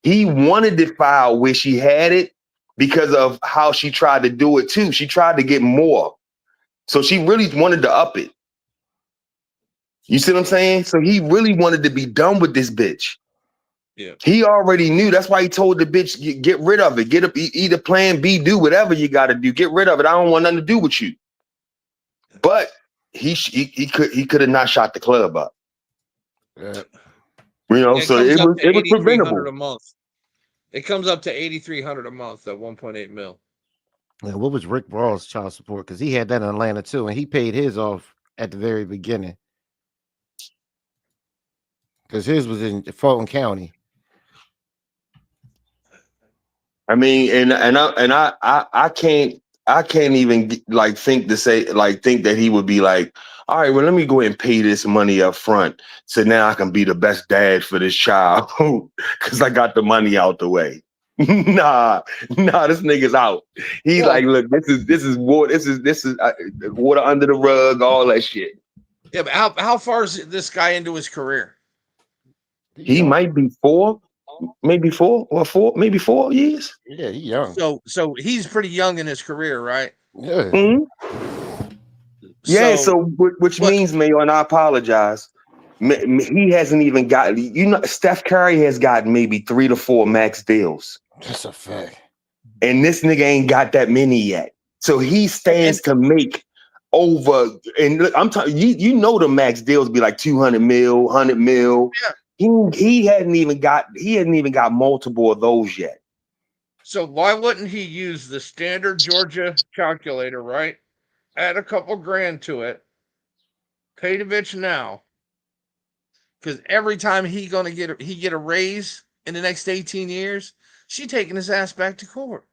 He wanted to file where she had it because of how she tried to do it too. She tried to get more. So she really wanted to up it. You see what I'm saying? So he really wanted to be done with this bitch. Yeah. He already knew. That's why he told the bitch, get rid of it. Get up, either plan B, do whatever you got to do. Get rid of it. I don't want nothing to do with you. But he could have not shot the club up. Yeah. You know, so it was preventable. A month. It comes up to $8,300 a month at 1.8 mil. Yeah, what was Rick Raw's child support? Because he had that in Atlanta too, and he paid his off at the very beginning. Because his was in Fulton County. I mean, and I can't even like think that he would be like, all right, well, let me go ahead and pay this money up front so now I can be the best dad for this child because I got the money out the way. Nah, this nigga's out. He's like, look, this is water, this is water under the rug, all that shit. Yeah, but how far is this guy into his career? He might be maybe 4 years. Yeah, he young. So he's pretty young in his career, right? Yeah. Yeah, so which means, Mayo, and I apologize. He hasn't even got, Steph Curry has gotten maybe 3 to 4 max deals. That's a fact. And this nigga ain't got that many yet. So he stands to make over, and look, I'm telling you, the max deals be like 200 mil, 100 mil. Yeah. He hadn't even got multiple of those yet. So why wouldn't he use the standard Georgia calculator, right? Add a couple grand to it, pay the bitch now, because every time he get a raise in the next 18 years, she taking his ass back to court.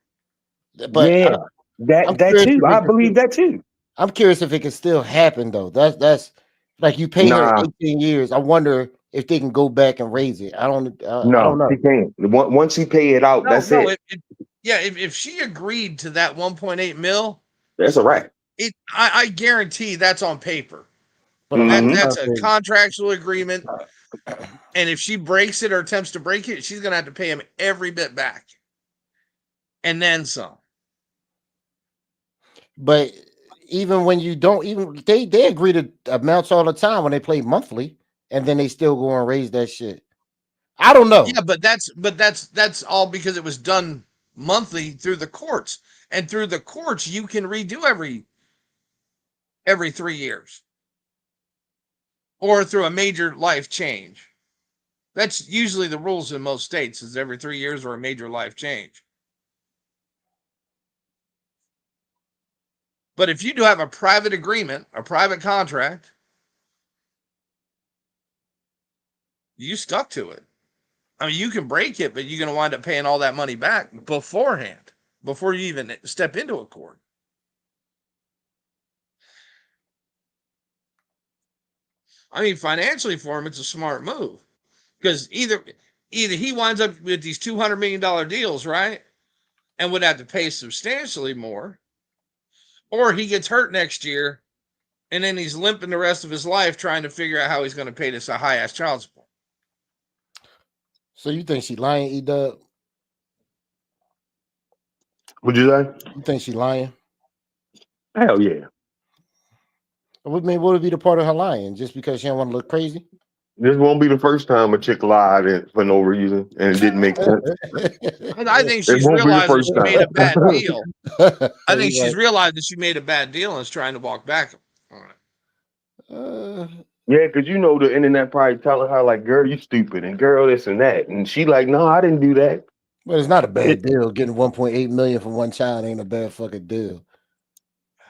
But yeah, that too. I believe that too. I'm curious if it can still happen though. That's like you pay her 18 years. I wonder if they can go back and raise it. I don't know. He can't. Once he pay it out, that's it. If she agreed to that 1.8 mil, that's a wrap. I guarantee that's on paper. That's a contractual agreement. And if she breaks it or attempts to break it, she's gonna have to pay him every bit back. And then some. But even when you don't, they agree to amounts all the time when they play monthly, and then they still go and raise that shit. I don't know. Yeah, but that's all because it was done monthly through the courts. And through the courts, you can redo every 3 years. Or through a major life change. That's usually the rules in most states, is every 3 years or a major life change. But if you do have a private agreement, a private contract, you stuck to it. I mean, you can break it, but you're going to wind up paying all that money back beforehand, before you even step into a court. I mean, financially for him, it's a smart move. Because either he winds up with these $200 million deals, right? And would have to pay substantially more. Or he gets hurt next year, and then he's limping the rest of his life trying to figure out how he's going to pay this a high-ass child support. So you think she lying, E-Dub? What'd you say? You think she lying? Hell yeah. What would be the part of her lying? Just because she don't want to look crazy? This won't be the first time a chick lied for no reason and it didn't make sense. I think she's realized that she made a bad deal. I think she's realized that she made a bad deal and is trying to walk back on it. Yeah, because the internet probably telling her, like, girl, you stupid, and girl, this and that. And she like, no, I didn't do that. But it's not a bad deal. Getting 1.8 million for one child ain't a bad fucking deal.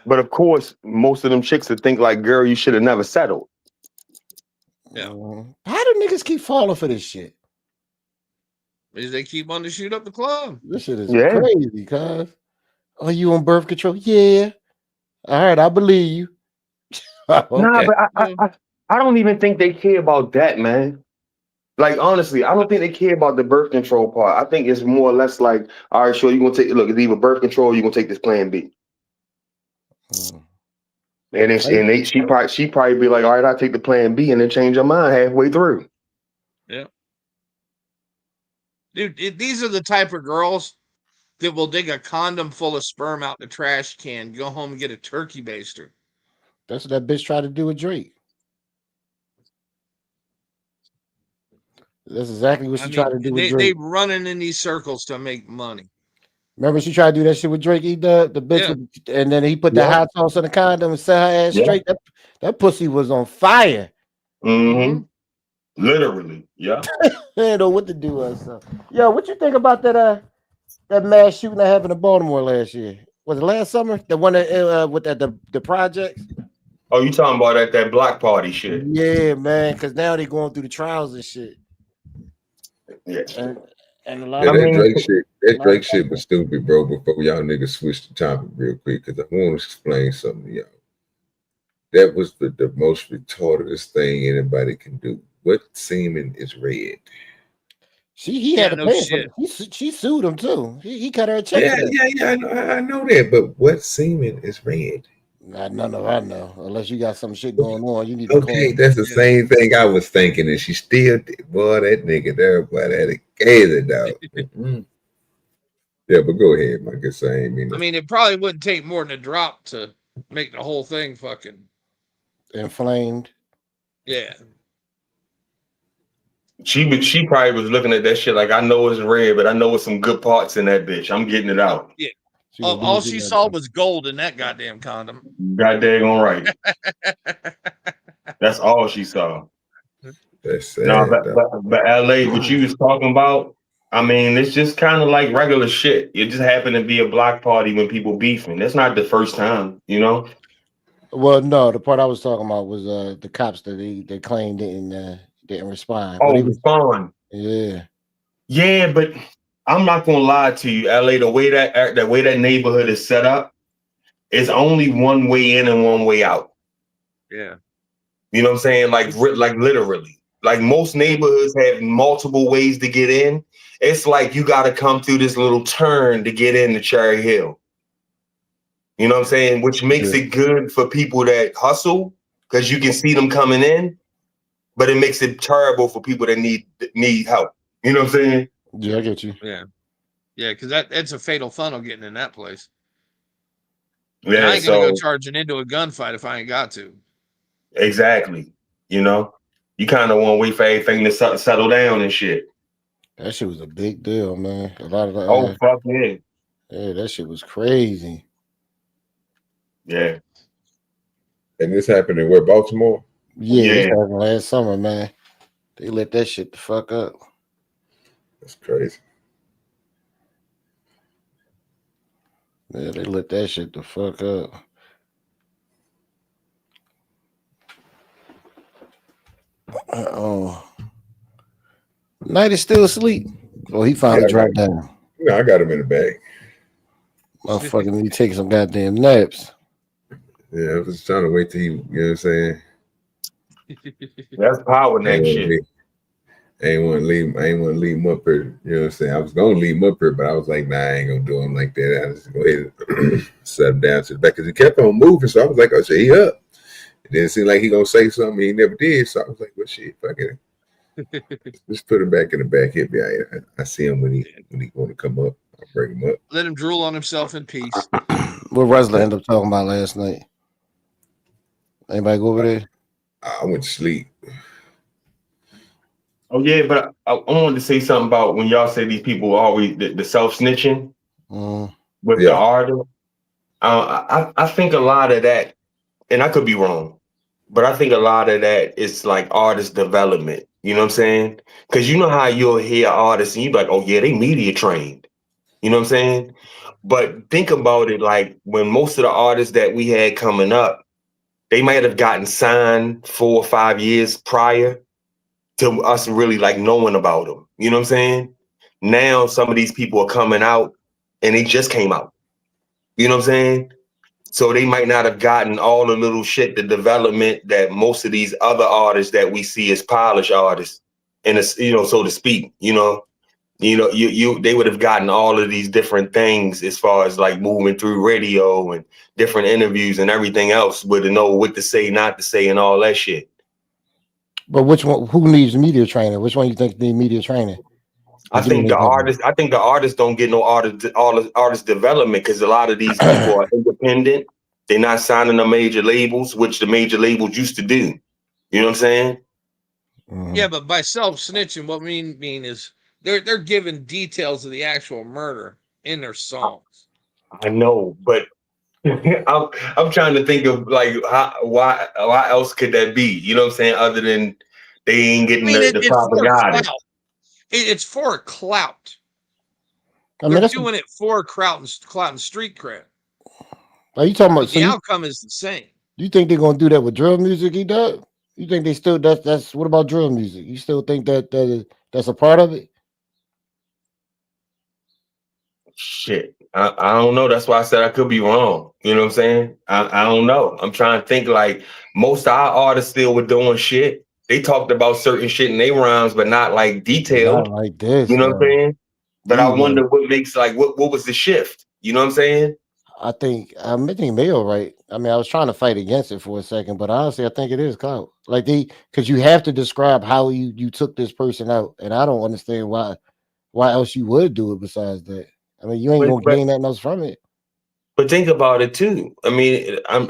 But of course, most of them chicks would think like, girl, you should have never settled. Yeah. How do niggas keep falling for this shit? Because they keep wanting to shoot up the club. This shit is crazy, cuz. Oh, you on birth control? Yeah. All right, I believe you. Okay. Nah, but I don't even think they care about that, man. Like, honestly, I don't think they care about the birth control part. I think it's more or less like, all right, sure, you're going to take, look, it's either birth control or you're going to take this plan B. And she probably be like, all right, I'll take the plan B, and then change her mind halfway through. Yeah. Dude, these are the type of girls that will dig a condom full of sperm out the trash can, go home and get a turkey baster. That's what that bitch tried to do with Drake. That's exactly what she tried to do with Drake. They running in these circles to make money. Remember she tried to do that shit with Drake, the bitch, and then he put the hot sauce on the condom and set her ass straight. That pussy was on fire. Mm-hmm. Literally, yeah. They didn't know what to do with herself. Yo, what you think about that mass shooting that happened in Baltimore last year? Was it last summer? The one that with the projects? Oh, you talking about that block party shit? Yeah, man. Because now they going through the trials and shit. Yeah. And a lot that Drake shit was stupid, bro. Before y'all niggas switch the topic real quick, because I want to explain something to y'all. That was the most retardedest thing anybody can do. What semen is red? He Yeah, had to no pay shit. him. She sued him too. He cut her a check. Yeah, for that. I know that, but what semen is red? Not none of I know. Unless you got some shit going on, you need to Okay, call. that's the same thing I was thinking, and she still did. Boy, that nigga there, boy, that crazy dog. Yeah, but go ahead, my good saying. I mean, it probably wouldn't take more than a drop to make the whole thing fucking Inflamed. yeah. She probably was looking at that shit like, I know it's red, but I know it's some good parts in that bitch. I'm getting it out. Yeah. All she saw was gold in that goddamn condom. God dang on right. That's all she saw. That's sad. No, but LA, what you was talking about, I mean, it's just kind of like regular shit. It just happened to be a block party when people beefing. That's not the first time, you know? Well, no, the part I was talking about was the cops that they claimed didn't respond. Oh, respond. Yeah. Yeah, but I'm not gonna lie to you, LA. The way that neighborhood is set up, it's only one way in and one way out. Yeah. You know what I'm saying? Like literally. Like most neighborhoods have multiple ways to get in. It's like you got to come through this little turn to get into Cherry Hill. You know what I'm saying? Which makes it good for people that hustle because you can see them coming in, but it makes it terrible for people that need help. You know what I'm saying? Yeah, I get you. Yeah. Yeah, because that's a fatal funnel getting in that place. Yeah, I ain't gonna go charging into a gunfight if I ain't got to. Exactly. You know, you kind of want to wait for everything to settle down and shit. That shit was a big deal, man. A lot of the Oh fuck yeah. Yeah, that shit was crazy. Yeah. And this happened in where, Baltimore? Yeah, this happened last summer, man. They let that shit the fuck up. That's crazy. Yeah, they let that shit the fuck up. Oh, Knight is still asleep. Oh, he finally dropped down. No, I got him in the bag. Motherfucking me taking some goddamn naps. Yeah, I was trying to wait till he, you know what I'm saying? That's power nap shit. I ain't want to leave him up here. You know what I'm saying? I was gonna leave him up here, but I was like, nah, I ain't gonna do him like that. I just go ahead and set him down to the back because he kept on moving. So I was like, oh shit, he up. It didn't seem like he gonna say something. He never did. So I was like, well shit, fuck it. Just put him back in the back. He'll be all right. I see him when he want to come up. I'll bring him up. Let him drool on himself in peace. What wrestler ended up talking about last night? Anybody go over there? I went to sleep. Oh yeah, but I wanted to say something about when y'all say these people always the self-snitching with the artist. I think a lot of that, and I could be wrong, but I think a lot of that is like artist development. You know what I'm saying? Because you know how you'll hear artists and you be like, oh yeah, they media trained. You know what I'm saying? But think about it, like when most of the artists that we had coming up, they might have gotten signed 4 or 5 years prior to us really like knowing about them. You know what I'm saying? Now some of these people are coming out and they just came out. You know what I'm saying? So they might not have gotten all the little shit, the development that most of these other artists that we see as polished artists, and you know, so to speak, they would have gotten all of these different things as far as like moving through radio and different interviews and everything else, would know what to say, not to say, and all that shit. But which one? Who needs media training? Which one you think need media training? I think the artists don't get no artist development because a lot of these people are independent. They're not signing to major labels, which the major labels used to do. You know what I'm saying? Yeah, but by self-snitching, what we mean is they're giving details of the actual murder in their songs. I know, but I'm trying to think of like why else could that be? You know what I'm saying? Other than they ain't getting the proper guidance. It's for clout. I mean, they're doing it for clout and street cred. Are you talking about the outcome is the same? You think they're gonna do that with drill music? He does. You think they still that's what about drill music? You still think that's a part of it? Shit, I don't know. That's why I said I could be wrong. You know what I'm saying? I don't know. I'm trying to think like most of our artists still were doing shit. they talked about certain shit in their rhymes, but not like detailed. Not like this, You know what I'm though. saying? But I Either. wonder what makes like what was the shift? You know what I'm saying? I think Mayo right. I mean, I was trying to fight against it for a second, but honestly, I think it is clout. Like because you have to describe how you took this person out, and I don't understand why else you would do it besides that. I mean, you ain't gonna gain nothing else from it. But think about it too. I mean, I'm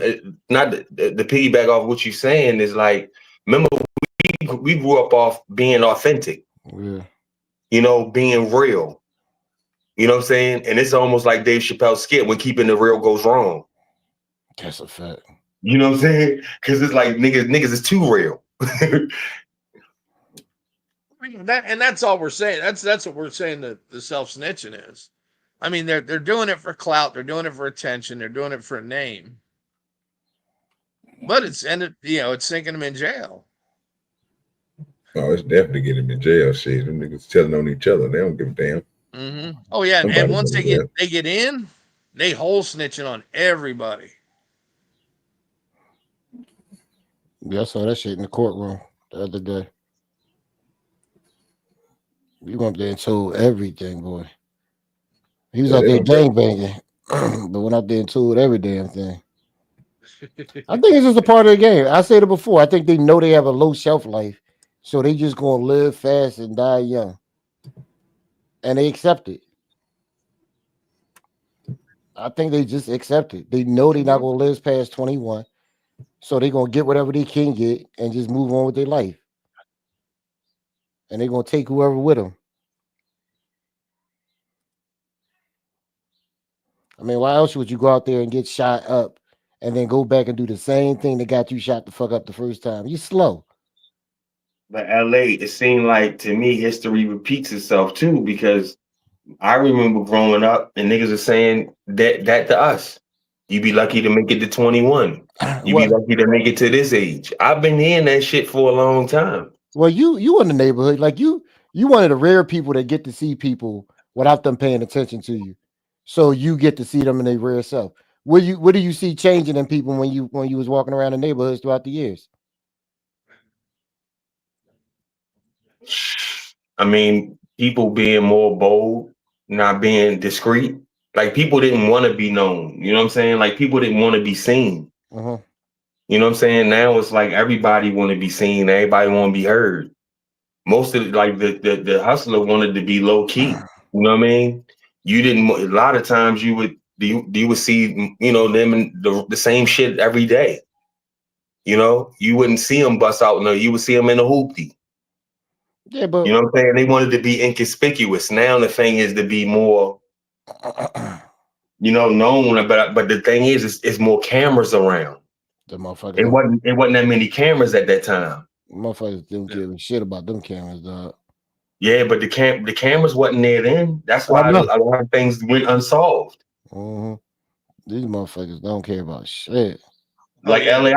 not the piggyback off what you're saying is like, remember we grew up off being authentic. Yeah. You know, being real. You know what I'm saying? And it's almost like Dave Chappelle's skit when keeping the real goes wrong. That's a fact. You know what I'm saying? Because it's like niggas is too real. That's all we're saying. That's what we're saying that the self-snitching is. I mean, they're doing it for clout, they're doing it for attention, they're doing it for a name. But it's sinking them in jail. Oh, it's definitely getting them in jail. Shit, them niggas telling on each other. They don't give a damn. Mm-hmm. Oh yeah, and once they get in, they whole snitching on everybody. Yeah, I saw that shit in the courtroom the other day. We went up there and told everything, boy. He was out there gangbanging, but went out there and told every damn thing. I think it's just a part of the game. I said it before. I think they know they have a low shelf life, so they just gonna live fast and die young, and they accept it. I think they just accept it. They know they're not gonna live past 21, so they're gonna get whatever they can get and just move on with their life, and they're gonna take whoever with them. I mean, why else would you go out there and get shot up and then go back and do the same thing that got you shot the fuck up the first time? You slow. But LA, it seemed like to me history repeats itself too, because I remember growing up and niggas are saying that to us. You be lucky to make it to 21. You be lucky to make it to this age. I've been hearing that shit for a long time. Well, you in the neighborhood, like you one of the rare people that get to see people without them paying attention to you. So you get to see them in their rare self. What do you see changing in people when you was walking around the neighborhoods throughout the years? I mean, people being more bold, not being discreet. Like people didn't want to be known. You know what I'm saying? Like people didn't want to be seen. Uh-huh. You know what I'm saying? Now it's like everybody want to be seen. Everybody want to be heard. Most of the hustler wanted to be low key. You know what I mean? You didn't. A lot of times you would see them in the same shit every day. You know, you wouldn't see them bust out. No, you would see them in a hoopty. Yeah, but you know what I'm saying? They wanted to be inconspicuous. Now the thing is to be more, known. But the thing is, it's more cameras around. The motherfuckers. It wasn't that many cameras at that time. Motherfuckers didn't give a shit about them cameras, dog. Yeah, but the cameras wasn't there then. That's why a lot of things went unsolved. Mm-hmm. These motherfuckers don't care about shit. Like LA,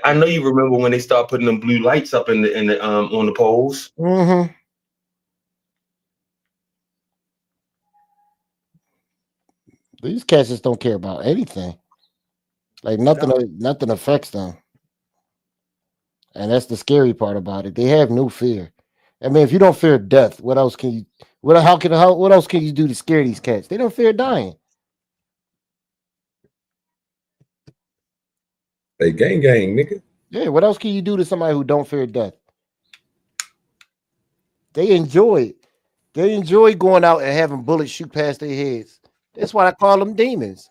I know you remember when they started putting them blue lights up in the on the poles. Mm-hmm. These cats just don't care about anything. Like nothing affects them. And that's the scary part about it. They have no fear. I mean, if you don't fear death, what else can you what else can you do to scare these cats? They don't fear dying. They gang, nigga. Yeah, what else can you do to somebody who don't fear death? They enjoy it. They enjoy going out and having bullets shoot past their heads. That's why I call them demons.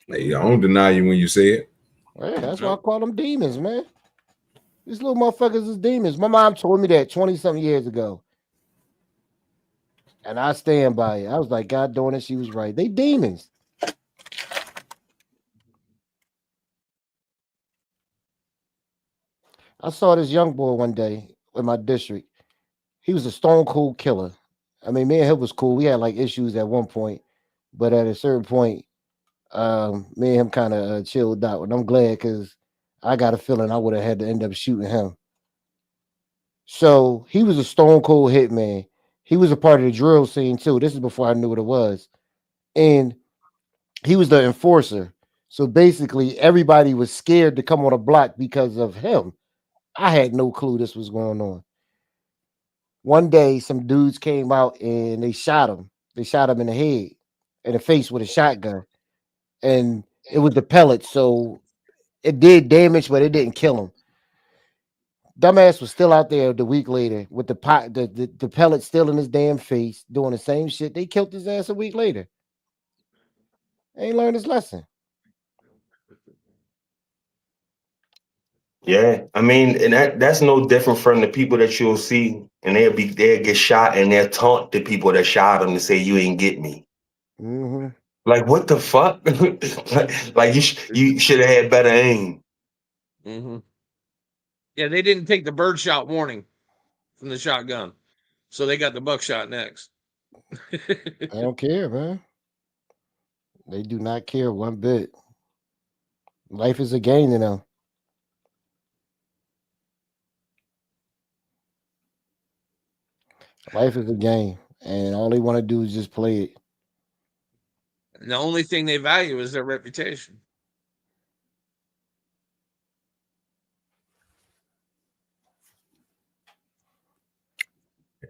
Hey, I don't deny you when you say it. Yeah, that's why I call them demons, man. These little motherfuckers is demons. My mom told me that 20-something years ago. And I stand by it. I was like, God darn it, she was right. They demons. I saw this young boy one day in my district. He was a stone cold killer. I mean, me and him was cool. We had like issues at one point, but at a certain point, me and him kind of chilled out. And I'm glad because I got a feeling I would have had to end up shooting him. So he was a stone cold hitman. He was a part of the drill scene too. This is before I knew what it was. And he was the enforcer. So basically, everybody was scared to come on the block because of him. I had no clue this was going on. One day, some dudes came out and they shot him. They shot him in the head, in the face with a shotgun, and it was the pellets, so it did damage, but it didn't kill him. Dumbass was still out there the week later with the pot, the pellet still in his damn face, doing the same shit. They killed his ass a week later. Ain't learned his lesson. Yeah, I mean, and that's no different from the people that you'll see, and they'll get shot, and they'll taunt the people that shot them and say, "You ain't get me." Mm-hmm. Like, what the fuck? like you should have had better aim. Mm-hmm. Yeah, they didn't take the birdshot warning from the shotgun, so they got the buckshot next. I don't care, man. They do not care one bit. Life is a game to them. Life is a game, and all they want to do is just play it. And the only thing they value is their reputation.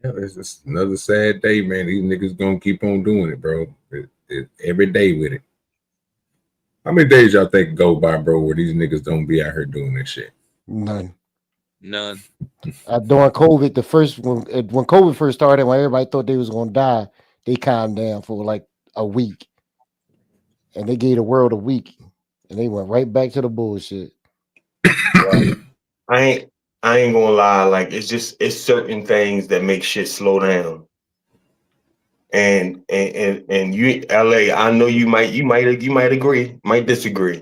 Yeah, it's just another sad day, man. These niggas gonna keep on doing it, bro. Every day with it. How many days y'all think go by, bro, where these niggas don't be out here doing this shit? None. None. During COVID, when COVID first started, when everybody thought they was gonna die, they calmed down for like a week, and they gave the world a week, and they went right back to the bullshit. I ain't gonna lie. Like, it's certain things that make shit slow down. And you, LA, I know you might agree, might disagree,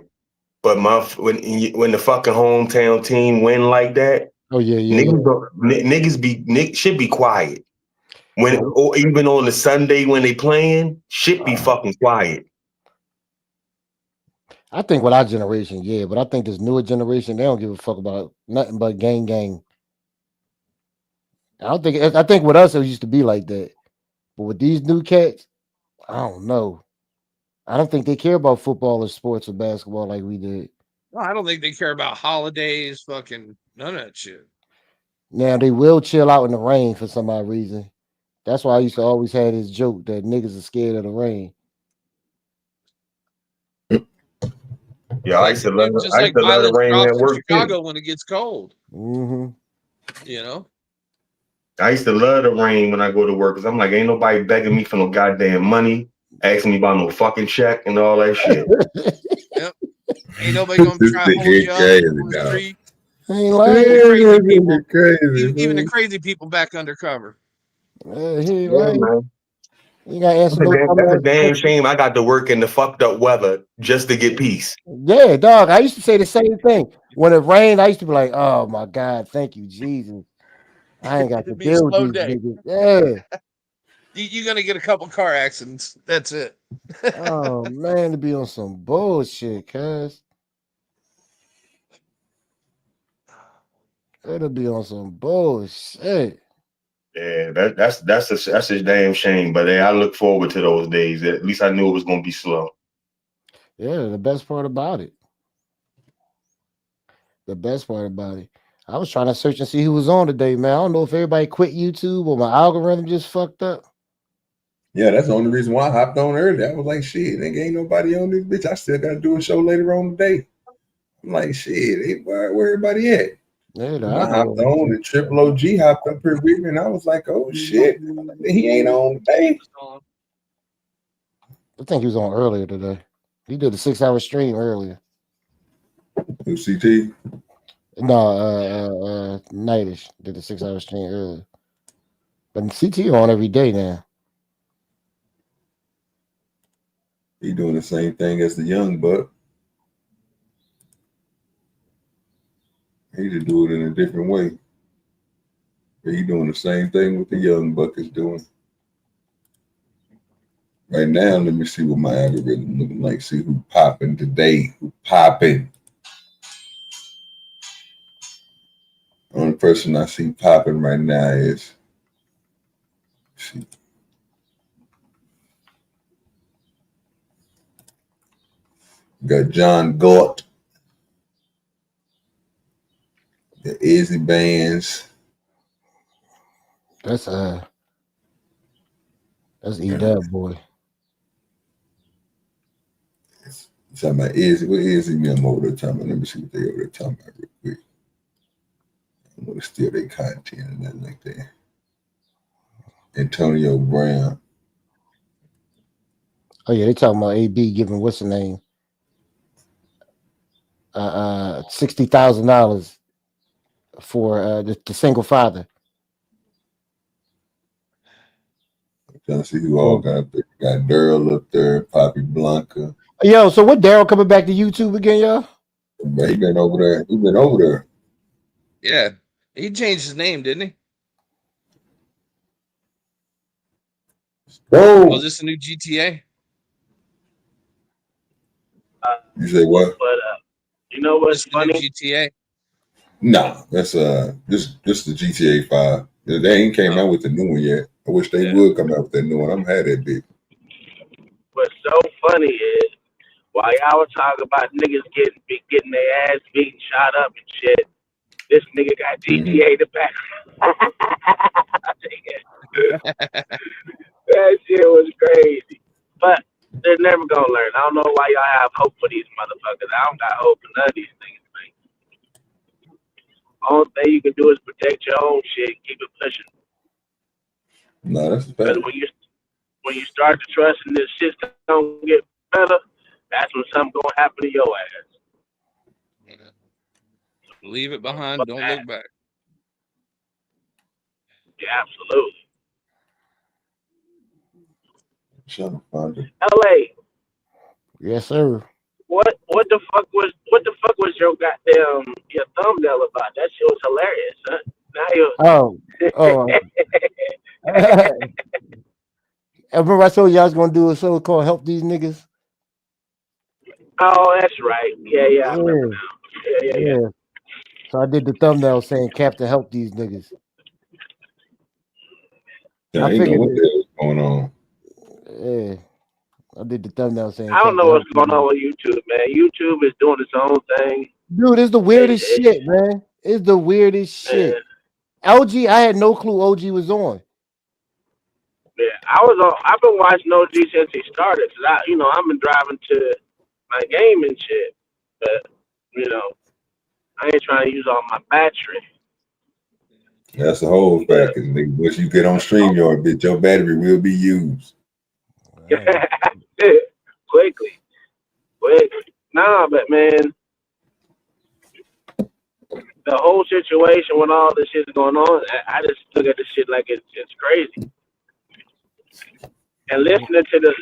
but when the fucking hometown team win like that, Oh yeah. niggas should be quiet. Or even on the Sunday when they playing, shit be fucking quiet. I think with our generation, yeah, but I think this newer generation, they don't give a fuck about nothing but gang. I think with us it used to be like that, but with these new cats, I don't know. I don't think they care about football or sports or basketball like we did. No, I don't think they care about holidays, fucking none of that shit. Now they will chill out in the rain for some odd reason. That's why I used to always have this joke that niggas are scared of the rain. Yeah, I used to love Just like the violence rain drops at in work Chicago too. when it gets cold. Mm-hmm. You know? I used to love the rain when I go to work because I'm like, ain't nobody begging me for no goddamn money, asking me about no fucking check and all that shit. Yep. Ain't nobody gonna try to hold you up on the street. Ain't Even the crazy people back undercover. He Yeah, man. You gotta answer That's a damn shame. I got to work in the fucked up weather just to get peace. Yeah, dog. I used to say the same thing. When it rained, I used to be like, oh my God, thank you, Jesus. I ain't got to It'd be a deal with slow these day. niggas. Yeah. You're gonna get a couple car accidents. That's it. Oh man, to be on some bullshit, cuz. It'll be on some bullshit. Yeah, that's a damn shame. But I look forward to those days. At least I knew it was gonna be slow. Yeah, the best part about it. The best part about it. I was trying to search and see who was on today, man. I don't know if everybody quit YouTube or my algorithm just fucked up. Yeah, that's the only reason why I hopped on early. I was like, shit, nigga, ain't nobody on this bitch. I still gotta do a show later on today. I'm like, shit, where everybody at? Yeah, I hopped on, the triple OG hopped up here with me, and I was like, oh shit, he ain't on today. I think he was on earlier today. He did a 6-hour stream earlier. Who CT? No, Nightish did a 6-hour stream earlier. But CT on every day now. He doing the same thing as the young buck. He just do it in a different way. But he doing the same thing what the young buck is doing. Right now, let me see what my algorithm looking like. See who popping today. Who popping? Only person I see popping right now is Got John Galt. The Izzy Bands. That's E-Dub, boy. Talking about Izzy. What Izzy them over there talking about? Let me see what they over there talking about real quick. I want to steal their content and nothing like that. Antonio Brown. Oh yeah, they talking about AB giving what's the name? $60,000 for the single father. I'm trying to see who all got up there. Got Daryl up there, Poppy Blanca. Yo, so what Daryl coming back to YouTube again, y'all? But he been over there. He been over there. Yeah, he changed his name, didn't he? Oh, is this a new GTA? You say what? But you know what's funny? GTA. Nah, that's this the GTA 5. They ain't came out with the new one yet. I wish they would come out with that new one. I'm had that big. What's so funny is while y'all was talking about niggas getting their ass beaten, shot up and shit, this nigga got GTA the back. That shit was crazy. But they're never gonna learn. I don't know why y'all have hope for these motherfuckers. I don't got hope for none of these things, man. Only thing you can do is protect your own shit and keep it pushing. No, that's Because bad. when you start to trust and this shit's gonna get better, that's when something gonna happen to your ass. Leave it behind. Don't look back. Yeah, absolutely. LA. Yes, sir. What the fuck was your goddamn your thumbnail about? That shit was hilarious, huh? Now you I remember I told you I was gonna do a show called "Help These Niggas." Oh, that's right. Yeah, I remember now. Yeah. So I did the thumbnail saying "Captain, help these niggas." Yeah, I didn't know what the hell was going on. Yeah, I did the thumbnail saying. I don't know what's going on with YouTube, man. YouTube is doing its own thing. Dude, it's the weirdest shit, man. It's the weirdest shit. LG, I had no clue OG was on. Yeah, I've been watching OG since he started. Cause I've been driving to my game and shit, but I ain't trying to use all my battery. That's the whole fact. Cause once you get on StreamYard, bitch, your battery will be used. Quickly. Nah, but man, the whole situation when all this shit's going on, I just look at this shit like it's crazy. And listening to the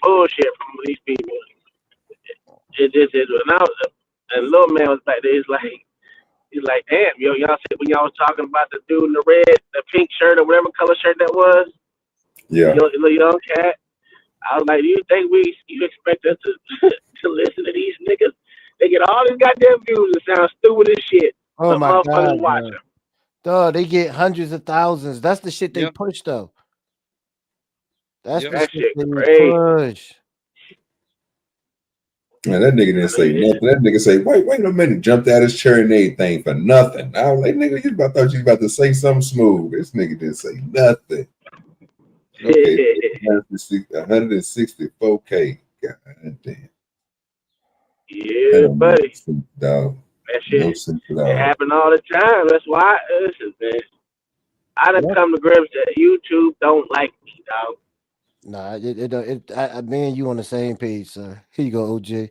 bullshit from these people, and little man was back there. He's like, damn, y'all said when y'all was talking about the dude in the pink shirt or whatever color shirt that was, yeah, the young cat. I was like, do you think you expect us to listen to these niggas? They get all these goddamn views and sound stupid as shit. Oh my god, watch them. Duh, they get hundreds of thousands. That's the shit they push though. That's the shit they push. Man, that nigga didn't say nothing. That nigga say, wait a minute, jumped out his chair and everything for nothing. I was like, nigga, thought you was about to say something smooth. This nigga didn't say nothing. Okay, 164K. God damn. Yeah, buddy. Dog. That shit, No sense at all. it happen all the time. That's why, listen, man. I done come to grips that YouTube don't like me, dog. Nah, me and you on the same page, sir. Here you go, OJ.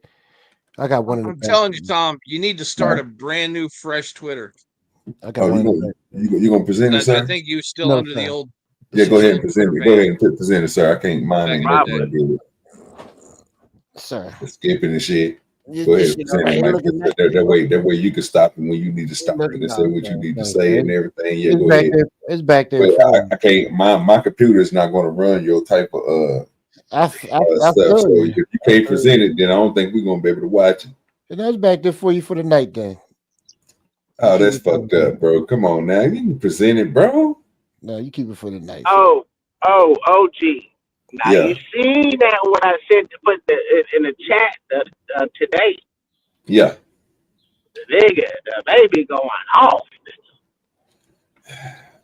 I got one. I'm telling you, Tom, you need to start a brand new, fresh Twitter. I got one. You gonna present it, sir? I think you're still under the old. Yeah, go ahead and present it. Go ahead and present it, sir. I can't mind it. Sir. Skipping and shit. Go ahead and present it. That way you can stop it when you need to stop it and say what you need to say and everything. Yeah, go ahead. It's back there. I can't. My computer is not going to run your type of stuff. So if you can't present it, then I don't think we're gonna be able to watch it. And that's back there for you for the night, then. Oh, that's fucked up, bro. Come on now, you can present it, bro. No, you keep it for the night. Oh, OG. Now you see that what I said to put in the chat today. Yeah. The baby going off.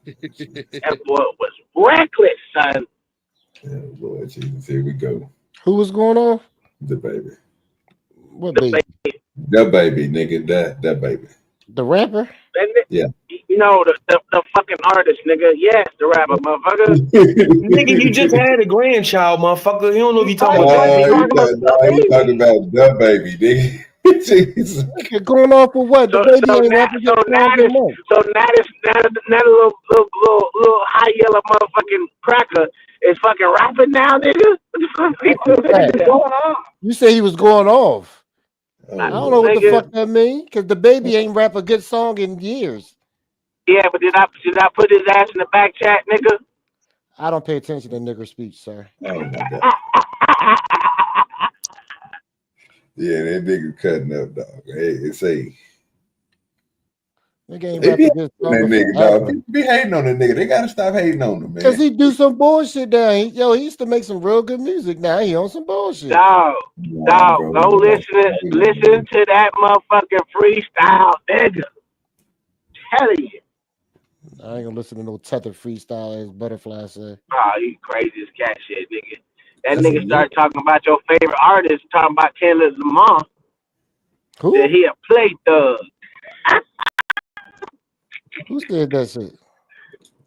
That boy was reckless, son. Oh, Lord Jesus, here we go. Who was going on? The baby. What baby? The baby, nigga. That baby. The rapper? Yeah. You know, the fucking artist, nigga. Yes, the rapper, motherfucker. Nigga, you just had a grandchild, motherfucker. You don't know if you talking about You talking about the baby, nigga. Jesus. Going off for what? The baby ain't now rapping just now the little high yellow motherfucking cracker is fucking rapping now, nigga. What the fuck going on? You say he was going off. I don't know what the Nigga. fuck that mean, because the baby ain't rap a good song in years. Yeah, but did I put his ass in the back chat, nigga? I don't pay attention to nigger speech, sir. Oh my God. Yeah, that nigga cutting up, dog. Hey, it's a. Nigga ain't They be rapping good hating on that song nigga, forever. dog. People be hating on that nigga. They gotta stop hating on him, man. Because he do some bullshit now. He used to make some real good music. Now he on some bullshit. Dog, go listen to that motherfucking freestyle, nigga. Telling you. I ain't gonna listen to no tethered freestyle as Butterfly said. Oh, you crazy as cat shit, nigga. That nigga started talking about your favorite artist, talking about Kendrick Lamar. Who? That he a play thug. Who said that shit?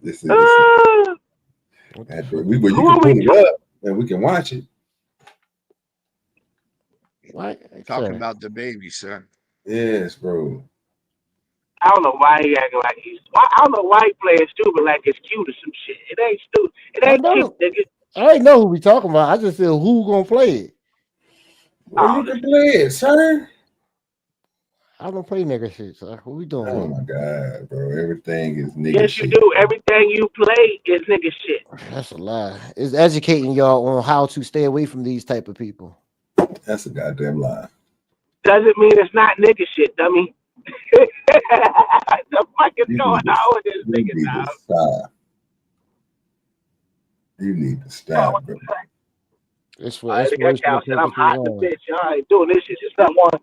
Listen. You can pull it up and we can watch it. What? Talking about the baby, son. Yes, bro. I don't know why he acting like he's. I don't know why he playing stupid like it's cute or some shit. It ain't stupid. It ain't cute, nigga. I ain't know who we talking about. I just said who gonna play it. Well, you can play it, sir. I don't play nigga shit, sir. What we doing? Oh my God, bro. Everything is nigga Yes, shit. you do. Everything you play is nigga shit. That's a lie. It's educating y'all on how to stay away from these type of people. That's a goddamn lie. Doesn't mean it's not nigga shit, dummy. The fuck is going on with this nigga, dog? Stop. You need to stop, bro. It's for I'm inspirational hot in the purposes. bitch. I ain't doing this shit. Just not one.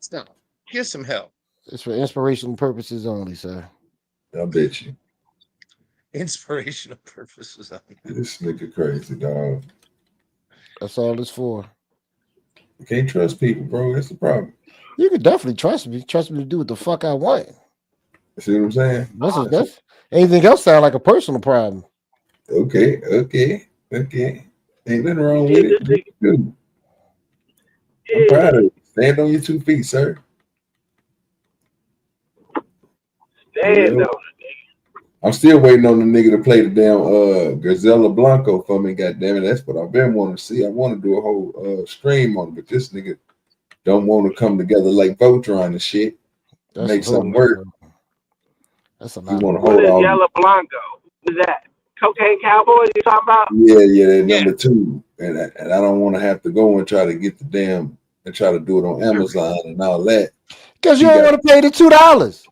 Stop. Get some help. It's for inspirational purposes only, sir. I bet you. Inspirational purposes only. This nigga crazy, dog. That's all it's for. You can't trust people, bro. That's the problem. You can definitely trust me. Trust me to do what the fuck I want. See what I'm saying? That's anything else sound like a personal problem. Okay. Ain't nothing wrong with it. Dude. I'm proud of you. Stand on your 2 feet, sir. Stand on it. I'm still waiting on the nigga to play the damn Gazella Blanco for me. Goddamn it, that's what I've been wanting to see. I want to do a whole stream on it, but this nigga don't want to come together like Voltron and shit. Make something work. That's a lot. You want to What hold is on? Yellow Blanco? What's that? Cocaine Cowboys you talking about? Yeah, that number 2, and I don't want to have to go and try to get the damn and try to do it on Amazon and all that. Because you don't want to pay the $2.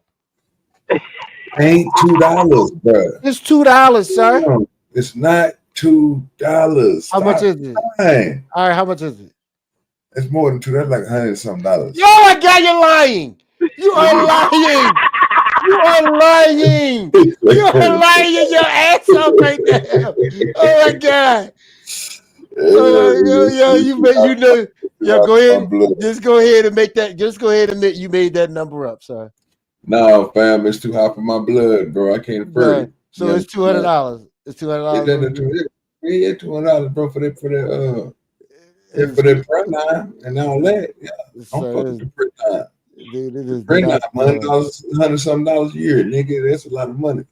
Ain't $2, bro. It's $2, sir. No, it's not $2. How much is it? Lying. All right, how much is it? It's more than $2. That's like $100-something. Oh my God, you're lying. You are lying. You are lying. You are lying your ass off right now. Oh my God. Go ahead. Just go ahead and make that. Just go ahead and admit you made that number up, sir. No, fam, it's too hot for my blood, bro. I can't afford it. So it's $200. It's $200. Yeah, $200, bro, for that print line and all that. Yeah, I'm fucking the print line. Dude, print line, $100-something a year, nigga. That's a lot of money.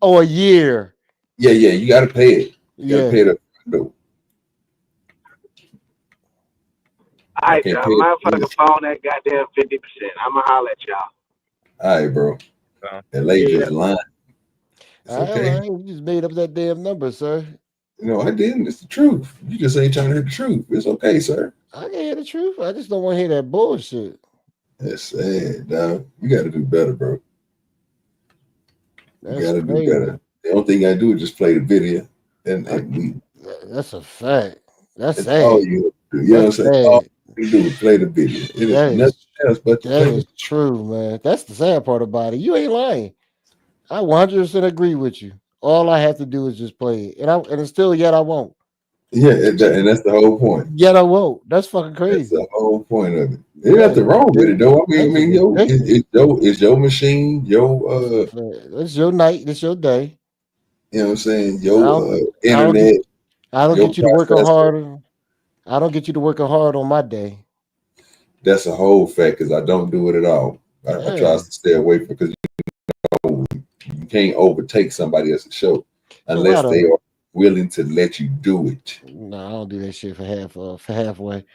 Oh, a year. Yeah, you gotta pay it. You gotta pay it. I got my fucking phone at goddamn 50%. I'ma holler at y'all. All right, bro. That lady just lying. It's okay. You just made up that damn number, sir. No, I didn't. It's the truth. You just ain't trying to hear the truth. It's okay, sir. I can hear the truth. I just don't want to hear that bullshit. That's sad, dog. You got to do better, bro. You got to do better. The only thing I do is just play the video, and That's a fact. That's That's all sad. you do. You know what I'm That's saying? All sad. you do is play the video. It is That nothing is else but to that play is the true, man. That's the sad part about it. You ain't lying. I 100% agree with you. All I have to do is just play it, and it's still yet I won't. Yeah, and that's the whole point. Yet I won't. That's fucking That's crazy. the whole point of it. There's That nothing is wrong with it though. That's ridiculous. It's your machine, It's your night. It's your day. you know what I'm saying, I don't. I don't internet, get. I don't your get you to working processor. hard. I don't get you to working hard on my day. That's a whole fact because I don't do it at all. I try Yeah. to stay away from because you can't overtake somebody else's show So why unless they don't? are willing to let you do it. No, I don't do that shit for halfway.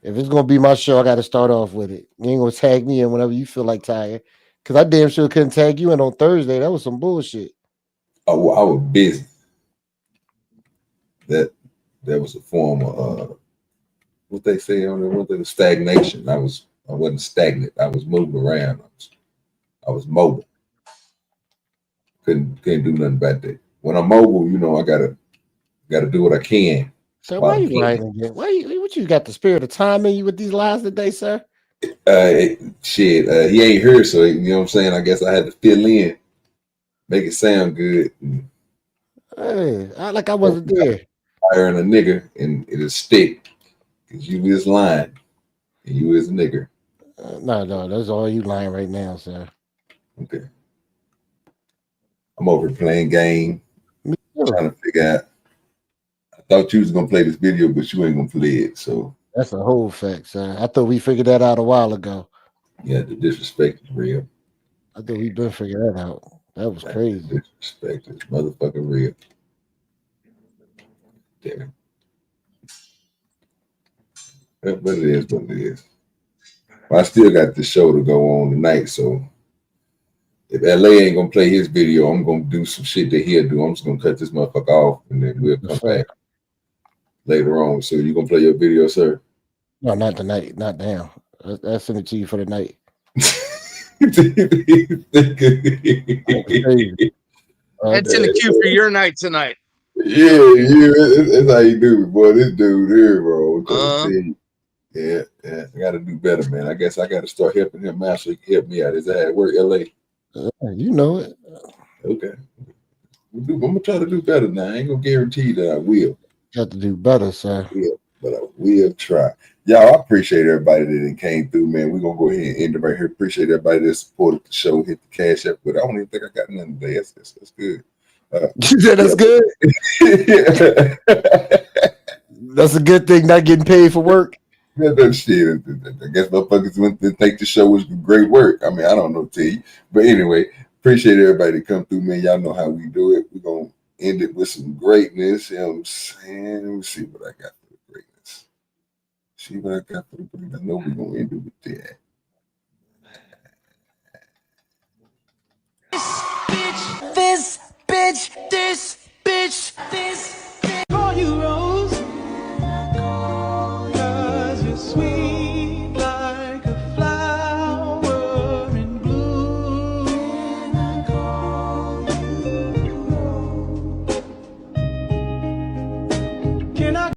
If it's gonna be my show, I got to start off with it. You ain't gonna tag me in whenever you feel like tagging, because I damn sure couldn't tag you in on Thursday. That was some bullshit. I was busy. That was a form of what they say on there. What the stagnation. I wasn't stagnant. I was moving around. I was mobile. Couldn't do nothing about that. When I'm mobile, you know, I gotta do what I can. So why While I you can. lying again? What you got the spirit of time in you with these lies today, sir? He ain't here, so you know what I'm saying. I guess I had to fill in, make it sound good. Hey, I wasn't there. Hiring a nigga and it'll stick because you is lying and you is a nigger. No, that's all you lying right now, sir. Okay, I'm over playing game, trying to figure out. I thought you was gonna play this video, but you ain't gonna play it. So That's a whole fact, sir. I thought we figured that out a while ago. yeah, the disrespect is real. I thought we been figured that out. That was crazy. The disrespect is motherfucking real. Damn it. But it is what it is. Well, I still got the show to go on tonight, so if LA ain't gonna play his video, I'm gonna do some shit that he'll do. I'm just gonna cut this motherfucker off and then we'll come back later on. So you gonna play your video, sir? No, not tonight. Not now. I'll send it to you for the night. It's in the queue for your night tonight. That's how you do it, boy. This dude here, bro. Yeah, I gotta do better, man. I guess I gotta start helping him out so he can help me out. Is that how it work, LA? You know it. Okay. I'm gonna try to do better now. I ain't gonna guarantee that I will. You have to do better, sir. But I will try. Y'all, I appreciate everybody that came through, man. We're gonna go ahead and end it right here. Appreciate everybody that supported the show, hit the cash app, but I don't even think I got nothing today. That's good. That's good. That's a good thing, not getting paid for work. That shit. I guess motherfuckers went to think the show was great work. I mean, I don't know to tell you. But anyway, appreciate everybody that come through, man. Y'all know how we do it. We're gonna end it with some greatness. You know what I'm saying? Let me see what I got for the greatness. See what I got for the greatness. I know we're gonna end it with that. This